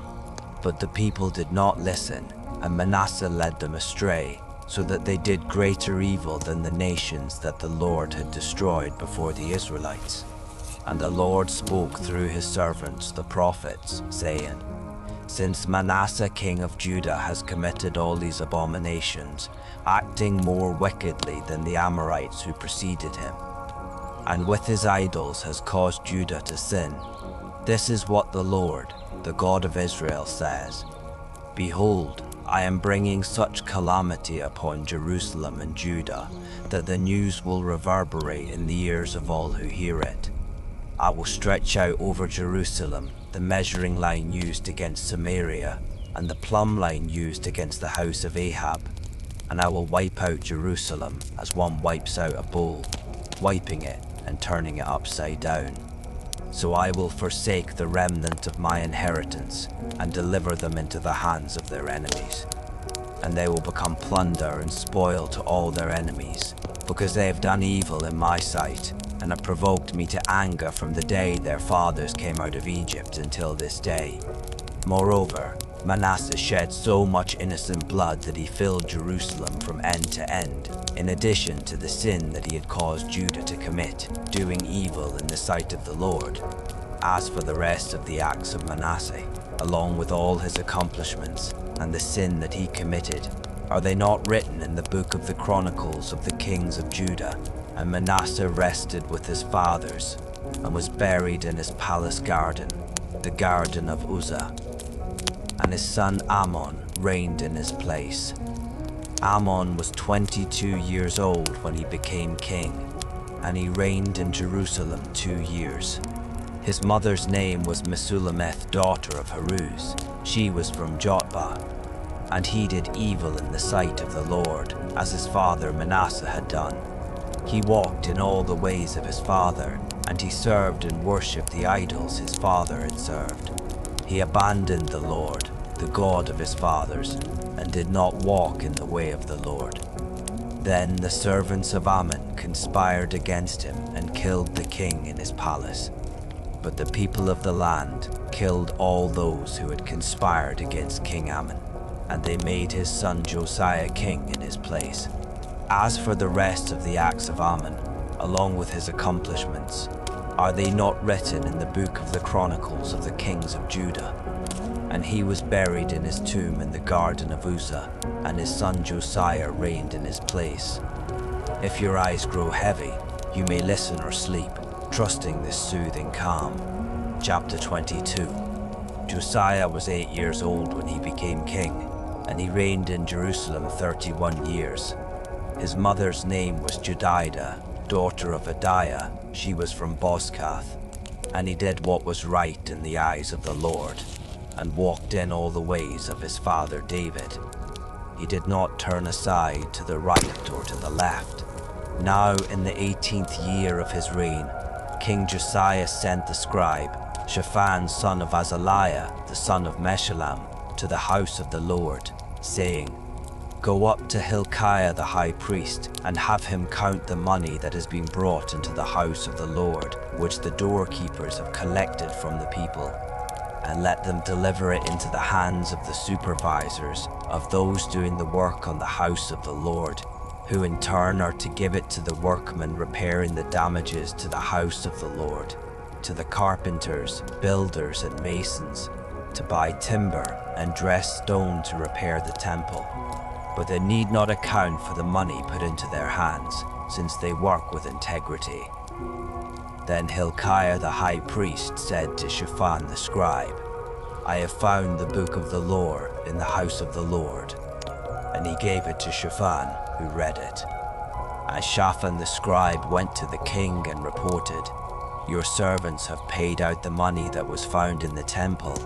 But the people did not listen, and Manasseh led them astray, so that they did greater evil than the nations that the Lord had destroyed before the Israelites. And the Lord spoke through his servants the prophets, saying, "Since Manasseh king of Judah has committed all these abominations, acting more wickedly than the Amorites who preceded him, and with his idols has caused Judah to sin, this is what the Lord, the God of Israel, says: Behold, I am bringing such calamity upon Jerusalem and Judah that the news will reverberate in the ears of all who hear it. I will stretch out over Jerusalem the measuring line used against Samaria and the plumb line used against the house of Ahab, and I will wipe out Jerusalem as one wipes out a bowl, wiping it and turning it upside down. So I will forsake the remnant of my inheritance and deliver them into the hands of their enemies. And they will become plunder and spoil to all their enemies, because they have done evil in my sight, and have provoked me to anger from the day their fathers came out of Egypt until this day. Moreover, Manasseh shed so much innocent blood that he filled Jerusalem from end to end, in addition to the sin that he had caused Judah to commit, doing evil in the sight of the Lord. As for the rest of the acts of Manasseh, along with all his accomplishments, and the sin that he committed, are they not written in the book of the Chronicles of the kings of Judah? And Manasseh rested with his fathers, and was buried in his palace garden, the garden of Uzzah. And his son Ammon reigned in his place. Ammon was 22 years old when he became king, and he reigned in Jerusalem 2 years. His mother's name was Mesulameth, daughter of Haruz. She was from Jotbah. and he did evil in the sight of the Lord, as his father Manasseh had done. He walked in all the ways of his father, and he served and worshipped the idols his father had served. He abandoned the Lord, the God of his fathers, and did not walk in the way of the Lord. Then the servants of Ammon conspired against him and killed the king in his palace. But the people of the land killed all those who had conspired against King Ammon, and they made his son Josiah king in his place. As for the rest of the acts of Ammon, along with his accomplishments, are they not written in the book of the Chronicles of the kings of Judah? And he was buried in his tomb in the garden of Uzzah, and his son Josiah reigned in his place. If your eyes grow heavy, you may listen or sleep, trusting this soothing calm. Chapter 22. Josiah was 8 years old when he became king, and he reigned in Jerusalem 31 years. His mother's name was Jedidah, daughter of Adiah. She was from Bozkath. And he did what was right in the eyes of the Lord, and walked in all the ways of his father David. He did not turn aside to the right or to the left. Now in the 18th year of his reign, King Josiah sent the scribe, Shaphan son of Azaliah, the son of Meshullam, to the house of the Lord, saying, "Go up to Hilkiah the high priest, and have him count the money that has been brought into the house of the Lord, which the doorkeepers have collected from the people, and let them deliver it into the hands of the supervisors of those doing the work on the house of the Lord, who in turn are to give it to the workmen repairing the damages to the house of the Lord, to the carpenters, builders, and masons, to buy timber and dress stone to repair the temple. But they need not account for the money put into their hands, since they work with integrity." Then Hilkiah the high priest said to Shaphan the scribe, "I have found the book of the law in the house of the Lord." And he gave it to Shaphan, who read it. And Shaphan the scribe went to the king and reported, "Your servants have paid out the money that was found in the temple,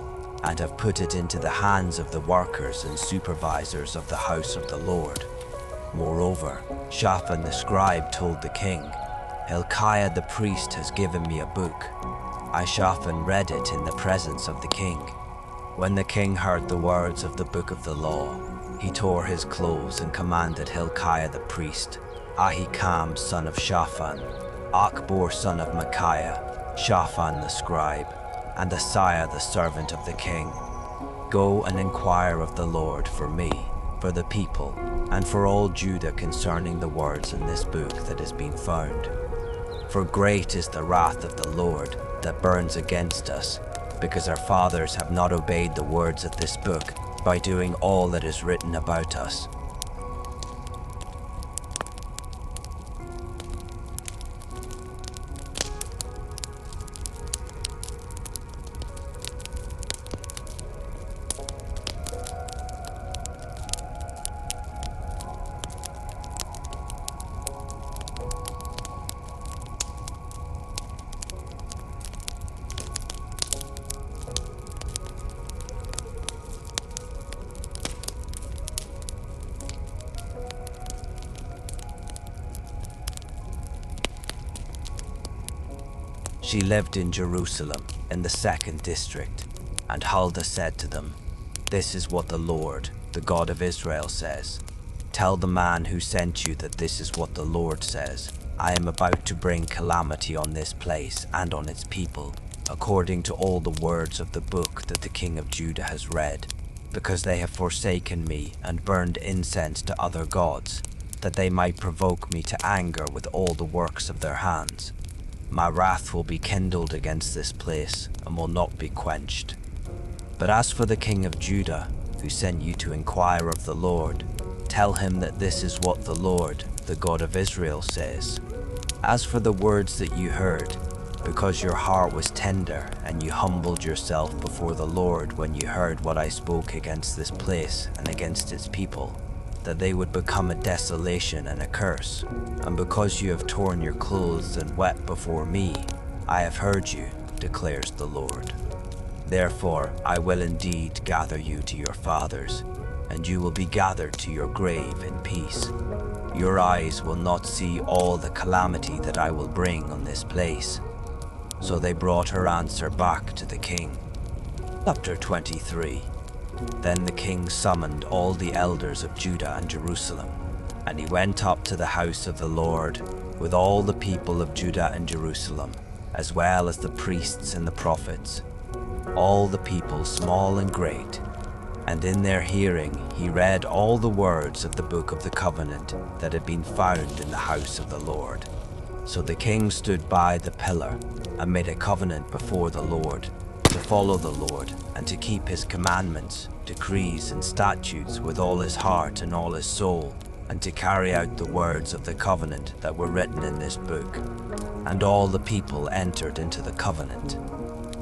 and have put it into the hands of the workers and supervisors of the house of the Lord." Moreover, Shaphan the scribe told the king, "Hilkiah the priest has given me a book." And Shaphan read it in the presence of the king. When the king heard the words of the book of the law, he tore his clothes and commanded Hilkiah the priest, Ahikam son of Shaphan, Achbor son of Micaiah, Shaphan the scribe, and Asaiah the servant of the king, "Go and inquire of the Lord for me, for the people, and for all Judah concerning the words in this book that has been found. For great is the wrath of the Lord that burns against us, because our fathers have not obeyed the words of this book by doing all that is written about us." She lived in Jerusalem, in the 2nd district, and Huldah said to them, "This is what the Lord, the God of Israel, says. Tell the man who sent you that this is what the Lord says. I am about to bring calamity on this place and on its people, according to all the words of the book that the king of Judah has read, because they have forsaken me and burned incense to other gods, that they might provoke me to anger with all the works of their hands. My wrath will be kindled against this place and will not be quenched. But as for the king of Judah, who sent you to inquire of the Lord, tell him that this is what the Lord, the God of Israel, says. As for the words that you heard, because your heart was tender and you humbled yourself before the Lord when you heard what I spoke against this place and against its people, that they would become a desolation and a curse, and because you have torn your clothes and wept before me, I have heard you, declares the Lord. Therefore I will indeed gather you to your fathers, and you will be gathered to your grave in peace. Your eyes will not see all the calamity that I will bring on this place." So they brought her answer back to the king. Chapter 23. Then the king summoned all the elders of Judah and Jerusalem, and he went up to the house of the Lord with all the people of Judah and Jerusalem, as well as the priests and the prophets, all the people small and great. And in their hearing he read all the words of the book of the covenant that had been found in the house of the Lord. So the king stood by the pillar and made a covenant before the Lord, to follow the Lord and to keep his commandments, decrees, and statutes with all his heart and all his soul, and to carry out the words of the covenant that were written in this book. And all the people entered into the covenant.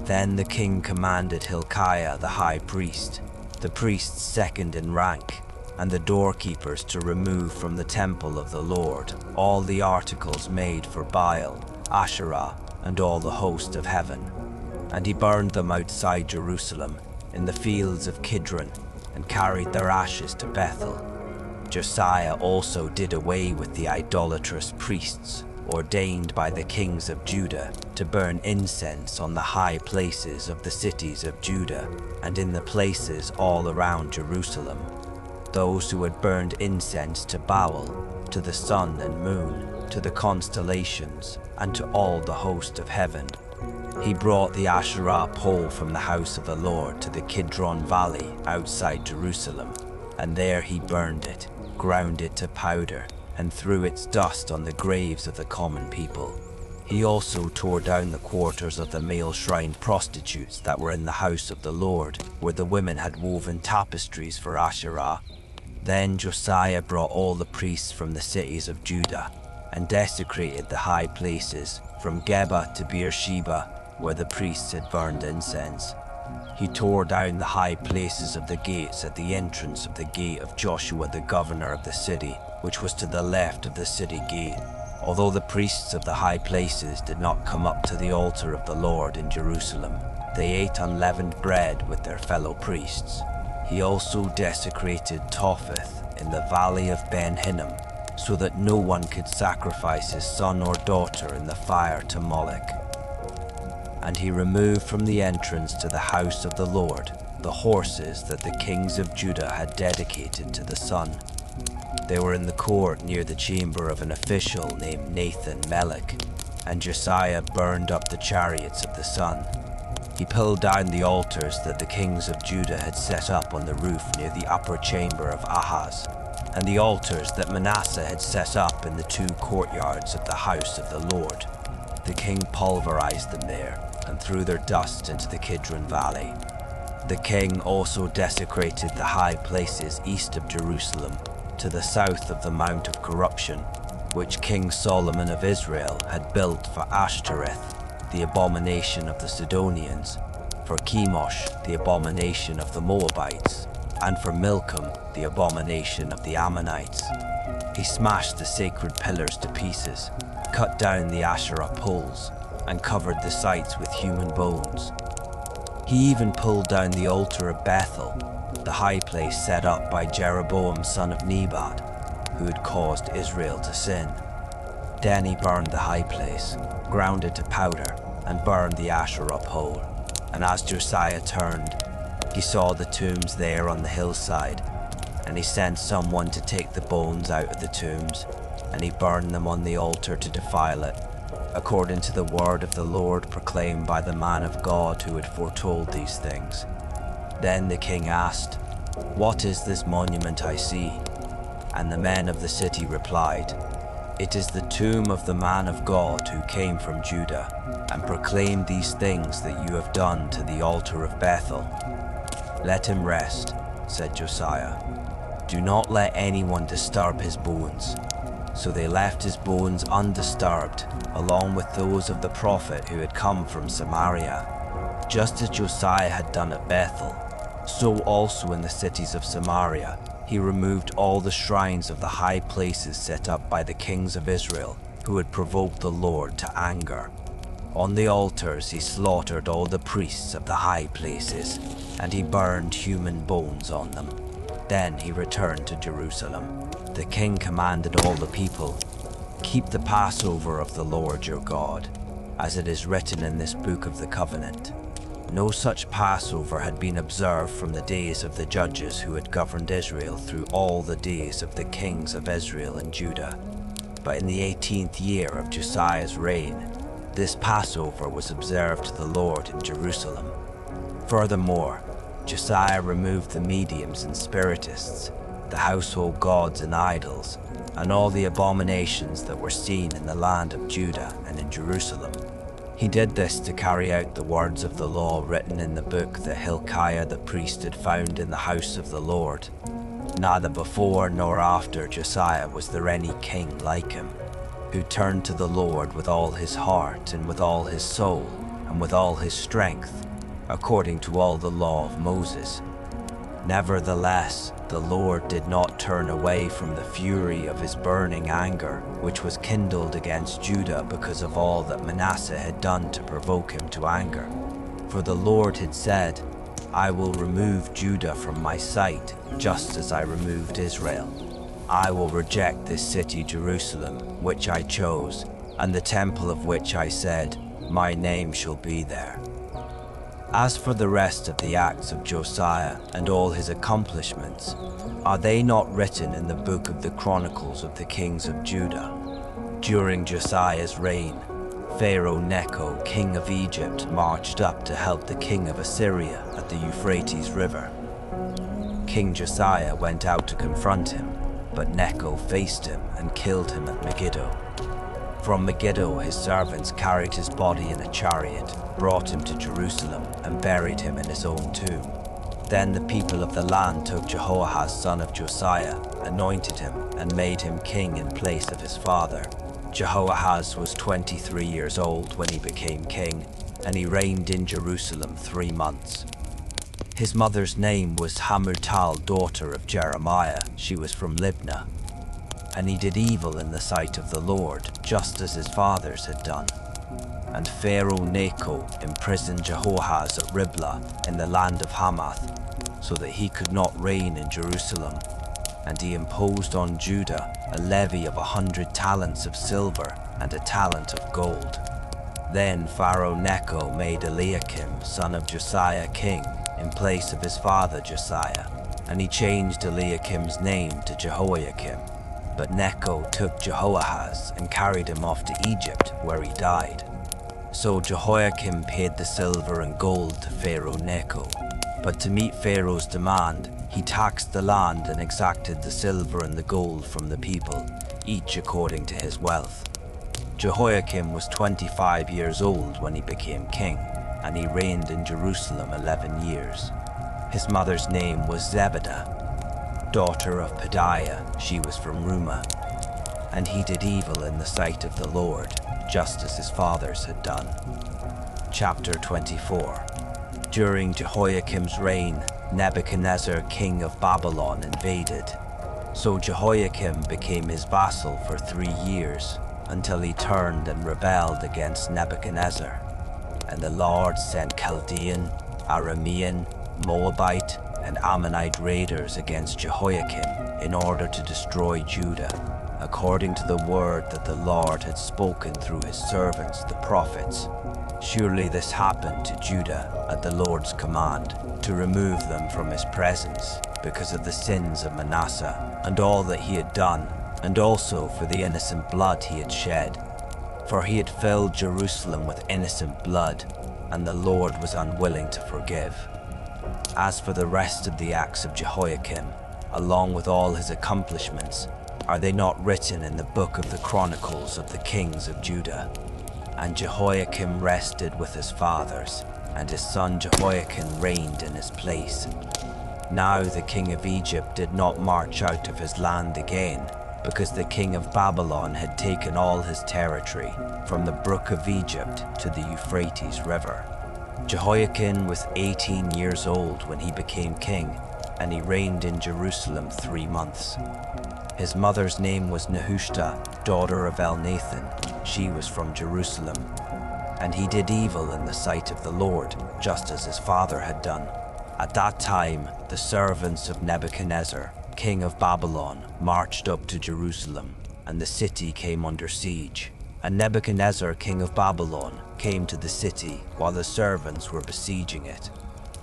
Then the king commanded Hilkiah the high priest, the priests second in rank, and the doorkeepers to remove from the temple of the Lord all the articles made for Baal, Asherah, and all the host of heaven. And he burned them outside Jerusalem, in the fields of Kidron, and carried their ashes to Bethel. Josiah also did away with the idolatrous priests, ordained by the kings of Judah, to burn incense on the high places of the cities of Judah, and in the places all around Jerusalem. Those who had burned incense to Baal, to the sun and moon, to the constellations, and to all the host of heaven. He brought the Asherah pole from the house of the Lord to the Kidron Valley outside Jerusalem, and there he burned it, ground it to powder, and threw its dust on the graves of the common people. He also tore down the quarters of the male shrine prostitutes that were in the house of the Lord, where the women had woven tapestries for Asherah. Then Josiah brought all the priests from the cities of Judah, and desecrated the high places, from Geba to Beersheba, where the priests had burned incense. He tore down the high places of the gates at the entrance of the gate of Joshua the governor of the city, which was to the left of the city gate. Although the priests of the high places did not come up to the altar of the Lord in Jerusalem, they ate unleavened bread with their fellow priests. He also desecrated Topheth in the valley of Ben Hinnom, so that no one could sacrifice his son or daughter in the fire to Moloch. And he removed from the entrance to the house of the Lord the horses that the kings of Judah had dedicated to the sun. They were in the court near the chamber of an official named Nathan Melech, and Josiah burned up the chariots of the sun. He pulled down the altars that the kings of Judah had set up on the roof near the upper chamber of Ahaz, and the altars that Manasseh had set up in the two courtyards of the house of the Lord. The king pulverized them there, and threw their dust into the Kidron Valley. The king also desecrated the high places east of Jerusalem, to the south of the Mount of Corruption, which King Solomon of Israel had built for Ashtoreth, the abomination of the Sidonians, for Chemosh, the abomination of the Moabites, and for Milcom, the abomination of the Ammonites. He smashed the sacred pillars to pieces, cut down the Asherah poles, and covered the sites with human bones. He even pulled down the altar of Bethel, the high place set up by Jeroboam son of Nebat, who had caused Israel to sin. Then he burned the high place, ground it to powder, and burned the Asherah pole. And as Josiah turned, he saw the tombs there on the hillside, and he sent someone to take the bones out of the tombs, and he burned them on the altar to defile it, according to the word of the Lord proclaimed by the man of God who had foretold these things. Then the king asked, "What is this monument I see?" And the men of the city replied, "It is the tomb of the man of God who came from Judah, and proclaimed these things that you have done to the altar of Bethel." "Let him rest," said Josiah. "Do not let anyone disturb his bones." So they left his bones undisturbed, along with those of the prophet who had come from Samaria. Just as Josiah had done at Bethel, so also in the cities of Samaria, he removed all the shrines of the high places set up by the kings of Israel, who had provoked the Lord to anger. On the altars he slaughtered all the priests of the high places, and he burned human bones on them. Then he returned to Jerusalem. The king commanded all the people, "Keep the Passover of the Lord your God, as it is written in this book of the covenant." No such Passover had been observed from the days of the judges who had governed Israel through all the days of the kings of Israel and Judah. But in the 18th year of Josiah's reign, this Passover was observed to the Lord in Jerusalem. Furthermore, Josiah removed the mediums and spiritists, the household gods and idols, and all the abominations that were seen in the land of Judah and in Jerusalem. He did this to carry out the words of the law written in the book that Hilkiah the priest had found in the house of the Lord. Neither before nor after Josiah was there any king like him, who turned to the Lord with all his heart and with all his soul and with all his strength, according to all the law of Moses. Nevertheless, the Lord did not turn away from the fury of his burning anger, which was kindled against Judah because of all that Manasseh had done to provoke him to anger. For the Lord had said, "I will remove Judah from my sight, just as I removed Israel. I will reject this city Jerusalem, which I chose, and the temple of which I said, 'My name shall be there.'" As for the rest of the acts of Josiah and all his accomplishments, are they not written in the book of the Chronicles of the kings of Judah? During Josiah's reign, Pharaoh Necho, king of Egypt, marched up to help the king of Assyria at the Euphrates River. King Josiah went out to confront him, but Necho faced him and killed him at Megiddo. From Megiddo, his servants carried his body in a chariot, brought him to Jerusalem, and buried him in his own tomb. Then the people of the land took Jehoahaz, son of Josiah, anointed him, and made him king in place of his father. Jehoahaz was 23 years old when he became king, and he reigned in Jerusalem 3 months. His mother's name was Hamutal, daughter of Jeremiah. She was from Libnah. And he did evil in the sight of the Lord, just as his fathers had done. And Pharaoh Necho imprisoned Jehoahaz at Riblah in the land of Hamath, so that he could not reign in Jerusalem. And he imposed on Judah a levy of 100 talents of silver and a talent of gold. Then Pharaoh Necho made Eliakim, son of Josiah, king, in place of his father Josiah, and he changed Eliakim's name to Jehoiakim. But Necho took Jehoahaz and carried him off to Egypt, where he died. So Jehoiakim paid the silver and gold to Pharaoh Necho. But to meet Pharaoh's demand, he taxed the land and exacted the silver and the gold from the people, each according to his wealth. Jehoiakim was 25 years old when he became king, and he reigned in Jerusalem 11 years. His mother's name was Zebedah, daughter of Pedaiah. She was from Rumah. And he did evil in the sight of the Lord, just as his fathers had done. Chapter 24. During Jehoiakim's reign, Nebuchadnezzar, king of Babylon, invaded. So Jehoiakim became his vassal for 3 years, until he turned and rebelled against Nebuchadnezzar. And the Lord sent Chaldean, Aramean, Moabite, and Ammonite raiders against Jehoiakim in order to destroy Judah, according to the word that the Lord had spoken through his servants, the prophets. Surely this happened to Judah at the Lord's command, to remove them from his presence, because of the sins of Manasseh and all that he had done, and also for the innocent blood he had shed. For he had filled Jerusalem with innocent blood, and the Lord was unwilling to forgive. As for the rest of the acts of Jehoiakim, along with all his accomplishments, are they not written in the book of the Chronicles of the kings of Judah? And Jehoiakim rested with his fathers, and his son Jehoiakim reigned in his place. Now the king of Egypt did not march out of his land again, because the king of Babylon had taken all his territory, from the brook of Egypt to the Euphrates River. Jehoiakim was 18 years old when he became king, and he reigned in Jerusalem 3 months. His mother's name was Nehushta, daughter of Elnathan. She was from Jerusalem. And he did evil in the sight of the Lord, just as his father had done. At that time, the servants of Nebuchadnezzar, king of Babylon, marched up to Jerusalem, and the city came under siege. And Nebuchadnezzar, king of Babylon, came to the city while the servants were besieging it.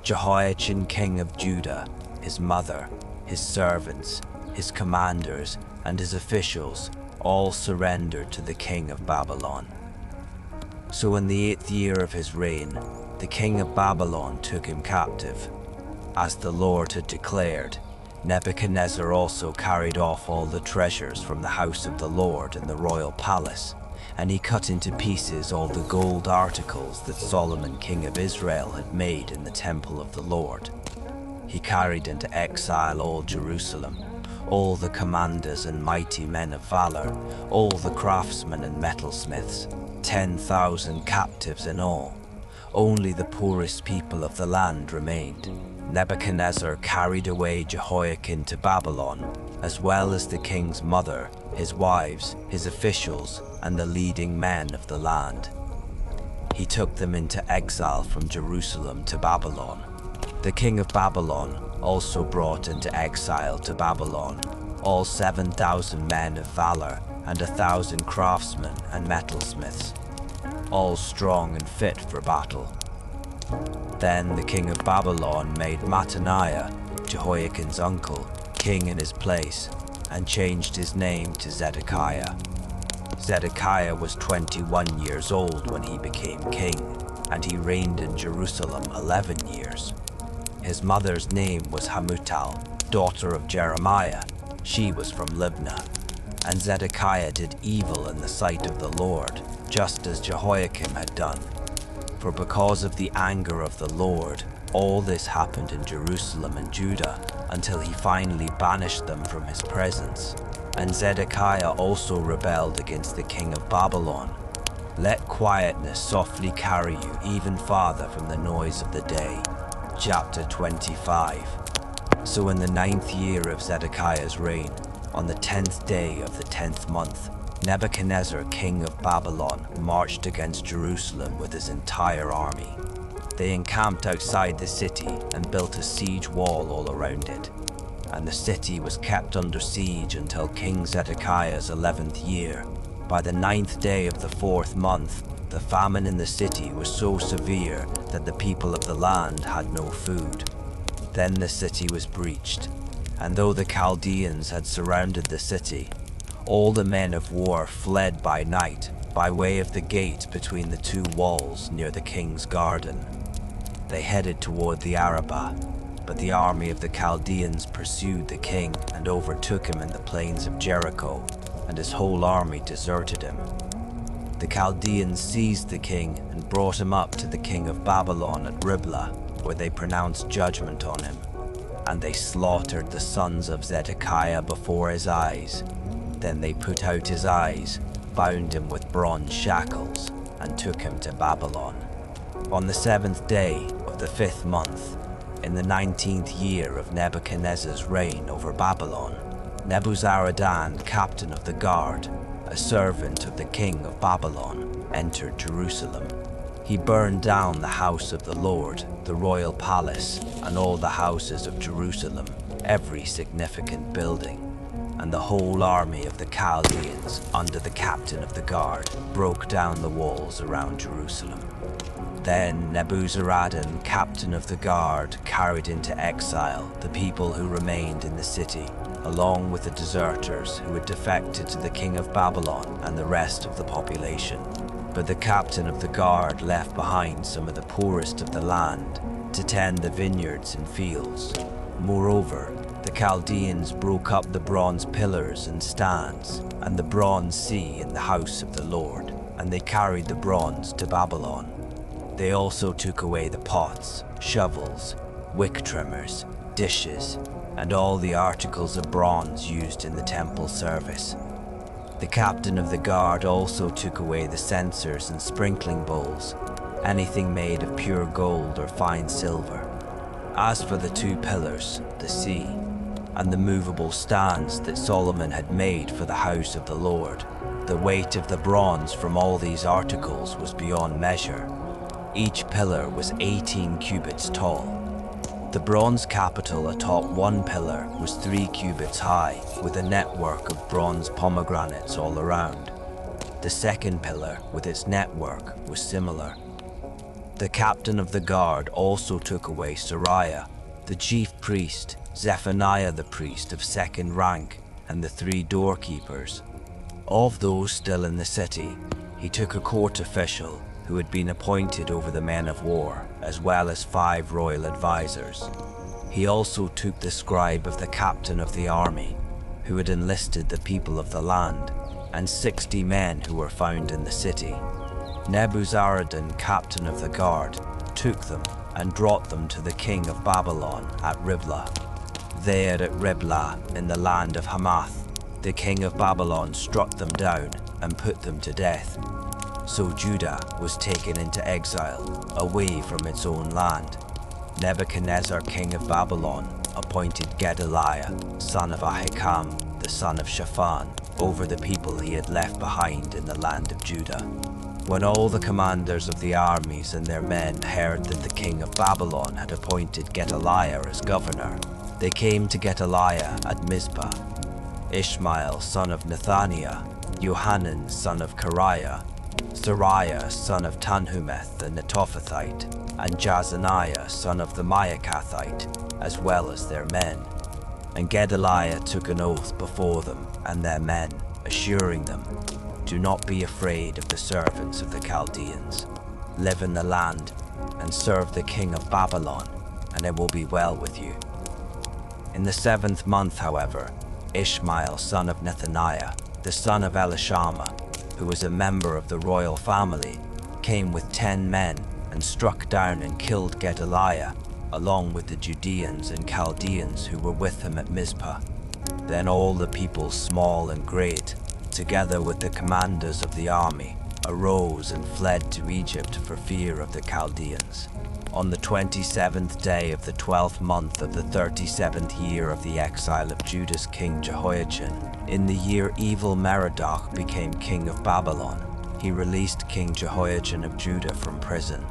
Jehoiachin, king of Judah, his mother, his servants, his commanders, and his officials all surrendered to the king of Babylon. So in the 8th year of his reign, the king of Babylon took him captive. As the Lord had declared, Nebuchadnezzar also carried off all the treasures from the house of the Lord in the royal palace, and he cut into pieces all the gold articles that Solomon, king of Israel, had made in the temple of the Lord. He carried into exile all Jerusalem, all the commanders and mighty men of valor, all the craftsmen and metalsmiths, 10,000 captives in all. Only the poorest people of the land remained. Nebuchadnezzar carried away Jehoiachin to Babylon, as well as the king's mother, his wives, his officials, and the leading men of the land. He took them into exile from Jerusalem to Babylon. The king of Babylon also brought into exile to Babylon all 7,000 men of valor and 1,000 craftsmen and metalsmiths, all strong and fit for battle. Then the king of Babylon made Mattaniah, Jehoiachin's uncle, king in his place, and changed his name to Zedekiah. Zedekiah was 21 years old when he became king, and he reigned in Jerusalem 11 years. His mother's name was Hamutal, daughter of Jeremiah. She was from Libnah. And Zedekiah did evil in the sight of the Lord, just as Jehoiakim had done. For because of the anger of the Lord, all this happened in Jerusalem and Judah, until he finally banished them from his presence. And Zedekiah also rebelled against the king of Babylon. Let quietness softly carry you even farther from the noise of the day. Chapter 25. So in the 9th year of Zedekiah's reign, on the 10th day of the 10th month, Nebuchadnezzar, king of Babylon, marched against Jerusalem with his entire army. They encamped outside the city and built a siege wall all around it. And the city was kept under siege until King Zedekiah's 11th year. By the 9th day of the 4th month, the famine in the city was so severe that the people of the land had no food. Then the city was breached, and though the Chaldeans had surrounded the city, all the men of war fled by night by way of the gate between the two walls near the king's garden. They headed toward the Arabah, but the army of the Chaldeans pursued the king and overtook him in the plains of Jericho, and his whole army deserted him. The Chaldeans seized the king and brought him up to the king of Babylon at Riblah, where they pronounced judgment on him. And they slaughtered the sons of Zedekiah before his eyes. Then they put out his eyes, bound him with bronze shackles, and took him to Babylon. On the 7th day of the 5th month, in the 19th year of Nebuchadnezzar's reign over Babylon, Nebuzaradan, captain of the guard, a servant of the king of Babylon, entered Jerusalem. He burned down the house of the Lord, the royal palace, and all the houses of Jerusalem, every significant building. And the whole army of the Chaldeans, under the captain of the guard, broke down the walls around Jerusalem. Then Nebuzaradan, captain of the guard, carried into exile the people who remained in the city, along with the deserters who had defected to the king of Babylon and the rest of the population. But the captain of the guard left behind some of the poorest of the land to tend the vineyards and fields. Moreover, the Chaldeans broke up the bronze pillars and stands, and the bronze sea in the house of the Lord, and they carried the bronze to Babylon. They also took away the pots, shovels, wick trimmers, dishes, and all the articles of bronze used in the temple service. The captain of the guard also took away the censers and sprinkling bowls, anything made of pure gold or fine silver. As for the 2 pillars, the sea, and the movable stands that Solomon had made for the house of the Lord, the weight of the bronze from all these articles was beyond measure. Each pillar was 18 cubits tall. The bronze capital atop one pillar was 3 cubits high, with a network of bronze pomegranates all around. The second pillar, with its network, was similar. The captain of the guard also took away Sariah, the chief priest, Zephaniah the priest of second rank, and the 3 doorkeepers. Of those still in the city, he took a court official who had been appointed over the men of war, as well as 5 royal advisors. He also took the scribe of the captain of the army, who had enlisted the people of the land, and 60 men who were found in the city. Nebuzaradan, captain of the guard, took them and brought them to the king of Babylon at Riblah. There at Riblah, in the land of Hamath, the king of Babylon struck them down and put them to death. So Judah was taken into exile, away from its own land. Nebuchadnezzar, king of Babylon, appointed Gedaliah, son of Ahikam, the son of Shaphan, over the people he had left behind in the land of Judah. When all the commanders of the armies and their men heard that the king of Babylon had appointed Gedaliah as governor, they came to Gedaliah at Mizpah. Ishmael, son of Nethaniah, Johanan, son of Kariah, Sariah, son of Tanhumeth the Netophathite, and Jazaniah, son of the Maakathite, as well as their men. And Gedaliah took an oath before them and their men, assuring them, "Do not be afraid of the servants of the Chaldeans. Live in the land and serve the king of Babylon, and it will be well with you." In the 7th month, however, Ishmael, son of Nethaniah, the son of Elishama, who was a member of the royal family, came with 10 men and struck down and killed Gedaliah, along with the Judeans and Chaldeans who were with him at Mizpah. Then all the people, small and great, together with the commanders of the army, arose and fled to Egypt for fear of the Chaldeans. On the 27th day of the 12th month of the 37th year of the exile of Judah's king Jehoiachin, in the year Evil-Merodach became king of Babylon, he released King Jehoiachin of Judah from prison.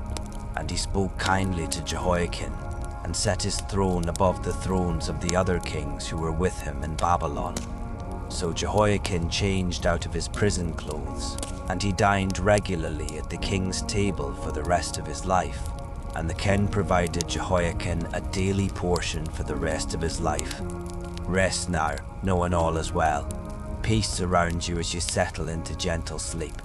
And he spoke kindly to Jehoiakim, and set his throne above the thrones of the other kings who were with him in Babylon. So Jehoiakim changed out of his prison clothes, and he dined regularly at the king's table for the rest of his life. And the king provided Jehoiakim a daily portion for the rest of his life. Rest now, knowing all is well. Peace surrounds you as you settle into gentle sleep.